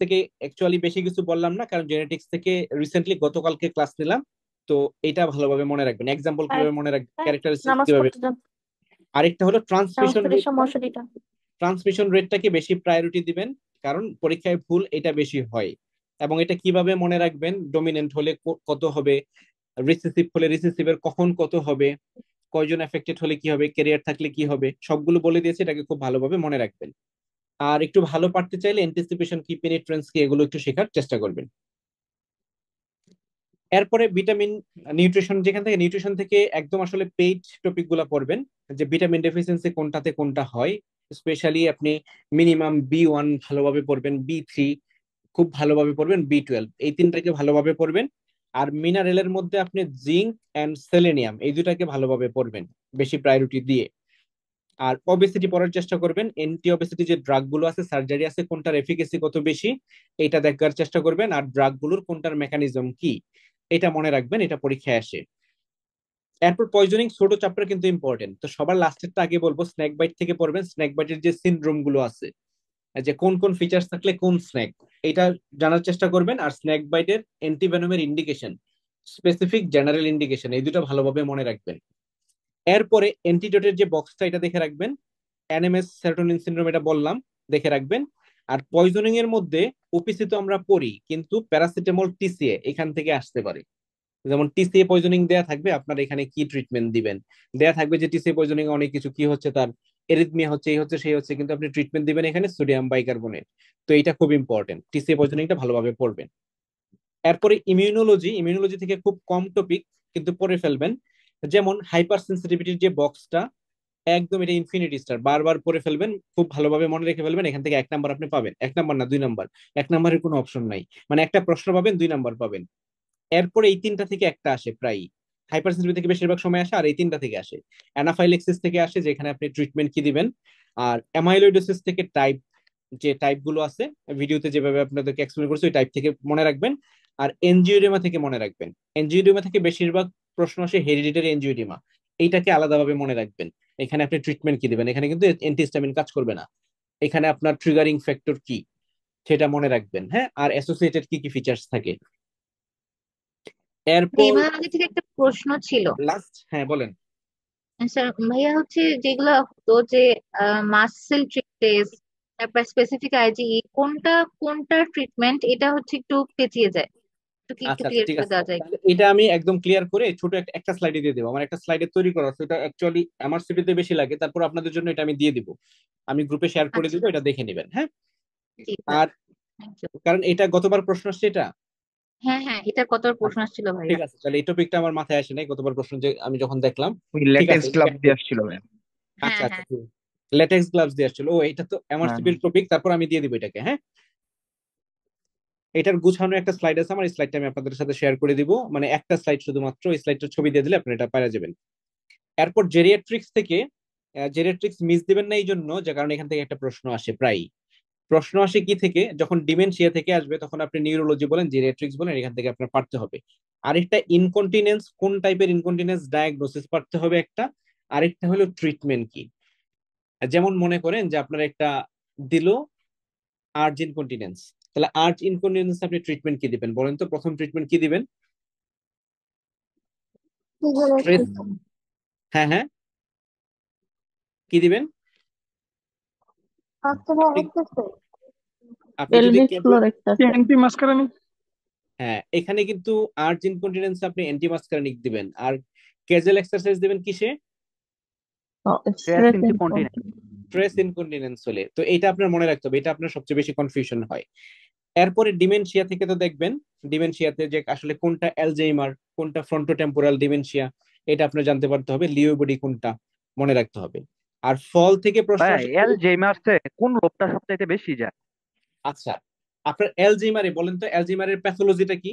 থেকে অ্যাকচুয়ালি বেশি কিছু বললাম না, কারণ জেনেটিক্স থেকে রিসেন্টলি গতকালকে ক্লাস নিলাম। তো এটা ভালোভাবে মনে রাখবেন, এক্সাম্পল কিভাবে মনে রাখবেন, ক্যারেক্টারিস্টিক্স নামাজ কিভাবে। পড়তে যান, আরেকটা হলো নামাজ ট্রান্সমিশন পড়ে এসে রেটটা, মশারিটা। বেশি প্রায়োরিটি দিবেন, কারণ পরীক্ষায় ভুল এটা বেশি হয়। এবং এটা কিভাবে মনে রাখবেন, ডমিনেন্ট হলে কত হবে, রিসেসিভ হলে রিসেসিভের কখন কত হবে, কয়জন এফেক্টেড হলে কি হবে, ক্যারিয়ার থাকলে কি হবে, সবগুলো বলে দিয়েছে, এটাকে খুব ভালোভাবে মনে রাখবেন। আর একটু ভালো পারতে চাইলে অ্যান্টিসিপেশন কি, পেনিট্রেন্স কি, এগুলো একটু শেখার চেষ্টা করবেন। এরপরে ভিটামিন নিউট্রিশন, যেখান থেকে নিউট্রিশন থেকে একদম আসলে পেইড টপিক গুলা পড়বেন, যে ভিটামিন ডেফিসিয়েন্সি কোনটাতে কোনটা হয়। স্পেশালি আপনি মিনিমাম B1 ভালোভাবে পড়বেন, B3 খুব ভালোভাবে পড়বেন, B12 এই 3টাকে ভালোভাবে পড়বেন। আর মিনারেলের মধ্যে আপনি জিঙ্ক অ্যান্ড সেলেনিয়াম এই 2টাকে ভালোভাবে পড়বেন, বেশি প্রায়োরিটি দিয়ে। আর অবেসিটি পড়ার চেষ্টা করবেন, এন্টি অবেসিটি যে ড্রাগ গুলো আছে, সার্জারি আছে, কোনটার এফিকেসি কত বেশি এটা দেখার চেষ্টা করবেন। আর ড্রাগ গুলোর কোনটার মেকানিজম কি, এটা মনে রাখবেন, এটা পরীক্ষায় আসে। এরপর পয়জনিং ছোট চ্যাপ্টার কিন্তু ইম্পর্টেন্ট, তো সবার লাস্টেরটা আগে বলবো, স্ন্যাক বাইট থেকে পড়বেন। স্ন্যাক বাইটের যে সিনড্রোম গুলো আছে, যে কোন কোন ফিচার্স থাকলে কোন স্ন্যাক, এটা জানার চেষ্টা করবেন। আর স্ন্যাক বাইটের অ্যান্টিভেনমের ইন্ডিকেশন, স্পেসিফিক জেনারেল ইন্ডিকেশন, এই 2টা ভালোভাবে মনে রাখবেন। এরপরে অ্যান্টিডোটের যে বক্সটা এটা দেখে রাখবেন, এনএমএস সেরোটোনিন সিনড্রোম এটা বললাম, দেখে রাখবেন। আর পয়জনিং এর মধ্যে ওপিসি তো আমরা পড়ি, কিন্তু প্যারাসিটামল, টিসিএ এখান থেকে আসতে পারে। যেমন টিসিএ পয়জনিং দেয়া থাকবে, আপনার এখানে কি ট্রিটমেন্ট দিবেন, দেয়া থাকবে যে টিসিএ পয়জনিং অনেক কিছু, কি হচ্ছে তার এরিথমিয়া হচ্ছে, এই হচ্ছে সেই হচ্ছে, কিন্তু আপনি ট্রিটমেন্ট দিবেন এখানে সোডিয়াম বাইকার্বনেট। তো এটা খুব ইম্পর্টেন্ট, টিসিএ পয়জনিংটা ভালোভাবে পড়বেন। এরপরে ইমিউনোলজি থেকে খুব কম টপিক কিন্তু পড়ে ফেলবেন। যেমন হাইপার সেন্সিটিভিটির যে বক্সটা, একদম এটা ইনফিনিটি স্টার, বারবার পড়ে ফেলবেন, খুব ভালোভাবে মনে রেখে ফেলবেন। এখান থেকে 1 নাম্বার আপনি পাবেন, 1 নাম্বার না 2 নাম্বার, 1 নাম্বারের কোনো অপশন নাই, মানে একটা প্রশ্ন পাবেন 2 নাম্বার পাবেন। এরপরে এই 3টা থেকে একটা আসে প্রায়, হাইপার সেন্সিটিভ থেকে বেশিরভাগ সময় আসে, আর এই 3টা থেকে আসে। অ্যানাফাইলেক্সিস থেকে আসে, যেখানে আপনি ট্রিটমেন্ট কি দিবেন। আর অ্যামাইলোইডোসিস থেকে যে টাইপ গুলো আছে, ভিডিওতে যেভাবে আপনাদেরকে এক্সপ্লেন করছি ওই টাইপ থেকে মনে রাখবেন। আর এনজিওডিমা থেকে মনে রাখবেন, এনজিওডিমা থেকে বেশিরভাগ প্রশ্ন আসে হেরিডিটারি এনজিওডিমা, এইটাকে আলাদাভাবে মনে রাখবেন। এখানে আপনি ট্রিটমেন্ট কি দিবেন, এখানে কিন্তু অ্যান্টিহিস্টামিন কাজ করবে না, এখানে আপনার ট্রিগারিং ফ্যাক্টর কি সেটা মনে রাখবেন। হ্যাঁ, আর অ্যাসোসিয়েটেড কি কি ফিচার্স থাকে। এরপর এবার আগে থেকে একটা প্রশ্ন ছিল লাস্ট, হ্যাঁ বলেন। স্যার। ভাইয়া হচ্ছে যেগুলো হতো যে মাসেল টেস্ট, তারপর স্পেসিফিক আইজিই, কোনটা কোনটার ট্রিটমেন্ট, এটা হচ্ছে একটু পেঁচিয়ে যায়, একটু কি একটু আচ্ছা আচ্ছা, ক্লিয়ার ঠিক করে আছে, দেওয়া যায়? তাহলে এটা আমি একদম ক্লিয়ার করে ছোট একটা স্লাইডে দিয়ে দেবো। আমার একটা স্লাইডে তৈরি করা আছে, এটা অ্যাকচুয়ালি আমার সিটিতে বেশি লাগে, তারপর আপনাদের জন্য এটা আমি দিয়ে দিব, আমি গ্রুপে শেয়ার করে আচ্ছা দিব, এটা দেখে নেবেন। হ্যাঁ, জি ভাই, আর থ্যাংক ইউ। কারণ এটা গতবার প্রশ্ন আসছে, এটা হ্যাঁ হ্যাঁ, এটার কতবার প্রশ্ন আচ্ছা, আসছিল ভাইয়া। ঠিক আছে, তাহলে এই টপিকটা আমার মাথায় আসে নাই গতবার প্রশ্ন যে আমি যখন দেখলাম। ওই ঠিক আছে, ল্যাটেক্স গ্লাভস দিয়ে আসছিল ভাই। আচ্ছা হ্যাঁ আচ্ছা, হ্যাঁ। ল্যাটেক্স গ্লাভস দিয়ে আসছিল। ও, এটা তো হ্যাঁ এমআরসিপির টপিক, তারপর আমি দিয়ে দিব এটাকে। হ্যাঁ, এটার গুছানো একটা স্লাইড আছে আমার, এই স্লাইডটা আমি আপনাদের সাথে শেয়ার করে দিব, মানে একটা স্লাইড শুধুমাত্র, এই স্লাইডটার ছবি দিয়ে দিলে আপনি এটা পারা যাবেন। এরপর জেরিয়াট্রিক্স থেকে, জেরিয়াট্রিক্স মিস দিবেন না এই জন্য যে কারণ এখান থেকে একটা প্রশ্ন আসে প্রায়। প্রশ্ন আসে কি থেকে, যখন ডিমেনশিয়া থেকে আসবে তখন আপনি নিউরোলজি বলেন, জেরিয়াট্রিক্স বলেন, এখান থেকে আপনার পারতে হবে। আরেকটা ইনকন্টিনেন্স, কোন টাইপের ইনকন্টিনেন্স ডায়াগনোসিস পারতে হবে একটা। আরেকটা হলো ট্রিটমেন্ট কি। যেমন মনে করেন যে আপনার একটা দিল আর্জ ইনকন্টিনেন্স, তাহলে আর্জ ইনকন্টিনেন্স আপনি ট্রিটমেন্ট কি দিবেন বলেন তো? প্রথম ট্রিটমেন্ট কি দিবেন? স্ট্রেস। হ্যাঁ হ্যাঁ, কি দিবেন? আপনি আপনি যদি কেবল, হ্যাঁ, এখানে কিন্তু আর্জ ইনকন্টিনেন্স আপনি অ্যান্টিমাস্কারিনিক দিবেন, আর ক্যাজুয়াল এক্সারসাইজ দিবেন কিসে? স্ট্রেস ইনকন্টিনেন্স হলে। তো এটা আপনার মনে রাখতে হবে, এটা আপনার সবচেয়ে বেশি কনফিউশন হয়। এরপরে ডিমেনশিয়া থেকে তো দেখবেন, ডিমেনশিয়াতে যে আসলে কোনটা অ্যালজাইমার, কোনটা ফ্রন্টোটেম্পোরাল ডিমেনশিয়া, এটা আপনার জানতে পারতে হবে। লিও বডি কোনটা, মনে রাখতে হবে। আর ফল থেকে প্রশ্ন ভাই আসে। অ্যালঝেইমার্সে কোন রোগটা সবচাইতে বেশি যায়? আচ্ছা, আপনার অ্যালজাইমারে বলেন তো, অ্যালজাইমারের প্যাথোলজিটা কি?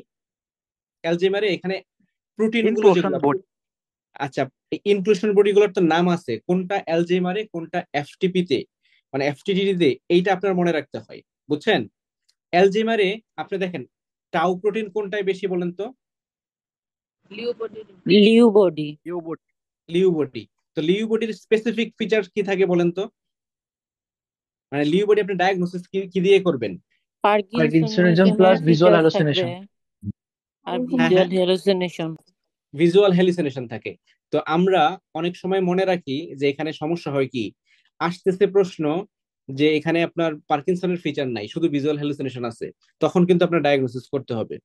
অ্যালজাইমারে এখানে প্রোটিন গুলো ইনক্লুশন যেগুলো, বডি। আচ্ছা, ইনক্লুশন বডি গুলোর তো নাম আছে, কোনটা অ্যালজাইমারে, কোনটা এফটিপি তে, মানে এফটিডি তে, এইটা আপনার মনে রাখতে হয়, বুঝছেন? অ্যালজাইমারে আপনি দেখেন টাউ প্রোটিন কোনটায় বেশি বলেন তো? Liu body. Liu body. তো লিউ বডির স্পেসিফিক ফিচার কি থাকে বলেন তো? মানে লিউ বডি আপনি ডায়াগনোসিস কি কি দিয়ে করবেন? পার্কিনসনিজম প্লাস পার্কিনসনিজমের ভিজুয়াল ফিচার থাকবে হ্যালুসিনেশন। আর হ্যাঁ ভিজুয়াল হ্যাঁ, হ্যালুসিনেশন। ভিজুয়াল হ্যালুসিনেশন থাকে। তো আমরা অনেক সময় মনে রাখি যে এখানে সমস্যা হয় কি, আসতেছে প্রশ্ন যে এখানে আপনার পার্কিনসনের ফিচার নাই, শুধু ভিজুয়াল হ্যালুসিনেশন আছে, তখন কিন্তু আপনার ডায়াগনোসিস করতে হবে।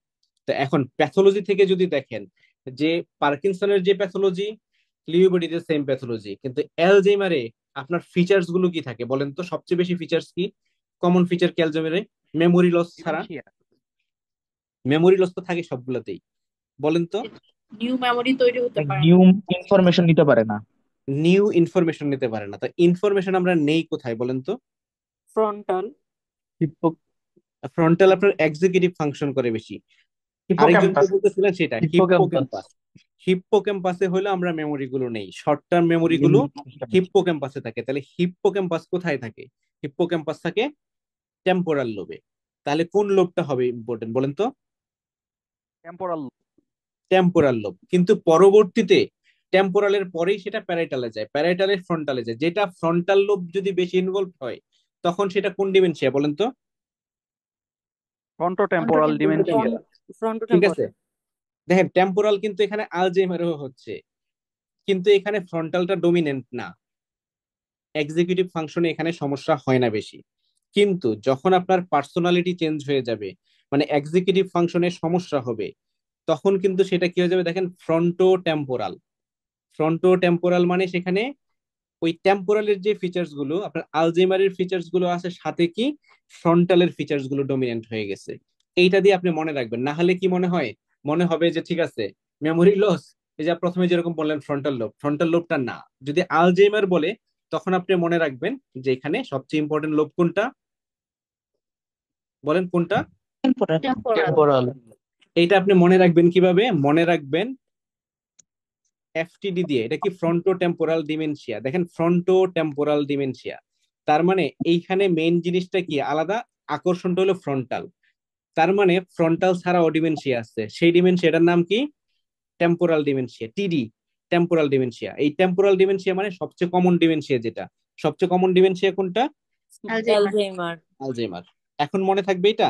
তো এখন প্যাথোলজি থেকে যদি দেখেন যে পার্কিনসনের যে প্যাথোলজি, লিউ বডিতে সেম প্যাথোলজি, কিন্তু অ্যালজাইমারে আপনার ফিচার্স গুলো কি থাকে বলেন তো? সবচেয়ে বেশি ফিচার্স কি, কমন ফিচার কি অ্যালজাইমারে? মেমোরি লস ছাড়া, ডিমেনশিয়া। মেমোরি লস তো থাকে সবগুলোতেই, বলেন তো? নিউ মেমোরি তৈরি হতে পারে নিউ না। ইনফরমেশন নিতে পারে না। নিউ ইনফরমেশন নিতে পারে না। তো ইনফরমেশন আমরা নেই কোথায় বলেন তো? ফ্রন্টাল। ফ্রন্টাল আপনার এক্সিকিউটিভ ফাংশন করে বেশি। আরেকজন কি হিপোক্যাম্পাস। বলতেছিলেন সেটা হিপ্পোক্যাম্পাস। হিপ্পোক্যাম্পাসে হলো আমরা মেমোরি গুলো নেই, শর্ট টার্ম মেমোরি গুলো হিপ্পোক্যাম্পাসে থাকে। তাহলে হিপ্পোক্যাম্পাস কোথায় থাকে? হিপ্পোক্যাম্পাস থাকে টেম্পোরাল লোবে। তাহলে কোন লোবটা হবে ইম্পর্টেন্ট বলেন তো? টেম্পোরাল। Temporal lobe. কিন্তু পরবর্তীতে টেম্পোরালের পরেই সেটা প্যারাইটালে যায়, প্যারাইটালের ফ্রন্টালে যায়। যেটা ফ্রন্টাল লোব যদি বেশি ইনভলভ হয় তখন সেটা কোন ডিমেনশিয়া বলেন তো? Frontotemporal dementia. ঠিক ফ্রন্টোটেম্পোরাল। আছে, দেখেন টেম্পোরাল কিন্তু এখানে আলজেইমারও হচ্ছে, কিন্তু এখানে ফ্রন্টালটা ডমিনেন্ট না, এক্সিকিউটিভ ফাংশনে এখানে সমস্যা হয় না বেশি। কিন্তু যখন আপনার পার্সোনালিটি চেঞ্জ হয়ে যাবে, মানে এক্সিকিউটিভ ফাংশনে সমস্যা হবে, তখন কিন্তু সেটা কি হয়ে যাবে দেখেন, ফ্রন্টো টেম্পোরাল। ফ্রন্টো টেম্পোরাল মানে সেখানে ওই টেম্পোরালের যে ফিচার্স গুলো আপনার আলজেইমারের ফিচার্স গুলো আছে, সাথে কি ফ্রন্টালের ফিচার্স গুলো ডমিনেন্ট হয়ে গেছে। এইটা দিয়ে আপনি মনে রাখবেন, না হলে কি মনে হয়, মনে হবে যে ঠিক আছে মেমোরি লস, এই যে প্রথমে যেরকম বললেন ফ্রন্টাল লোব, ফ্রন্টাল লোবটা না। যদি আলজেইমার বলে তখন আপনি মনে রাখবেন যে এখানে সবচেয়ে ইম্পর্টেন্ট লোব কোনটা, বলেন কোনটা? টেম্পোরাল। এইটা আপনি মনে রাখবেন কিভাবে? মনে রাখবেন এফটিডি দিয়ে। এটা কি ফ্রন্টো টেম্পোরাল ডিমেনশিয়া, দেখেন ফ্রন্টো টেম্পোরাল ডিমেনশিয়া। তার মানে এইখানে মেইন জিনিসটা কি আলাদা, আকর্ষণটা হলো ফ্রন্টাল। তার মানে ফ্রন্টাল ছাড়াও ডিমেনশিয়া আছে, সেই ডিমেনশিয়াটার নাম কি? টেম্পোরাল ডিমেনশিয়া, টিডি, টেম্পোরাল ডিমেনশিয়া। এই টেম্পোরাল ডিমেনশিয়া মানে সবচেয়ে কমন ডিমেনশিয়া। যেটা সবচেয়ে কমন ডিমেনশিয়া কোনটা? অ্যালঝেইমার। আলজেইমার। এখন মনে থাকবে এটা,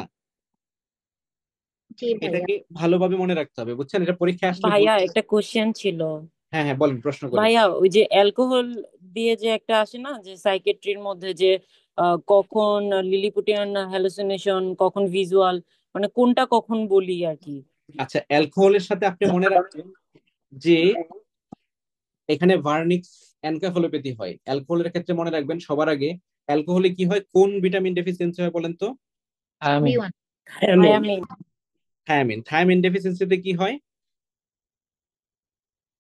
জি ভাইয়া। এটাকে ভালোভাবে মনে রাখতে হবে, বুঝছেন? এটা পরীক্ষা আসলে ভাইয়া বলতে। একটা কোশ্চেন ছিল। হ্যাঁ হ্যাঁ, বলেন, প্রশ্ন করেন। ভাইয়া ওই যে অ্যালকোহল দিয়ে যে একটা আসে না যে সাইকেট্রির মধ্যে যে কখন লিলিপুটিয়ান হ্যালুসিনেশন, কখন ভিজুয়াল, মানে কোনটা কখন বলি আর কি। আচ্ছা, অ্যালকোহলের সাথে আপনি মনে রাখবেন যে এখানে ভার্নিক্স এনকেফালোপ্যাথি হয়। অ্যালকোহলের ক্ষেত্রে মনে রাখবেন সবার আগে, অ্যালকোহলে কি হয়, কোন ভিটামিন ডেফিসিয়েন্সি হয় বলেন তো? B1। থায়ামিন। থায়ামিন ডেফিসিয়েন্সিতে কি হয়?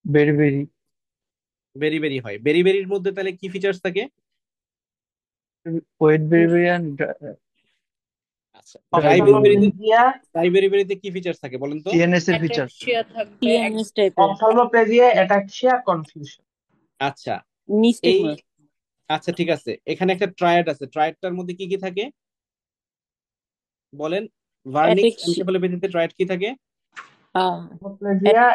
বেরি বেরি বেরি হয়। বেরির মধ্যে তাহলে কি ফিচার্স থাকে? ওয়েট বেরিবেরিয়ান আচ্ছা, ড্রাই বেরিতে অপথ্যালমোপ্লাজিয়া কি ফিচার্স থাকে বলেন তো? টিএনএস এর ফিচার। অ্যাটাক্সিয়া থাকবে টিএনএস টাইপের অপথ্যালমোপ্লাজিয়া অ্যাটাক্সিয়া কনফিউশন আচ্ছা এই নিস্টিগমাস আচ্ছা ঠিক আছে, এখানে একটা ট্রায়াড আছে, ট্রায়াডটার মধ্যে কি কি থাকে বলেন? ভার্নিক্স অ্যাটেক্সি এনকেফালোপ্যাথিতে ট্রায়াড কি থাকে? অপথ্যালমোপ্লাজিয়া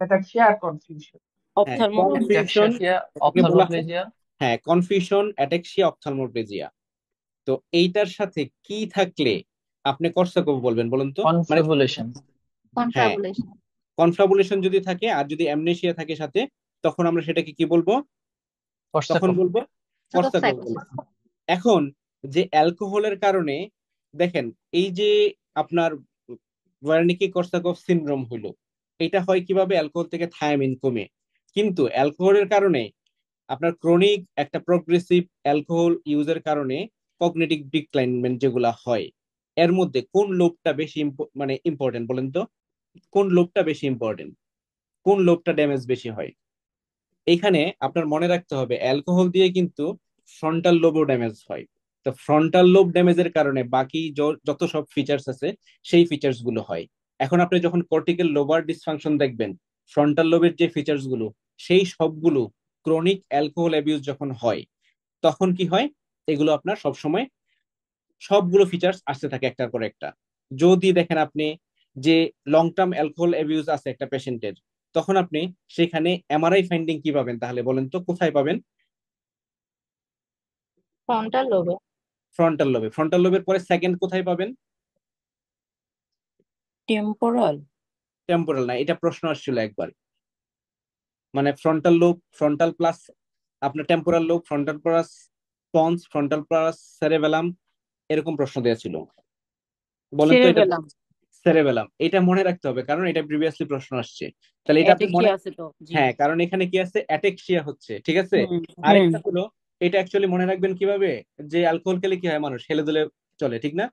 অ্যাটাক্সিয়া আর কনফিউশন হ্যাঁ, অপথ্যালমোপ্লাজিয়া কনফিউশন অ্যাটাক্সিয়া এটাকে বলা হয়। অপথ্যালমোপ্লাজিয়া হ্যাঁ, কনফিউশন, অ্যাটাক্সিয়া, অপথ্যালমোপ্লাজিয়া। তো এইটার সাথে কি থাকলে আপনি কর্সাকফ বলবেন বলুন তো? মানে কনফিবুলেশন হ্যাঁ, কনফ্যাবুলেশন। কনফ্লাবুলেশন যদি থাকে আর যদি অ্যামনেসিয়া থাকে সাথে, তখন আমরা সেটাকে কি বলবো? তখন কর্সাকফ। বলবো কর্সাকফ বলবো। এখন যে অ্যালকোহলের কারণে দেখেন এই যে আপনার ওয়ার্নিকি কর্সাকফ সিনড্রোম হইলো, এটা হয় কিভাবে? অ্যালকোহল থেকে থায়ামিন কমে। কিন্তু অ্যালকোহলের কারণে আপনার ক্রনিক একটা প্রোগ্রেসিভ অ্যালকোহল ইউজের কারণে কগনিটিভ ডিক্লাইনমেন্ট যেগুলা হয়, এর মধ্যে কোন লোবটা বেশি মানে ইম্পর্টেন্ট বলেন তো? কোন লোবটা বেশি ইম্পর্টেন্ট, কোন লোবটা ড্যামেজ বেশি হয়? এখানে আপনার মনে রাখতে হবে অ্যালকোহল দিয়ে কিন্তু ফ্রন্টাল লোবও ড্যামেজ হয়। তো ফ্রন্টাল লোব ড্যামেজের কারণে বাকি যত সব ফিচার্স আছে সেই ফিচার্স গুলো হয়। এখন আপনি যখন কর্টিক্যাল লোবার ডিসফাংশন দেখবেন, ফ্রন্টাল লোবের যে ফিচার্স গুলো সেই সবগুলো ক্রনিক অ্যালকোহল অ্যাবিউজ যখন হয় তখন কি হয়? এগুলো আপনার সবসময় সবগুলো ফিচার্স আসতে থাকে একটার পর একটা। যদি দেখেন আপনি যে লং টার্ম অ্যালকোহল অ্যাবিউজ আছে একটা পেশেন্টের, তখন আপনি সেখানে এমআরআই ফাইন্ডিং কি পাবেন তাহলে বলেন তো? কোথায় পাবেন? ফ্রন্টাল লোবে। ফ্রন্টাল লোবে। ফ্রন্টাল লোবের পরে সেকেন্ড কোথায় পাবেন? টেম্পোরাল টেম্পোরাল না, এটা প্রশ্ন আসছিল একবার। মানে ফ্রন্টাল লোব, ফ্রন্টাল প্লাস আপনার temporal lobe, frontal plus pons, frontal plus cerebellum, এরকম প্রশ্ন দেওয়া ছিল। বলেন তো এটা? সেরেবেলাম সেরেবেলাম। এটা মনে রাখতে হবে কারণ এটা প্রিভিয়াসলি প্রশ্ন আসছে। তাহলে এটা আপনি মনে, অ্যাটেক্সিয়া আছে তো জি হ্যাঁ কারণ এখানে কি আছে? অ্যাটেক্সিয়া হচ্ছে, ঠিক আছে। হুম হুম আরেকটা হলো, এটা অ্যাকচুয়ালি মনে রাখবেন কিভাবে? যে অ্যালকোহল খেলে কি হয়? মানুষ হেলে দুলে চলে, ঠিক না?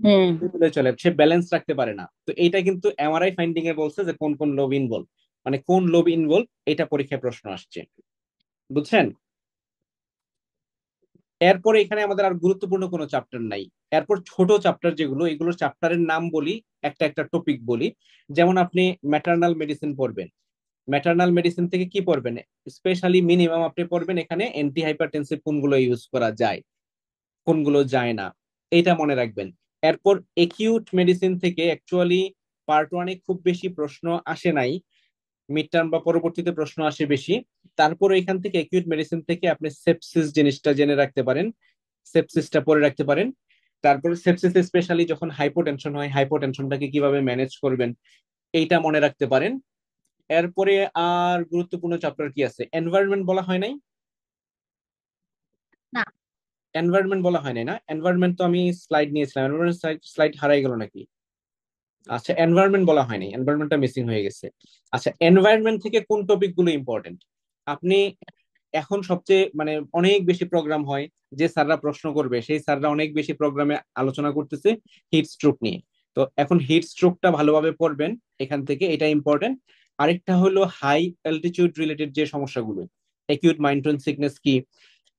হুম হেলে দুলে চলে, সে ব্যালেন্স রাখতে পারে না। তো এইটা কিন্তু এমআরআই ফাইন্ডিং এ বলছে যে কোন কোন লোব ইনভলভ, মানে কোন লোব ইনভলভ, এটা পরীক্ষায় প্রশ্ন আসছে, বুঝছেন? এরপরে এখানে আমাদের আর গুরুত্বপূর্ণ কোনো চ্যাপ্টার নাই। এরপর ছোট চ্যাপ্টার যেগুলো, এগুলো চ্যাপ্টারের নাম বলি, একটা একটা টপিক বলি। যেমন আপনি ম্যাটারনাল মেডিসিন পড়বেন, ম্যাটারনাল মেডিসিন থেকে কি পড়বেন? স্পেশালি মিনিমাম আপনি পড়বেন এখানে অ্যান্টি হাইপারটেনসিভ কোনগুলো ইউজ করা যায়, কোনগুলো যায় না, এটা মনে রাখবেন। এরপর একিউট মেডিসিন থেকে অ্যাকচুয়ালি পার্ট ওয়ানে খুব বেশি প্রশ্ন আসে নাই, মিড টার্ম বা পরবর্তীতে প্রশ্ন আসে বেশি। তারপর এখান থেকে একিউট মেডিসিন থেকে আপনি সেপসিস জিনিসটা জেনে রাখতে পারেন, সেপসিসটা পড়ে রাখতে পারেন। তারপর সেপসিস স্পেশালি যখন হাইপোটেনশন হয়, হাইপোটেনশনটাকে কিভাবে ম্যানেজ করবেন এইটা মনে রাখতে পারেন। এরপরে আর গুরুত্বপূর্ণ চ্যাপ্টার কি আছে? এনভায়রনমেন্ট বলা হয় নাই? না। এনভায়রনমেন্ট বলা হয় নাই না? এনভায়রনমেন্ট তো আমি স্লাইড নিয়েছিলাম, এনভায়রনমেন্ট স্লাইড হারাই গেল নাকি? আচ্ছা, এনভায়রনমেন্ট বলা হয়নি, এনভায়রনমেন্টটা মিসিং হয়ে গেছে। আচ্ছা, এনভায়রনমেন্ট থেকে কোন টপিক গুলো ইম্পর্টেন্ট? আপনি এখন সবচেয়ে মানে অনেক বেশি প্রোগ্রাম হয়, যে স্যাররা প্রশ্ন করবে সেই স্যাররা অনেক বেশি প্রোগ্রামে আলোচনা করতেছে হিট স্ট্রোক নিয়ে। তো এখন হিট স্ট্রোকটা ভালোভাবে পড়বেন এখান থেকে, এটা ইম্পর্টেন্ট। আরেকটা হলো হাই অ্যালটিটিউড রিলেটেড যে সমস্যাগুলো, অ্যাকিউট মাইন্ট্রেন সিকনেস কি,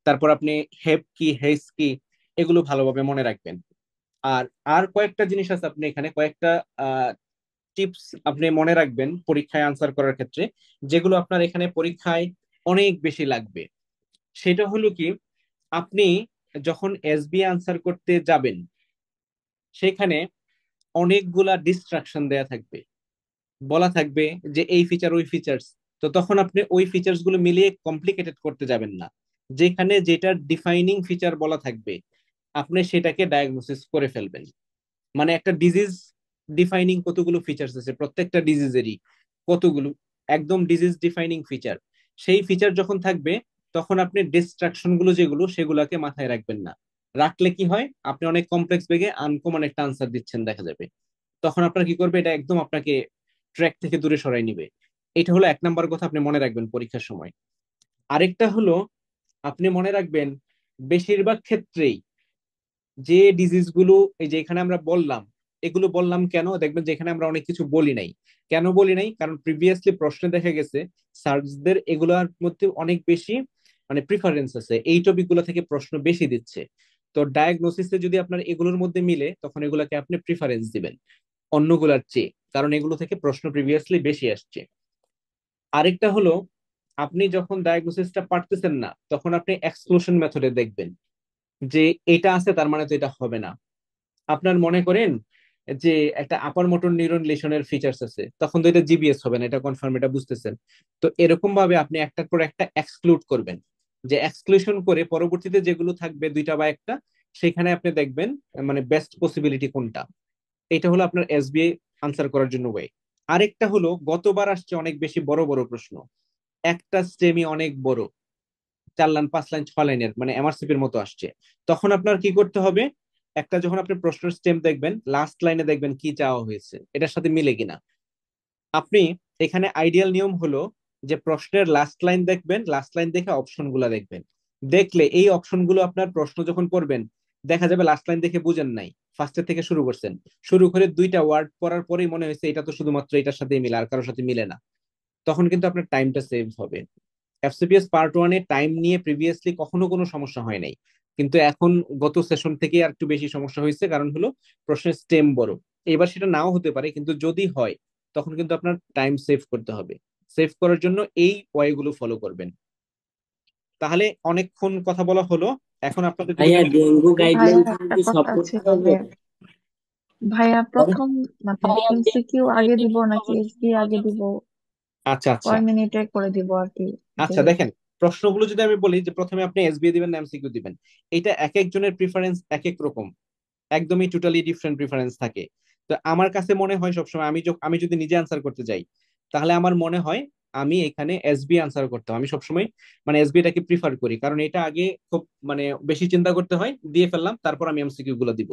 তারপর আপনি হেপ কি, হেস কি, এগুলো ভালোভাবে মনে রাখবেন। আর আর কয়েকটা জিনিস আছে, আপনি এখানে কয়েকটা টিপস আপনি মনে রাখবেন পরীক্ষায় আনসার করার ক্ষেত্রে, যেগুলো আপনার এখানে পরীক্ষায় অনেক বেশি লাগবে। সেটা হলো কি, আপনি যখন এসবি আনসার করতে যাবেন সেখানে অনেকগুলা ডিস্ট্রাকশন দেয়া থাকবে, বলা থাকবে যে এই ফিচার ওই ফিচার্স। তো তখন আপনি ওই ফিচার্স গুলো মিলিয়ে কমপ্লিকেটেড করতে যাবেন না, যেখানে যেটা ডিফাইনিং ফিচার বলা থাকবে আপনি সেটাকে ডায়াগনোসিস করে ফেলবেন। মানে একটা ডিজিজ ডিফাইনিং কতগুলো ফিচার্স আছে, প্রত্যেকটা ডিজিজেরই কতগুলো একদম ডিজিজ ডিফাইনিং ফিচার, সেই ফিচার যখন থাকবে তখন আপনি ডিস্ট্রাকশন গুলো যেগুলো সেগুলোকে মাথায় রাখবেন না। রাখলে কি হয়? আপনি অনেক কমপ্লেক্স বেগে আনকমন একটা আনসার দিচ্ছেন দেখা যাবে, তখন আপনার কি করবে? এটা একদম আপনাকে ট্র্যাক থেকে দূরে সরাই নিবে। এটা হলো এক নাম্বার কথা, আপনি মনে রাখবেন পরীক্ষার সময়। আরেকটা হলো আপনি মনে রাখবেন বেশিরভাগ ক্ষেত্রেই যে ডিজিজ গুলো এই যে এখানে আমরা বললাম এগুলো বললাম কেন, দেখবেন যে এখানে আমরা অনেক কিছু বলি নাই। কেন বলি নাই? কারণ প্রিভিয়াসলি প্রশ্নে দেখা গেছে সার্চদের এগুলোর মধ্যে অনেক বেশি মানে প্রিফারেন্স আছে, এই টপিক গুলো থেকে প্রশ্ন বেশি দিচ্ছে। তো ডায়াগনোসিসে যদি আপনার এগুলোর মধ্যে মিলে তখন এগুলাকে আপনি প্রিফারেন্স দিবেন অন্যগুলার চেয়ে, কারণ এগুলো থেকে প্রশ্ন প্রিভিয়াসলি বেশি আসছে। আরেকটা হলো, আপনি যখন ডায়াগনোসিসটা পারতেছেন না তখন আপনি এক্সক্লুশন মেথডে দেখবেন যে এটা আছে তার মানে তো এটা হবে না। আপনার মনে করেন যে একটা আপার মোটর নিউরন লিশনের ফিচার্স আছে, তখন তো এটা জিবিএস হবে না, এটা কনফার্ম, এটা বুঝতেছেন। তো এরকম ভাবে আপনি একটার পর একটা এক্সক্লুড করবেন, যে এক্সক্লুশন করে পরবর্তীতে যেগুলো থাকবে দুইটা বা একটা, সেখানে আপনি দেখবেন মানে বেস্ট পসিবিলিটি কোনটা। এটা হলো আপনার এসবিআই আনসার করার জন্য ওয়ে। আরেকটা হলো, গতবার আসছে অনেক বেশি বড় বড় প্রশ্ন, একটা স্টেমই অনেক বড়, 4 লাইন 5 লাইন 6 লাইনের মানে এমআরসিপির মতো আসছে। তখন আপনার কি করতে হবে, একটা যখন আপনি প্রশ্নের স্টেম দেখবেন লাস্ট লাইনে দেখবেন কি চাওয়া হয়েছে এটার সাথে মিলে কিনা। আপনি এখানে আইডিয়াল নিয়ম হলো যে প্রশ্নের লাস্ট লাইন দেখবেন, লাস্ট লাইন দেখে অপশন গুলা দেখবেন। দেখলে এই অপশন গুলো আপনার প্রশ্ন যখন পড়বেন দেখা যাবে লাস্ট লাইন দেখে বুঝেন নাই, ফার্স্টের থেকে শুরু করছেন, শুরু করে 2টা ওয়ার্ড পড়ার পরেই মনে হয়েছে এটা তো শুধুমাত্র এটার সাথেই মিলে আর কারোর সাথে মিলে না। তখন কিন্তু আপনার টাইমটা সেভ হবে। এফসিপিএস পার্ট ওয়ানে টাইম নিয়ে প্রিভিয়াসলি কখনো কোনো সমস্যা হয় নাই, কিন্তু এখন গত সেশন থেকে আর একটু বেশি সমস্যা হয়েছে, কারণ হলো প্রশ্নের স্টেম বড়। এবার সেটা নাও হতে পারে, কিন্তু যদি হয় তখন কিন্তু আপনার টাইম সেভ করতে হবে। সেভ করার জন্য এই ওয়ে গুলো ফলো করবেন। তাহলে অনেকক্ষণ কথা বলা হলো, এখন আপনাদের যদি ভাইয়া কোনো প্রশ্ন ডেঙ্গু থাকে। গাইডলাইন ভাইয়া কি একটা সব কথা করতে ছিল হবে? যে ভাইয়া প্রথম মানে এমসিকিউ আগে দিব নাকি এসবি আগে দিব, আচ্ছা আচ্ছা কয় মিনিটে করে দিব আর কি, যে আচ্ছা, দেখেন প্রশ্নগুলো যদি আমি বলি যে প্রথমে আপনি এসবিএ দিবেন না এমসিকিউ দিবেন, এটা এক একজনের প্রিফারেন্স এক এক রকম, একদমই টোটালি ডিফারেন্ট প্রিফারেন্স থাকে। তো আমার কাছে মনে হয় সবসময় আমি যদি নিজে আনসার করতে যাই তাহলে আমার মনে হয় আমি এখানে এসবি আনসার করতাম। আমি সবসময় মানে এসবিটাকে প্রিফার করি, কারণ এটা আগে খুব মানে বেশি চিন্তা করতে হয়, দিয়ে ফেললাম তারপর আমি এমসিকিউ গুলো দিব,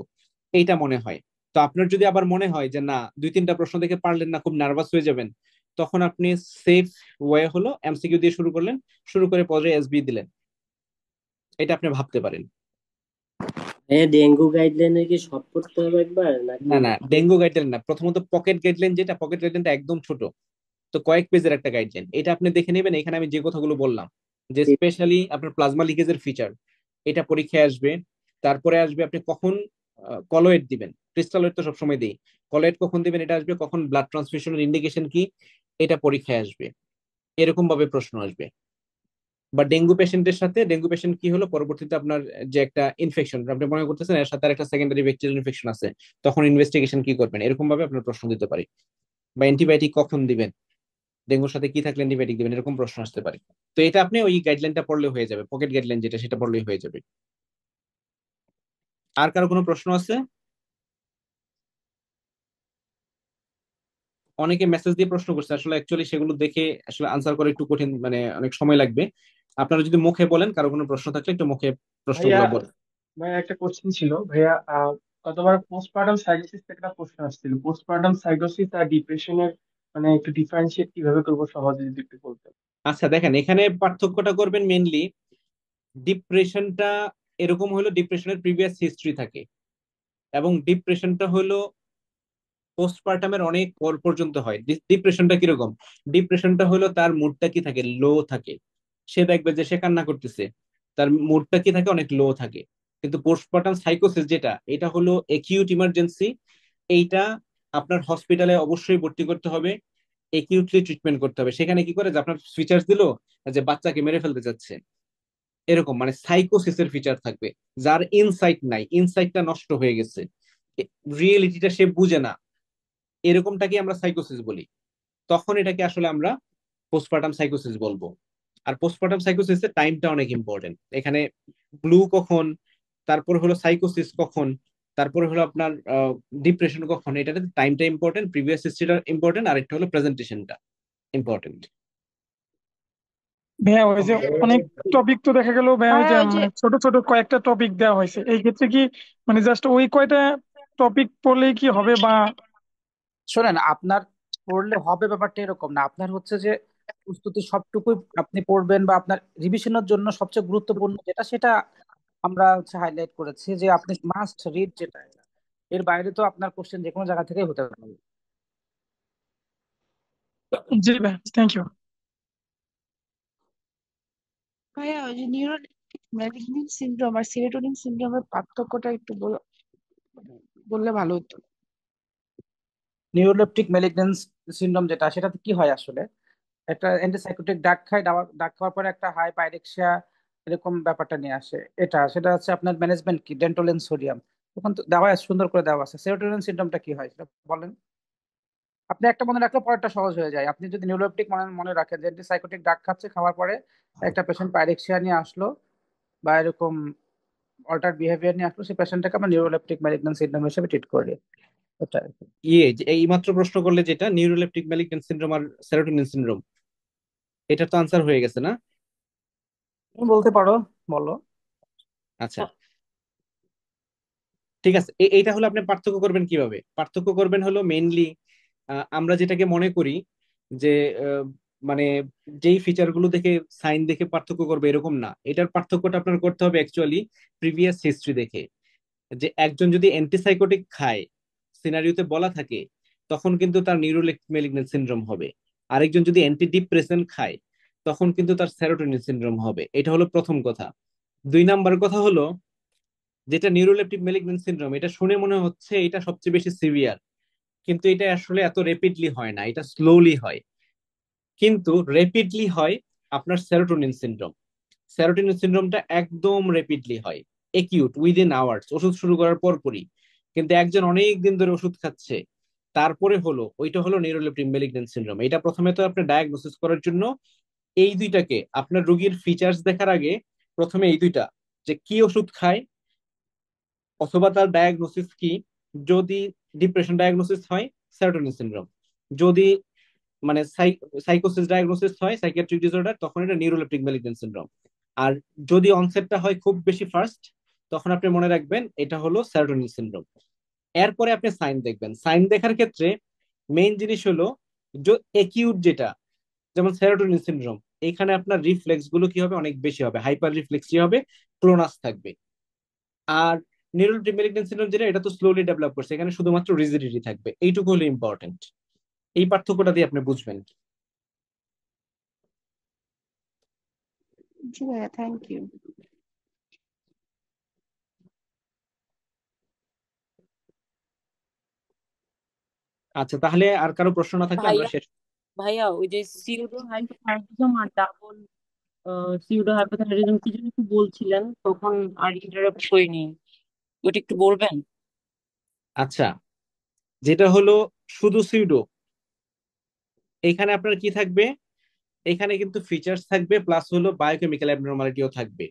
এইটা মনে হয়। তো আপনার যদি আবার মনে হয় যে না 2-3টা প্রশ্ন দেখে পারলেন না, খুব নার্ভাস হয়ে যাবেন, তখন আপনি সেফ ওয়ে হলো এমসিকিউ দিয়ে শুরু করলেন, শুরু করে পরে এসবি দিলেন, এটা আপনি ভাবতে পারেন। ভাইয়া ডেঙ্গু গাইডলাইনের কি সব করতে হবে একবার নাকি? না না, ডেঙ্গু গাইডলাইন না, প্রথমত পকেট গাইডলাইন, যেটা পকেট গাইডলাইনটা একদম ছোট, তো কয়েক পেজের একটা গাইডলাইন, এটা আপনি দেখে নেবেন। এখানে আমি যে কথাগুলো বললাম যে স্পেশালি আপনার প্লাজমা লিকেজের ফিচার, এটা পরীক্ষায় আসবে। তারপরে আসবে আপনি কখন কলয়েড দিবেন, ক্রিস্টালয়েড তো সবসময় দিই, কলয়েড কখন দিবেন এটা আসবে, কখন ব্লাড ট্রান্সফিউশনের ইন্ডিকেশন কি, এটা পরীক্ষায় আসবে। এরকম ভাবে প্রশ্ন আসবে। বা ডেঙ্গু পেশেন্টের সাথে, ডেঙ্গু পেশেন্ট কি হলো পরবর্তীতে আপনার যে একটা ইনফেকশন আপনি মনে করতেছেন এর সাথে আর একটা সেকেন্ডারি ব্যাকটেরিয়াল ইনফেকশন আছে, তখন ইনভেস্টিগেশন কি করবেন, এরকম ভাবে আপনার প্রশ্ন দিতে পারে। বা অ্যান্টিবায়োটিক কখন দিবেন, ডেঙ্গুর সাথে কি থাকলে অ্যান্টিবায়োটিক দিবেন, এরকম প্রশ্ন আসতে পারে। তো এটা আপনি ওই গাইডলাইনটা পড়লে হয়ে যাবে, পকেট গাইডলাইন যেটা সেটা পড়লেই হয়ে যাবে। আর কারো কোনো প্রশ্ন আছে? অনেকে মেসেজ দিয়ে প্রশ্ন করছে, আসলে অ্যাকচুয়ালি সেগুলো দেখে আসলে আনসার করে একটু কঠিন, মানে অনেক সময় লাগবে। আপনারা যদি মুখে বলেন, কারো কোনো প্রশ্ন থাকলে একটু মুখে ভাইয়া প্রশ্নগুলো বলেন। ভাইয়া একটা কোশ্চেন ছিল ভাইয়া। গতবার পোস্টপার্টাম সাইকোসিস একটা প্রশ্ন আসছিল, পোস্টপার্টাম সাইকোসিস আর ডিপ্রেশনের মানে একটু ডিফারেন্সিয়েট কিভাবে করবো সহজে যদি একটু বলতেন। আচ্ছা দেখেন, এখানে পার্থক্যটা করবেন মেইনলি ডিপ্রেশনটা, এরকম হলো ডিপ্রেশনের প্রিভিয়াস হিস্ট্রি থাকে, এবং ডিপ্রেশনটা হলো পোস্টপার্টামের অনেক পর পর্যন্ত হয়। ডিপ্রেশনটা কিরকম, ডিপ্রেশনটা হলো তার মুডটা কি থাকে, লো থাকে, সে দেখবে যে সে কান্না করতেছে, তার মুডটা কি থাকে, অনেক লো থাকে। কিন্তু পোস্টপার্টাম সাইকোসিস যেটা, এটা হলো একিউট ইমার্জেন্সি, এইটা আপনার হসপিটালে অবশ্যই ভর্তি করতে হবে, একিউটলি ট্রিটমেন্ট করতে হবে। সেখানে কি করে যে আপনার ফিচার্স দিল যে বাচ্চাকে মেরে ফেলতে যাচ্ছে, এরকম মানে সাইকোসিসের ফিচার থাকবে, যার ইনসাইট নাই, ইনসাইটটা নষ্ট হয়ে গেছে, রিয়েলিটিটা সে বুঝে না, এরকমটাকে আমরা সাইকোসিস বলি। তখন এটাকে আসলে আমরা পোস্টপার্টাম সাইকোসিস বলবো। আর পোস্টপার্টাম সাইকোসিসের টাইমটা অনেক ইম্পর্টেন্ট এখানে, ব্লু কখন, তারপর হলো সাইকোসিস কখন, তারপরে হলো আপনার ডিপ্রেশন কখন, এটাতে টাইমটা ইম্পর্টেন্ট, প্রিভিয়াস হিস্ট্রিটা ইম্পর্টেন্ট, আর একটা হলো প্রেজেন্টেশনটা ইম্পর্টেন্ট। ভাইয়া ওই যে অনেক টপিক তো দেখা গেল ভাইয়া, ওই ভাইয়া যে ওই যে মানে ছোট ছোট কয়েকটা টপিক দেওয়া হয়েছে, এই ক্ষেত্রে কি মানে জাস্ট ওই কয়টা টপিক পড়লেই কি হবে বা? শোনেন, আপনার পড়লে হবে ব্যাপারটা এরকম না। আপনার হচ্ছে যে প্রস্তুতি সবটুকুই আপনি পড়বেন, বা আপনার রিভিশনের জন্য সবচেয়ে গুরুত্বপূর্ণ যেটা সেটা আমরা হচ্ছে হাইলাইট করেছি, যে আপনি মাস্ট রিড যেটা, এর বাইরে তো আপনার কোশ্চেন যে কোনো জায়গা থেকেই হতে পারে। জি ভাই, থ্যাংক ইউ। ভাইয়া ওই যে নিউরোলেপটিক ম্যালিগন্যান্ট সিনড্রোম আর সেরোটোনিন সিনড্রোমের পার্থক্যটা একটু বললে ভালো হতো। নিউরোলেপটিক ম্যালিগন্যান্স সিনড্রোম যেটা, সেটাতে কি হয় আসলে, একটা অ্যান্টিসাইকোটিক ডাক খায়, ডাক খাওয়ার পরে একটা হাই পাইরেক্সিয়া এরকম ব্যাপারটা নিয়ে আসে। সেটা হচ্ছে আপনার ম্যানেজমেন্ট কি, ডেন্টোলেন সোডিয়াম, তখন তো দেওয়া আছে, সুন্দর করে দেওয়া আছে। সেরোটোনিন সিনড্রোমটা কি হয় সেটা বলেন। আপনি একটা মনে রাখলে পরেরটা সহজ হয়ে যায়। আপনি যদি নিউরোলেপটিক মনে মনে রাখেন যে অ্যান্টিসাইকোটিক ডাক খাচ্ছে, খাওয়ার পরে একটা পেশেন্ট পাইরেক্সিয়া নিয়ে আসলো বা এরকম অল্টার বিহেভিয়ার নিয়ে আসলো, সেই পেশেন্টটাকে আমরা নিউরোলেপটিক ম্যালিগন্যান্স সিনড্রোম হিসেবে ট্রিট করি। এটা আর কি। এই মাত্র প্রশ্ন করলে যেটা নিউরোলেপটিক ম্যালিগন্যান্ট সিনড্রোম আর সেরোটোনিন সিনড্রোম, এটা তো আনসার হয়ে গেছে না? তুমি বলতে পারো, বলো। আচ্ছা, ঠিক আছে। এইটা হলো আপনি পার্থক্য করবেন কিভাবে? পার্থক্য করবেন হলো মেইনলি আমরা যেটাকে মনে করি যে আহ, মানে যেই ফিচার গুলো দেখে সাইন দেখে পার্থক্য করবে, এরকম না। এটার পার্থক্যটা আপনার করতে হবে অ্যাকচুয়ালি প্রিভিয়াস হিস্ট্রি দেখে। যে একজন যদি অ্যান্টিসাইকোটিক খায়, সিনারিওতে বলা থাকে, তখন কিন্তু তার নিউরোলেপটিক ম্যালিগন্যান্ট সিনড্রোম হবে। আরেকজন যদি অ্যান্টি ডিপ্রেসেন্ট খায়, তখন কিন্তু তার সেরোটোনিন সিনড্রোম হবে। এটা হলো প্রথম কথা। 2 নাম্বার কথা হলো, যেটা নিউরোলেপটিক ম্যালিগন্যান্ট সিনড্রোম, এটা শুনে মনে হচ্ছে এটা সবচেয়ে বেশি সিভিয়ার, কিন্তু এটা আসলে এত রেপিডলি হয় না, এটা স্লোলি হয়। কিন্তু রেপিডলি হয় আপনার সেরোটোনিন সিনড্রোম। সেরোটোনিন সিনড্রোমটা একদম রেপিডলি হয়, একিউট, উইদিন আওয়ার্স, ওষুধ শুরু করার পরপরই। কিন্তু একজন অনেক দিন ধরে ওষুধ খাচ্ছে, তারপরে হলো ওইটা হলো নিউরোলেপটিক ম্যালিগন্যান্ট সিনড্রোম। এটা প্রথমে তো আপনি ডায়াগনোসিস করার জন্য এই দুইটাকে, আপনার রোগীর ফিচার্স দেখার আগে প্রথমে এই দুইটা, যে কি ওষুধ খায় অথবা তার ডায়াগনোসিস কি। যদি ডিপ্রেশন ডায়াগনোসিস হয়, সেরোটোনিন সিনড্রোম। যদি মানে সাইকোসিস ডায়াগনোসিস হয়, সাইকিয়াট্রিক ডিসঅর্ডার, তখন এটা নিউরোলেপটিক ম্যালিগন্যান্ট সিনড্রোম। আর যদি অনসেটটা হয় খুব বেশি ফার্স্ট, তখন আপনি মনে রাখবেন এটা হলো সেরোটোনিন সিনড্রোম। এরপরে আপনি সাইন দেখবেন। সাইন দেখার ক্ষেত্রে মেইন জিনিস হলো একিউট যেটা, যেমন সেরোটোনিন সিনড্রোম, এখানে আপনার রিফ্লেক্স গুলো কি হবে, অনেক বেশি হবে, হাইপার রিফ্লেক্সি হবে, ক্লোনাস থাকবে। আর নিউরোলেপটিক ম্যালিগন্যান্ট সিনড্রোম যেটা, এটা তো স্লোলি ডেভেলপ করছে, এখানে শুধুমাত্র রিজিডিটি থাকবে। এইটুকু হলো ইম্পর্টেন্ট। এই পার্থক্যটা দিয়ে আপনি বুঝবেন। জি ভাইয়া, থ্যাংক ইউ। আচ্ছা, তাহলে আর কারো প্রশ্ন না থাকলে আমরা ভাইয়া শেষ। ভাইয়া ওই যে সিউডো হাইপোথাইরিজম আর ডাবল সিউডো হাইপোথাইরিজম কি যেন একটু বলছিলেন, তখন আর ইন্টারাপ্ট করিনি, ওটা একটু বলবেন। আচ্ছা, যেটা হলো শুধু সিউডো, এখানে আপনার কি থাকবে, এখানে কিন্তু ফিচার্স থাকবে প্লাস হলো বায়োকেমিক্যাল অ্যাবনরমালিটিও থাকবে।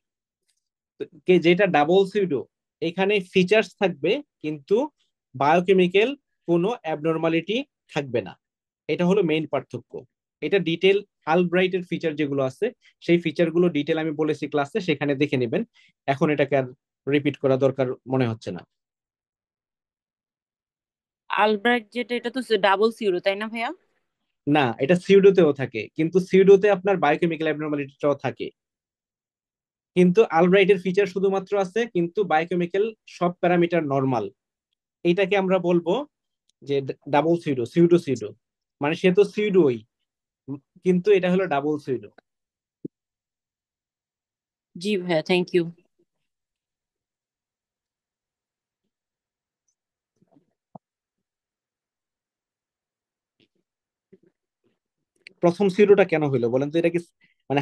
যেটা ডাবল সিউডো, এখানে ফিচার্স থাকবে কিন্তু বায়োকেমিক্যাল কোনো অ্যাবনরমালিটি থাকবে না। এটা হলো মেইন পার্থক্য। এটা ডিটেল আলব্রাইটের ফিচার যেগুলো আছে, সেই ফিচার গুলো ডিটেল আমি বলেছি ক্লাসে, সেখানে দেখে নেবেন। এখন এটাকে আর রিপিট করা দরকার মনে হচ্ছে না। আলব্রাইট যেটা, এটা তো ডাবল সিউডো তাই না ভাইয়া? না, এটা সিউডোতেও থাকে, কিন্তু সিউডোতে আপনার বায়োকেমিক্যাল অ্যাবনরমালিটিটাও থাকে। কিন্তু আলব্রাইটের ফিচার শুধুমাত্র আছে, কিন্তু বায়োকেমিক্যাল সব প্যারামিটার নরমাল। এইটাকে আমরা বলবো যে ডাবল সিউডো, সিউডো সিউডো, মানে সে তো সিউডোই, কিন্তু এটা হলো ডাবল সিউডো। জি ভাইয়া, থ্যাংক ইউ। প্রথম সিউডোটা কেন হইলো বলেন তো? এটা কি মানে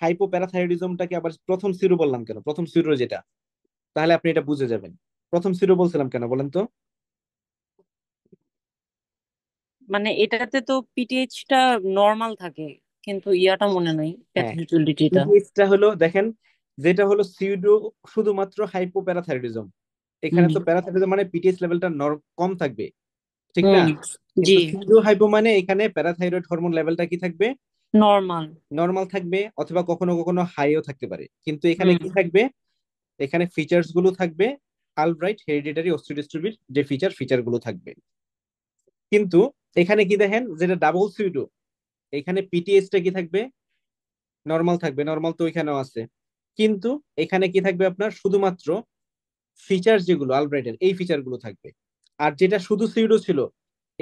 হাইপোপ্যারাথাইরয়েডিজমটাকে আবার প্রথম সিউডো বললাম কেন? প্রথম সিউডো যেটা, তাহলে আপনি এটা বুঝে যাবেন। প্রথম সিউডো বলছিলাম কেন বলেন তো? মানে এটাতে তো পিটিএইচটা নর্মাল থাকে, কিন্তু ইয়াটা মনে নাই, হ্যাঁ, প্যাথোজেনিটিটা। পিডিএসটা হলো দেখেন, যেটা হলো সিউডো শুধুমাত্র হাইপোপ্যারাথাইরয়েডিজম, এখানে হুম তো প্যারাথাইরয়েডিজম মানে পিটিএস লেভেলটা কম থাকবে, ঠিক না? হুম। জি, কিন্তু সিউডো হাইপো মানে এখানে প্যারাথাইরয়েড হরমোন লেভেলটা কি থাকবে, নর্মাল। নর্মাল থাকবে, অথবা কখনো কখনো হাইও থাকতে পারে। কিন্তু এখানে হুম। কি থাকবে, এখানে ফিচার্স গুলো থাকবে আলব্রাইট হেরিডিটারি অস্টিওডিস্ট্রফির যে ফিচার গুলো থাকবে। কিন্তু এখানে কি দেখেন, যেটা ডাবল সিউডো, এখানে পিটিএসটা কি থাকবে, নর্মাল থাকবে। নর্মাল তো এখানেও আছে, কিন্তু এখানে কি থাকবে আপনার শুধুমাত্র ফিচার যেগুলো আলব্রাইটের এই ফিচার গুলো থাকবে। আর যেটা শুধু সিউডো ছিল,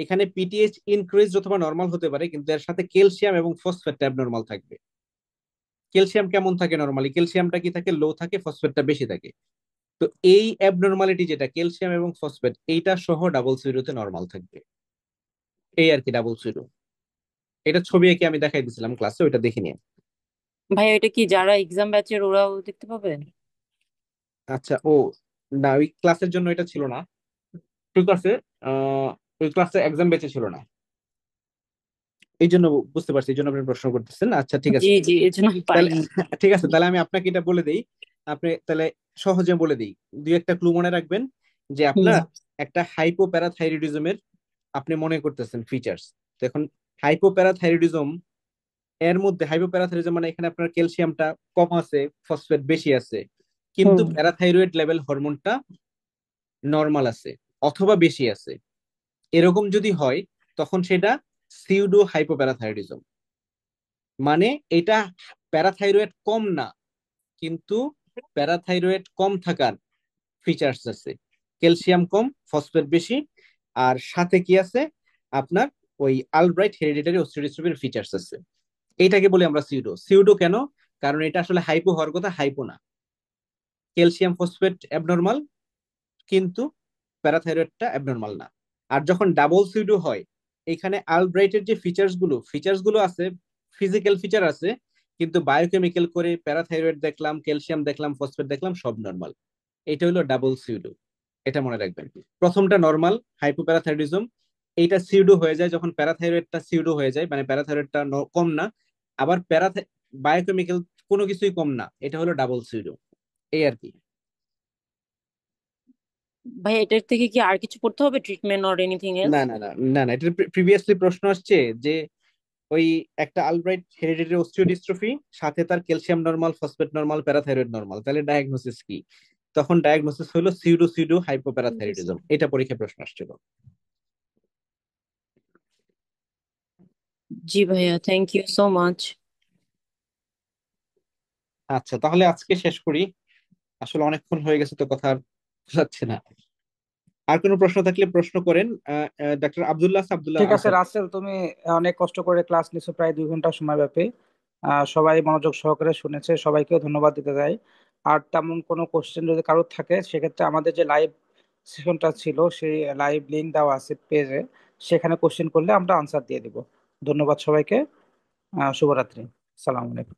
এখানে পিটিএইচ ইনক্রিজ অথবা নর্মাল হতে পারে, কিন্তু এর সাথে ক্যালসিয়াম এবং ফসফেটটা অ্যাবনর্মাল থাকবে। ক্যালসিয়াম কেমন থাকে নর্মালি? ক্যালসিয়ামটা কি থাকে? লো থাকে, ফসফেটটা বেশি থাকে। তো এই অ্যাবনর্মালিটি যেটা ক্যালসিয়াম এবং ফসফেট, এইটা সহ ডাবল সিউডোতে নর্মাল থাকবে। এই আর কি ডাবল সিউডো। এটা ছবি এঁকে আমি দেখাই দিছিলাম ক্লাসে, ওইটা দেখে নিয়ে। ভাই এটা কি যারা এক্সাম ব্যাচের ওরাও দেখতে পাবে? আচ্ছা, ও না, ওই ক্লাসের জন্য এটা ছিল না। ঠিক আছে, ওই ক্লাসে এক্সাম বেঁচে ছিল না, এই জন্য বুঝতে পারছি, এই জন্য আপনি প্রশ্ন করতেছেন। আচ্ছা ঠিক জি আছে, জি, এর জন্য আমি তাহলে পাইনি। ঠিক আছে, তাহলে আমি আপনাকে এটা বলে দিই। আপনি তাহলে সহজে বলে দিই, দুই একটা ক্লু মনে রাখবেন যে হুম আপনার একটা হাইপোপ্যারাথাইরয়েডিজমের আপনি মনে করতেছেন ফিচার্স। এখন হাইপোপ্যারাথাইরয়েডিজম এর মধ্যে, হাইপোপ্যারাথাইরয়েডিজম মানে এখানে আপনার ক্যালসিয়ামটা কম আছে, ফসফেট বেশি আছে, কিন্তু হুম প্যারাথাইরয়েড লেভেল হরমোনটা নর্মাল আছে অথবা বেশি আছে, এরকম যদি হয় তখন সেটা সিউডো হাইপোপ্যারাথাইরয়েডিজম। মানে এটা প্যারাথাইরয়েড কম না, কিন্তু প্যারাথাইরয়েড কম থাকার ফিচার্স আছে, ক্যালসিয়াম কম, ফসফেট বেশি, আর সাথে কি আছে আপনার ওই আলব্রাইট হেরিডিটারি অস্টিওডিস্ট্রফির ফিচার্স আছে। এইটাকে বলি আমরা সিউডো। সিউডো কেন? কারণ এটা আসলে হাইপো হওয়ার কথা, হাইপো না। ক্যালসিয়াম ফসফেট অ্যাবনর্মাল, কিন্তু প্যারাথাইরয়েডটা অ্যাবনর্মাল না। আর যখন ডাবল সিউডো হয়, এখানে আলব্রাইটের যে ফিচার্স গুলো আছে, ফিজিক্যাল ফিচার আছে, কিন্তু বায়োকেমিক্যাল করে প্যারাথাইরয়েড দেখলাম, ক্যালসিয়াম দেখলাম, ফসফেট দেখলাম, সব নর্মাল। এটা হলো ডাবল সিউডো। এটা মনে রাখবেন। প্রথমটা নর্মাল হাইপোপ্যারাথাইরয়েডিজম, এইটা সিউডো হয়ে যায় যখন প্যারাথাইরয়েডটা সিউডো হয়ে যায়, মানে প্যারাথাইরয়েডটা কম না, আবার বায়োকেমিক্যাল কোনো কিছুই কম না, এটা হলো ডাবল সিউডো। এই আর কি। ভাই এটার থেকে কি আর কিছু পড়তে হবে, ট্রিটমেন্ট অর এনিথিং না এলস? না না না না, এটা প্রিভিয়াসলি প্রশ্ন আসছে যে ওই একটা আলব্রাইট হেরিডিটারি অস্টিওডিস্ট্রফি, সাথে তার calcium normal, phosphate normal, parathyroid normal, তাহলে ডায়াগনোসিস কি? তখন ডায়াগনোসিস হলো সিউডো হাইপোপ্যারাথাইরয়েডিজম। এটা পরীক্ষায় প্রশ্ন আসছিল। জি ভাইয়া, থ্যাংক ইউ সো মাচ। আচ্ছা, তাহলে আজকে শেষ করি, আসলে অনেকক্ষণ হয়ে গেছে তো কথা আর যাচ্ছে না। আর কোনো প্রশ্ন থাকলে প্রশ্ন করেন। ডাক্তার আব্দুল্লাহ ঠিক আছে আনসার। রাসেল, তুমি অনেক কষ্ট করে ক্লাস নিছো, প্রায় 2 ঘন্টা সময় ব্যাপী। সবাই মনোযোগ সহকারে শুনেছে, সবাইকেও ধন্যবাদ দিতে চাই। আর তেমন কোনো কোশ্চেন যদি কারোর থাকে, সেক্ষেত্রে আমাদের যে লাইভ সেশনটা ছিল, সেই লাইভ লিঙ্ক দেওয়া আছে পেজে, সেখানে কোশ্চেন করলে আমরা আনসার দিয়ে দিব। ধন্যবাদ সবাইকে। শুভরাত্রি। সালাম আলাইকুম।